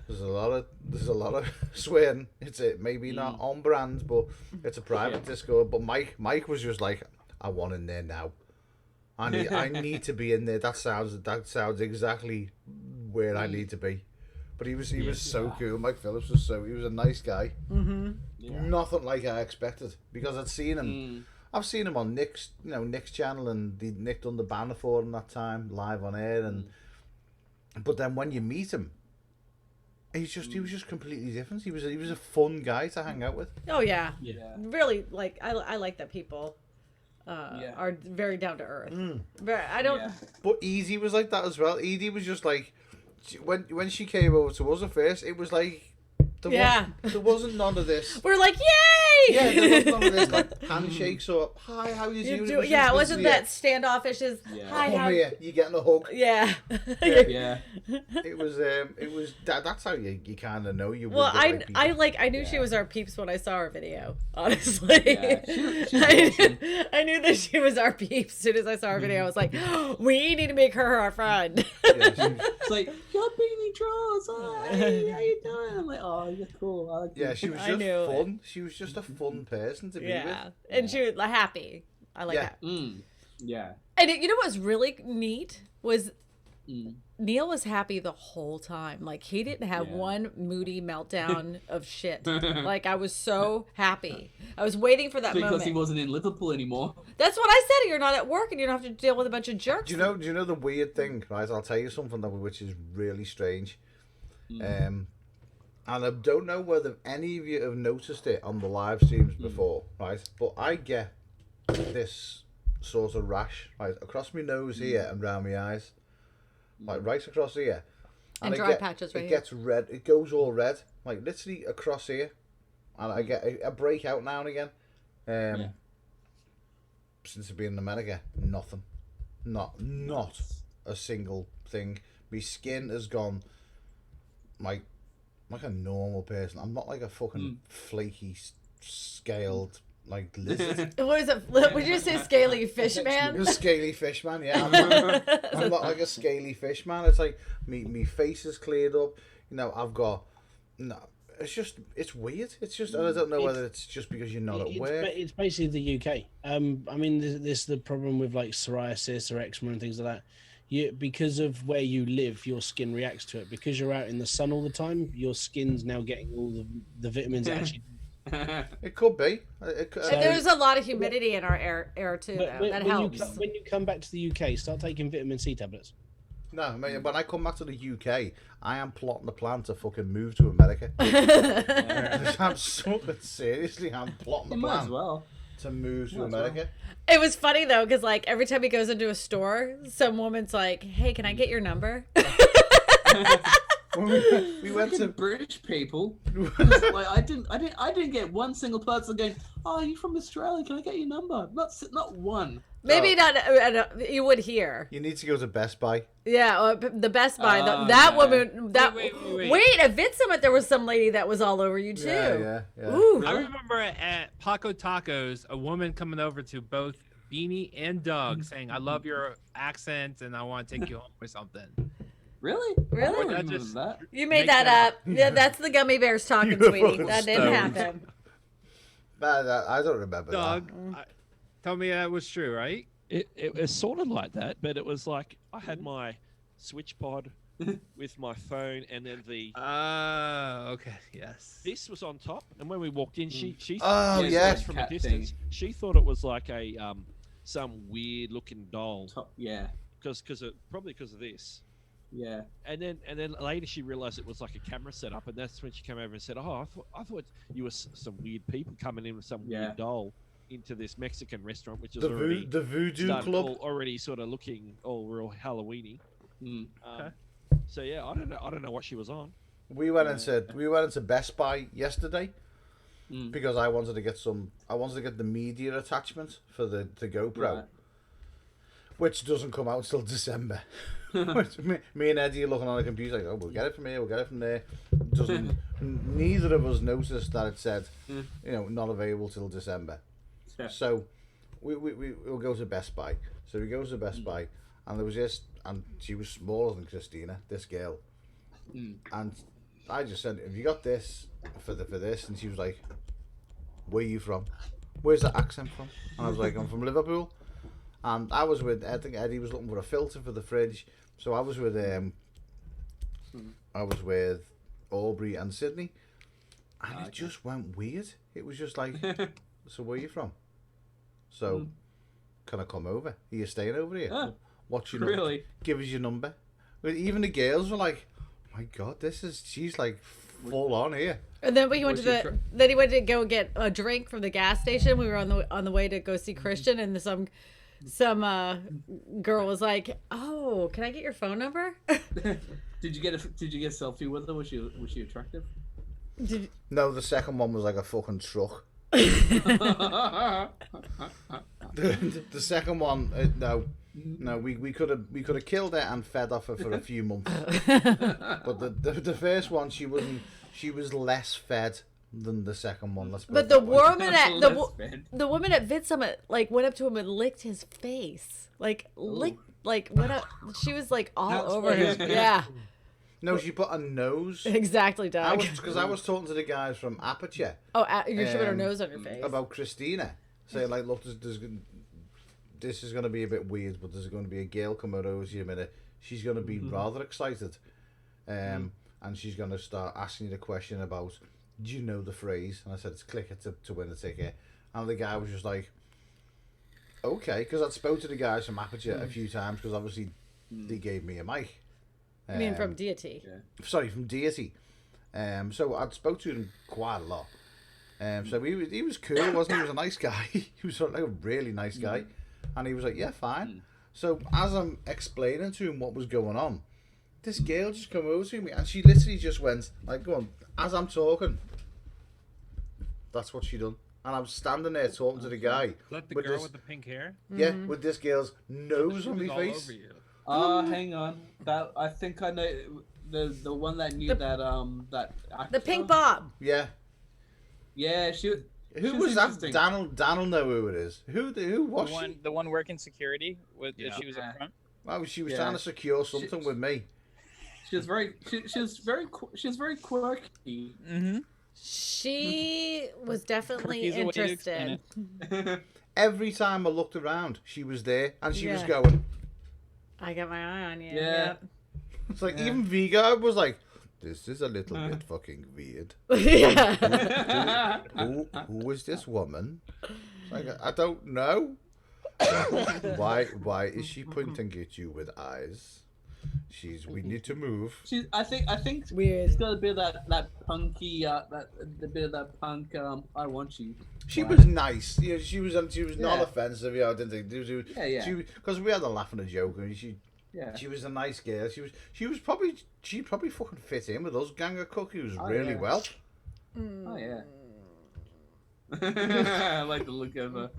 there's a lot of swearing. It's maybe not on brand, but it's a private Discord. But Mike was just like, I want in there now. I need to be in there. That sounds exactly where I need to be. But he was so cool. Mike Phillips he was a nice guy.
Mm-hmm.
Yeah. Nothing like I expected, because I'd seen him. I've seen him on Nick's channel, and Nick done the banner for him that time live on air, but then when you meet him, he was just completely different. He was a fun guy to hang out with.
Oh yeah. Really, like I like that people are very down to earth. I don't.
But Edie was like that as well. Edie was just like, when she came over to us at first, it was like there wasn't none of this.
We're like, yay!
Yeah, there wasn't none of this like handshakes or hi, how you doing?
It wasn't that standoffish as hi,
come here, you getting a hug?
Yeah.
It was that's how you kind of know you.
Well, I knew she was our peeps when I saw her video. Honestly, I knew that she was our peeps as soon as I saw her video. I was like, we need to make her our friend.
It's like, you're Beanie Draws. Hey, how you doing? I'm like, oh, you're cool.
She was just fun. She was just a fun person to be with.
And she was happy. I like that.
Yeah.
And you know what was really neat was Neil was happy the whole time. Like, he didn't have one moody meltdown of shit. Like, I was so happy. I was waiting for that moment.
Because he wasn't in Liverpool anymore.
That's what I said. You're not at work and you don't have to deal with a bunch of jerks.
Do you know the weird thing, right? I'll tell you something which is really strange. And And I don't know whether any of you have noticed it on the live streams before, right? But I get this sort of rash, right, across my nose here and round my eyes, like right across here.
And dry patches right
here. It
here.
gets red. It goes all red, like literally across here. And I get a breakout now and again. Since I've been in America, nothing. Not a single thing. My skin has gone like a normal person. I'm not like a fucking flaky, scaled like lizard.
What is it? Would you say scaly fish man?
A scaly fish man, yeah. I'm not like a scaly fish man. It's like me face is cleared up. You know, I've got it's weird. It's just, and I don't know whether it's just because you're not at work.
It's basically the UK. I mean, this is the problem with like psoriasis or eczema and things like that. Because of where you live, your skin reacts to it. Because you're out in the sun all the time, your skin's now getting all the vitamins it actually.
It could be.
And there's a lot of humidity in our air too. That helps.
When you come back to the UK, start taking vitamin C tablets.
No, I mean, when I come back to the UK, I am plotting the plan to fucking move to America. I'm seriously, I'm plotting the plan to move to America.
It was funny though, because like every time he goes into a store, some woman's like, "Hey, can I get your number?"
we went to British people. Like, I didn't get one single person going, "Oh, are you from Australia? Can I get your number?" Not one.
Maybe not. You would hear.
You need to go to Best Buy.
Yeah, the Best Buy. That woman. That wait, at VidSummit there was some lady that was all over you too.
Yeah.
Ooh.
I remember at Paco Tacos, a woman coming over to both Beanie and Doug saying, "I love your accent and I want to take you home or something."
Really?
Really?
That?
You made that up. Yeah, that's the gummy bears talking, sweetie. That didn't happen.
I don't remember
Doug, tell me that was true, right?
It was sort of like that, but it was like I had my switch pod with my phone, and then the
okay, yes.
This was on top, and when we walked in, she from a distance, she thought it was like a some weird looking doll. Because probably because of this.
Yeah.
And then later she realized it was like a camera setup, and that's when she came over and said, "Oh, I thought you were some weird people coming in with some weird doll into this Mexican restaurant, which is already
the Voodoo Club,
already sort of looking all real Halloweeny."
Okay.
So yeah, I don't know what she was on.
We went into Best Buy yesterday because I wanted to get the media attachment for the GoPro, which doesn't come out till December. me and Eddie are looking on the computer like, "Oh, we'll get it from here, we'll get it from there." Neither of us noticed that it said, not available till December. Yeah. So we'll go to Best Buy. So we go to Best Buy, and there was and she was smaller than Christina, this girl, and I just said, "Have you got this for this?" And she was like, "Where are you from? Where's that accent from?" And I was like, "I'm from Liverpool." And I was with, I think Eddie was looking for a filter for the fridge, so I was with Aubrey and Sydney, and it just went weird. It was just like, "So where are you from? So can I come over? Are you staying over here? What's your number? Give us your number." But even the girls were like, "Oh my God, she's like full on here."
And then he went to go get a drink from the gas station. We were on the way to go see Christian, and some girl was like, "Oh, can I get your phone number?"
Did you get a selfie with her? Was she attractive?
No, the second one was like a fucking truck. the second one, no, we could have killed her and fed off her for a few months. But the first one, she was less fed than the second one.
But the woman at VidSummit like went up to him and licked his face, went up. She was like all over him. Yeah.
No, she put a nose.
Exactly, Doug.
Because I was talking to the guys from Aperture.
Oh, you're shoving her nose on your face.
About Christina, saying like, "Look, this is going to be a bit weird, but there's going to be a girl coming over to you in a minute. She's going to be rather excited, and she's going to start asking you the question about, do you know the phrase?" And I said, "It's click it to win a ticket." And the guy was just like, "Okay," because I'd spoke to the guys from Aperture a few times, because obviously they gave me a mic.
I mean, from Deity.
Sorry, from Deity. So I'd spoke to him quite a lot. So he was cool, wasn't he? He was a nice guy. He was like a really nice guy, and he was like, yeah, fine. So as I'm explaining to him what was going on, this girl just come over to me, and she literally just went like, "Go on." As I'm talking, that's what she done, and I'm standing there talking to the guy.
Is that the girl with the pink hair?
Yeah, with this girl's nose on my face.
Hang on. That I think I know the one that knew that actor.
The pink bob.
Yeah.
Yeah,
Who was that? Daniel know who it is. Who was she?
The one working security with she was up front.
Well, she was trying to secure something with me.
She was very quirky.
Mm-hmm.
She was definitely interested.
Every time I looked around, she was there, and she was going,
I got my eye on you.
Yeah.
It's like, even Vigo was like, this is a little bit fucking weird.
Yeah.
Who is this woman? Like, I don't know. Why is she pointing at you with eyes? We need to move.
I think
weird.
She's got a bit of that punky the bit of that punk I want you.
She was nice. Yeah, she was not offensive. Yeah, I didn't think. Because we had a laugh and a joke, and she was a nice girl. She probably fucking fit in with us gang of cookies really well.
Oh yeah. I like the look of her.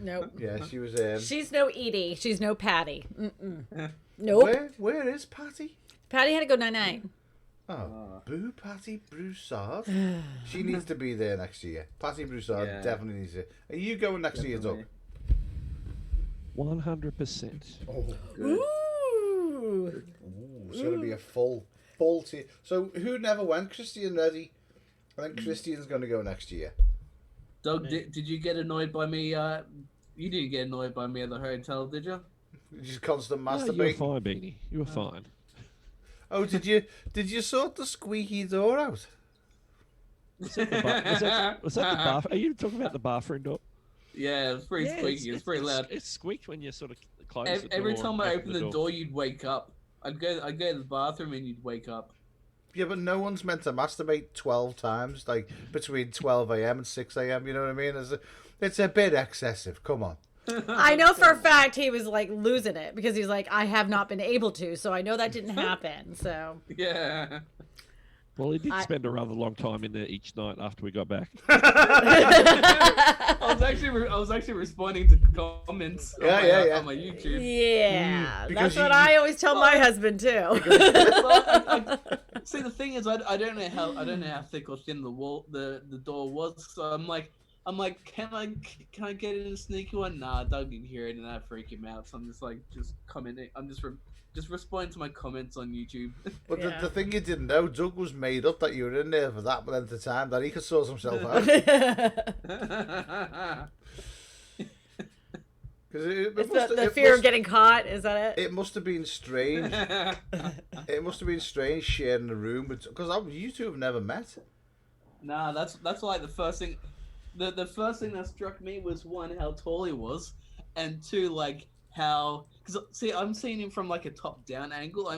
Nope.
Yeah, she was.
She's no Edie. She's no Patty. Nope.
Where is Patty?
Patty had to go 9-9.
Oh, boo Patty Broussard. She needs to be there next year. Patty Broussard definitely needs it. Are you going next year, Doug?
100%.
Oh, good.
Ooh.
It's going to be a full team. So who never went? Christian Reddy. I think Christian's going to go next year.
Doug, did you get annoyed by me? You didn't get annoyed by me at the hotel, did you?
Just constant masturbating.
No, you were fine, Beanie. You were fine.
Oh, did you sort the squeaky door out?
Was that the bath? Are you talking about the bathroom door?
Yeah, it's pretty squeaky. It's pretty loud.
It squeaked when you sort of close the door.
Every time I open the door, you'd wake up. I'd go to the bathroom and you'd wake up.
Yeah, but no one's meant to masturbate 12 times, like between 12 a.m. and 6 a.m. You know what I mean? It's a bit excessive. Come on.
I know for a fact he was like losing it because he's like, I have not been able to, so I know that didn't happen. So
yeah.
Well, he did spend a rather long time in there each night after we got back.
I was actually responding to comments on my YouTube.
Yeah, that's what I always tell my husband too.
See, the thing is, I don't know how thick or thin the door was. So I'm like, can I get in a sneaky one? Nah, Doug didn't hear it, and that freaked him out. So I'm just commenting. I'm just responding to my comments on YouTube.
But the thing you didn't know, Doug was made up that you were in there for that length of time that he could sort himself out.
The fear of getting caught, is that it?
It must have been strange. It must have been strange sharing a room with, because you two have never met.
Nah, that's like the first thing. The first thing that struck me was, one, how tall he was, and two, like how, because see, I'm seeing him from like a top down angle.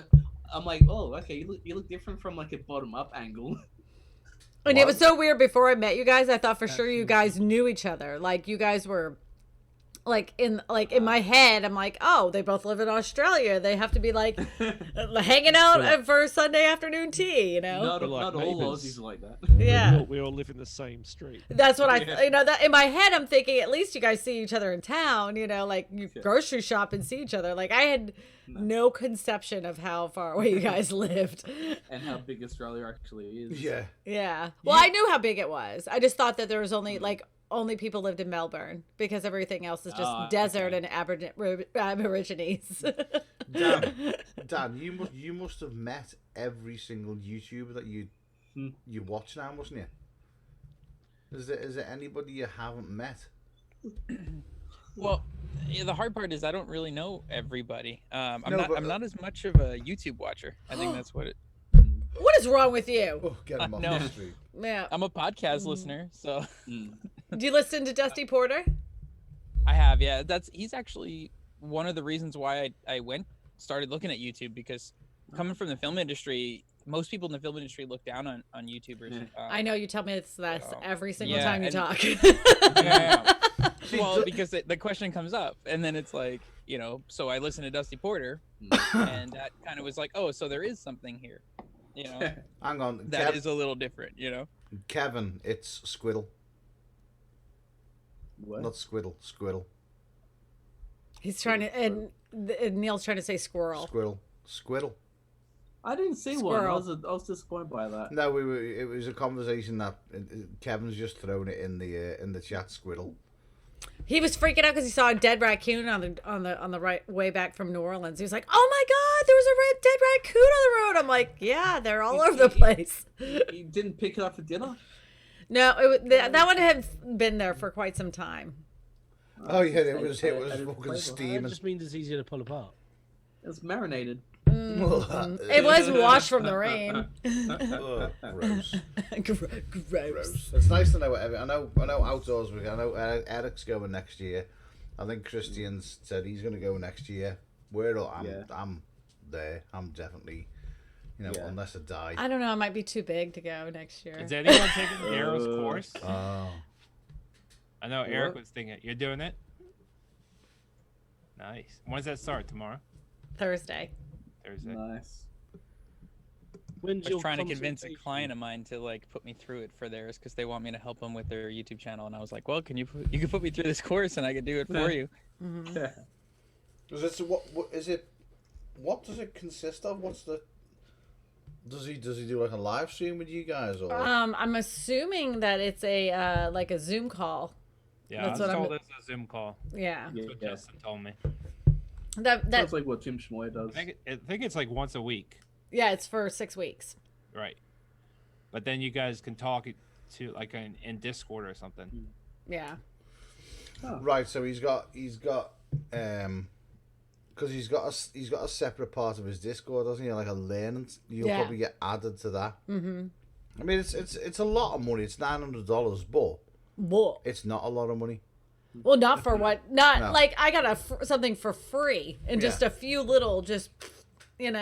I'm like, oh, okay, you look different from like a bottom up angle.
And it was so weird. Before I met you guys, I thought for sure you guys knew each other. Like you guys were. In my head, I'm like, oh, they both live in Australia. They have to be like hanging out for Sunday afternoon tea, you know?
Not all Aussies like that.
Yeah,
we all live in the same street.
That's what that in my head, I'm thinking at least you guys see each other in town, you know, like you grocery shop and see each other. Like I had no conception of how far away you guys lived,
and how big Australia actually is.
Yeah.
Yeah. Well, I knew how big it was. I just thought that there was only people lived in Melbourne because everything else is just desert and Aborigines.
Dan, you must have met every single YouTuber that you watch now, mustn't you? Is there anybody you haven't met?
Well, the hard part is I don't really know everybody. I'm not as much of a YouTube watcher. I think that's what it.
What is wrong with you?
Oh, get him off the street.
Yeah.
I'm a podcast listener, so.
Do you listen to Dusty Porter?
I have, yeah. He's actually one of the reasons why I started looking at YouTube, because coming from the film industry, most people in the film industry look down on YouTubers.
I know you tell me it's this every single
yeah,
time you
and-
talk.
Yeah. Well, because the question comes up, and then it's like, you know, so I listened to Dusty Porter, and that kind of was like, oh, so there is something here, you know.
Hang on,
That is a little different, you know.
Kevin, it's Squiddle.
What?
Not Squiddle, Squiddle.
He's trying to, and Neil's trying to say squirrel.
Squiddle.
I didn't see one. I was disappointed by that.
No, it was a conversation that Kevin's just thrown it in the chat. Squiddle.
He was freaking out because he saw a dead raccoon on the right way back from New Orleans. He was like, "Oh my God, there was a dead raccoon on the road." I'm like, "Yeah, they're all over the place."
He didn't pick it up for dinner.
No, that one had been there for quite some time.
Oh yeah, it was
I didn't
fucking
flavor.
steaming.
That just means it's easier to pull apart.
It was marinated.
It was washed from the rain.
Ugh, gross.
Gross.
It's nice to know. I know outdoors. I know Eric's going next year. I think Christian's said he's going to go next year. I'm there. I'm definitely, unless I die.
I don't know. I might be too big to go next year.
Is anyone taking Daryl's course?
Oh.
I know Eric was thinking. You're doing it? Nice. When does that start? Tomorrow?
Thursday.
Nice.
I was trying to convince a client of mine to like put me through it for theirs because they want me to help them with their YouTube channel, and I was like, "Well, you can put me through this course, and I can do it for you."
What is it? What does it consist of? Does he do like a live stream with you guys or?
I'm assuming that it's a like a Zoom call.
Yeah,
That's
I was
what
told it's a Zoom call.
Yeah.
That's what Justin told me.
That's like what Tim Schmoyer does.
I think it's like once a week.
Yeah, it's for 6 weeks.
Right. But then you guys can talk to like in Discord or something.
Yeah.
Right. So he's got because he's got a separate part of his Discord, doesn't he? Like a learning. You'll probably get added to that.
Mm-hmm.
I mean, it's a lot of money. It's $900, but it's not a lot of money.
Well, not for what? Not
No.
like I got something for free and just a few little, and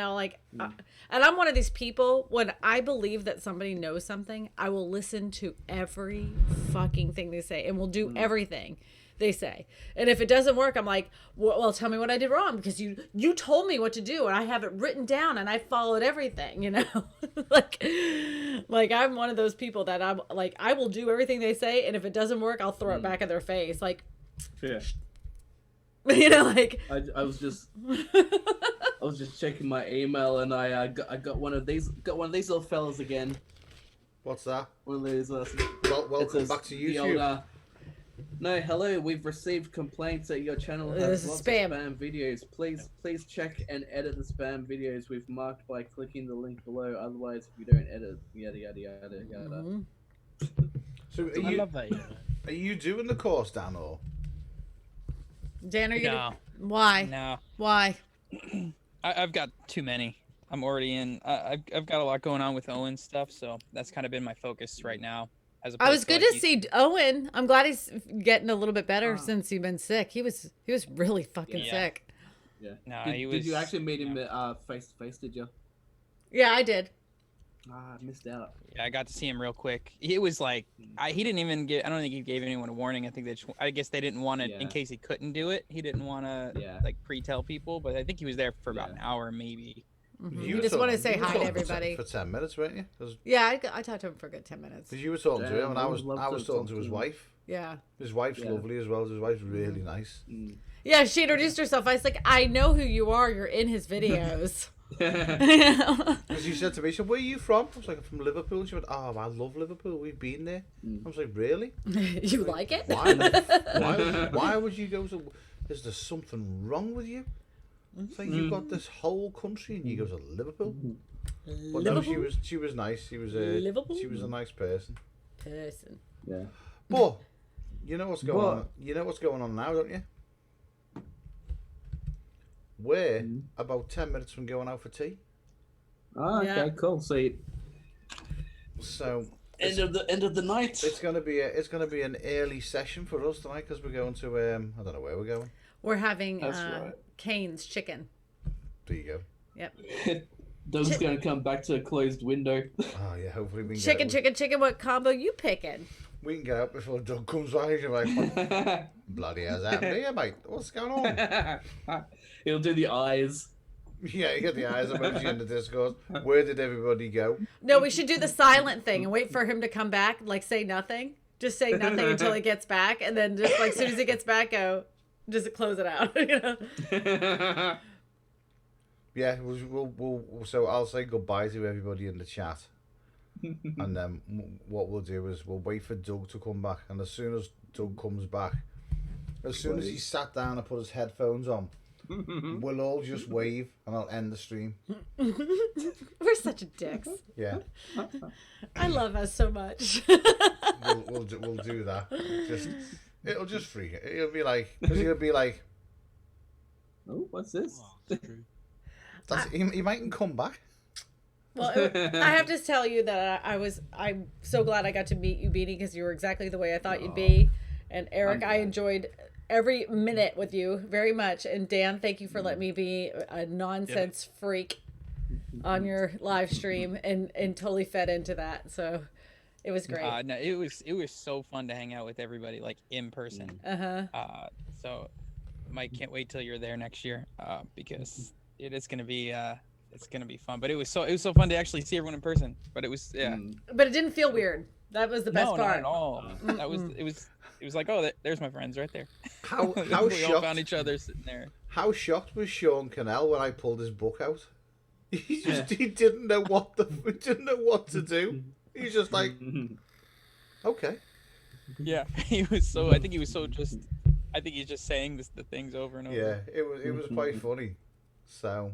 I'm one of these people, when I believe that somebody knows something, I will listen to every fucking thing they say and will do everything they say. And if it doesn't work, I'm like, well, tell me what I did wrong, because you told me what to do and I have it written down and I followed everything, like I'm one of those people that I'm like, I will do everything they say, and if it doesn't work, I'll throw it back at their face. Like,
yeah.
Like
I was just checking my email, and I got one of these little fellas again.
What's that?
One of these.
Welcome back to YouTube.
No, hello. We've received complaints that your channel has lots of spam videos. Please check and edit the spam videos we've marked by clicking the link below. Otherwise, if you don't edit, yada yada yada yada.
So
I love that.
Are you doing the course, Dan, or?
Dan, are you?
No.
Why?
No.
Why?
I've got too many. I'm already in. I've got a lot going on with Owen stuff, so that's kind of been my focus right now.
I was good to see Owen. I'm glad he's getting a little bit better since he's been sick. He was really fucking sick.
Yeah.
No,
did you actually meet him face to face? Did you?
Yeah, I did.
I missed out.
Yeah, I got to see him real quick. It was like he didn't even I don't think he gave anyone a warning. I guess they didn't want to in case he couldn't do it. He didn't want to like pre-tell people, but I think he was there for about an hour maybe.
You just want to say hi to everybody
for 10 minutes, weren't you?
Yeah, I talked to him for a good 10 minutes.
Because you were talking to him, and I was talking to his wife.
Yeah.
His wife's lovely as well. His wife's really nice.
Yeah, she introduced herself. I was like, I know who you are. You're in his videos.
Because she said to me, she said, where are you from? I was like, I'm from Liverpool. She went, oh, I love Liverpool. We've been there. I was like, really?
You like it?
Why would you go to... Is there something wrong with you? It's like you've got this whole country and you go to Liverpool. But no, she was nice. She was a nice person.
Yeah.
But you know what's going on. You know what's going on now, don't you? We're about 10 minutes from going out for tea.
Oh, okay, cool.
So
end of the night.
It's gonna be an early session for us tonight because we're going to I don't know where we're going.
We're having
That's right.
Cane's chicken.
There you go.
Yep.
Doug's gonna come back to a closed window.
Oh yeah, hopefully we can
Chicken,
get it.
chicken. What combo you picking?
We can get out before Doug comes back. He's like, what bloody hell's happening here, mate? What's going on?
He'll do the eyes.
Yeah, you get the eyes emoji in the Discord. Where did everybody go?
No, we should do the silent thing and wait for him to come back. Like, say nothing. Just say nothing until he gets back, and then just like as soon as he gets back, go just close it out. You know.
Yeah, we'll so I'll say goodbye to everybody in the chat, and then what we'll do is we'll wait for Doug to come back, and as soon as Doug comes back, as soon as he sat down and put his headphones on, we'll all just wave, and I'll end the stream.
We're such dicks.
Yeah.
I love us so much.
we'll do that. It'll just freak it. It'll be like, because he'll be like,
oh, what's this?
He mightn't come back.
Well, I have to tell you that I'm so glad I got to meet you, Beanie, because you were exactly the way I thought you'd be. And Eric, I enjoyed every minute with you very much. And Dan, thank you for letting me be a nonsense freak on your live stream and totally fed into that. So it was great.
No, it was so fun to hang out with everybody like in person. So Mike, can't wait till you're there next year because it's gonna be fun. But it was so fun to actually see everyone in person. But it was
But it didn't feel weird. That was the best part.
No, not at all. That was it was like, oh, there's my friends right there.
How
we
shocked?
all found each other sitting there.
How shocked was Sean Cannell when I pulled his book out? He didn't know what to do. He's just like, okay.
Yeah, he was so. I think he was so just. I think he's just saying the things over and over.
Yeah, it was quite funny. So,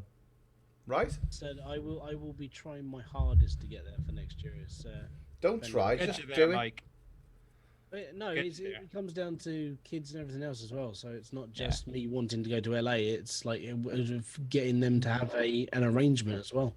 right?
Said I will be trying my hardest to get there for next year. It's
don't try, just do it.
Mike.
No, it comes down to kids and everything else as well. So it's not just me wanting to go to LA. It's like getting them to have an arrangement as well.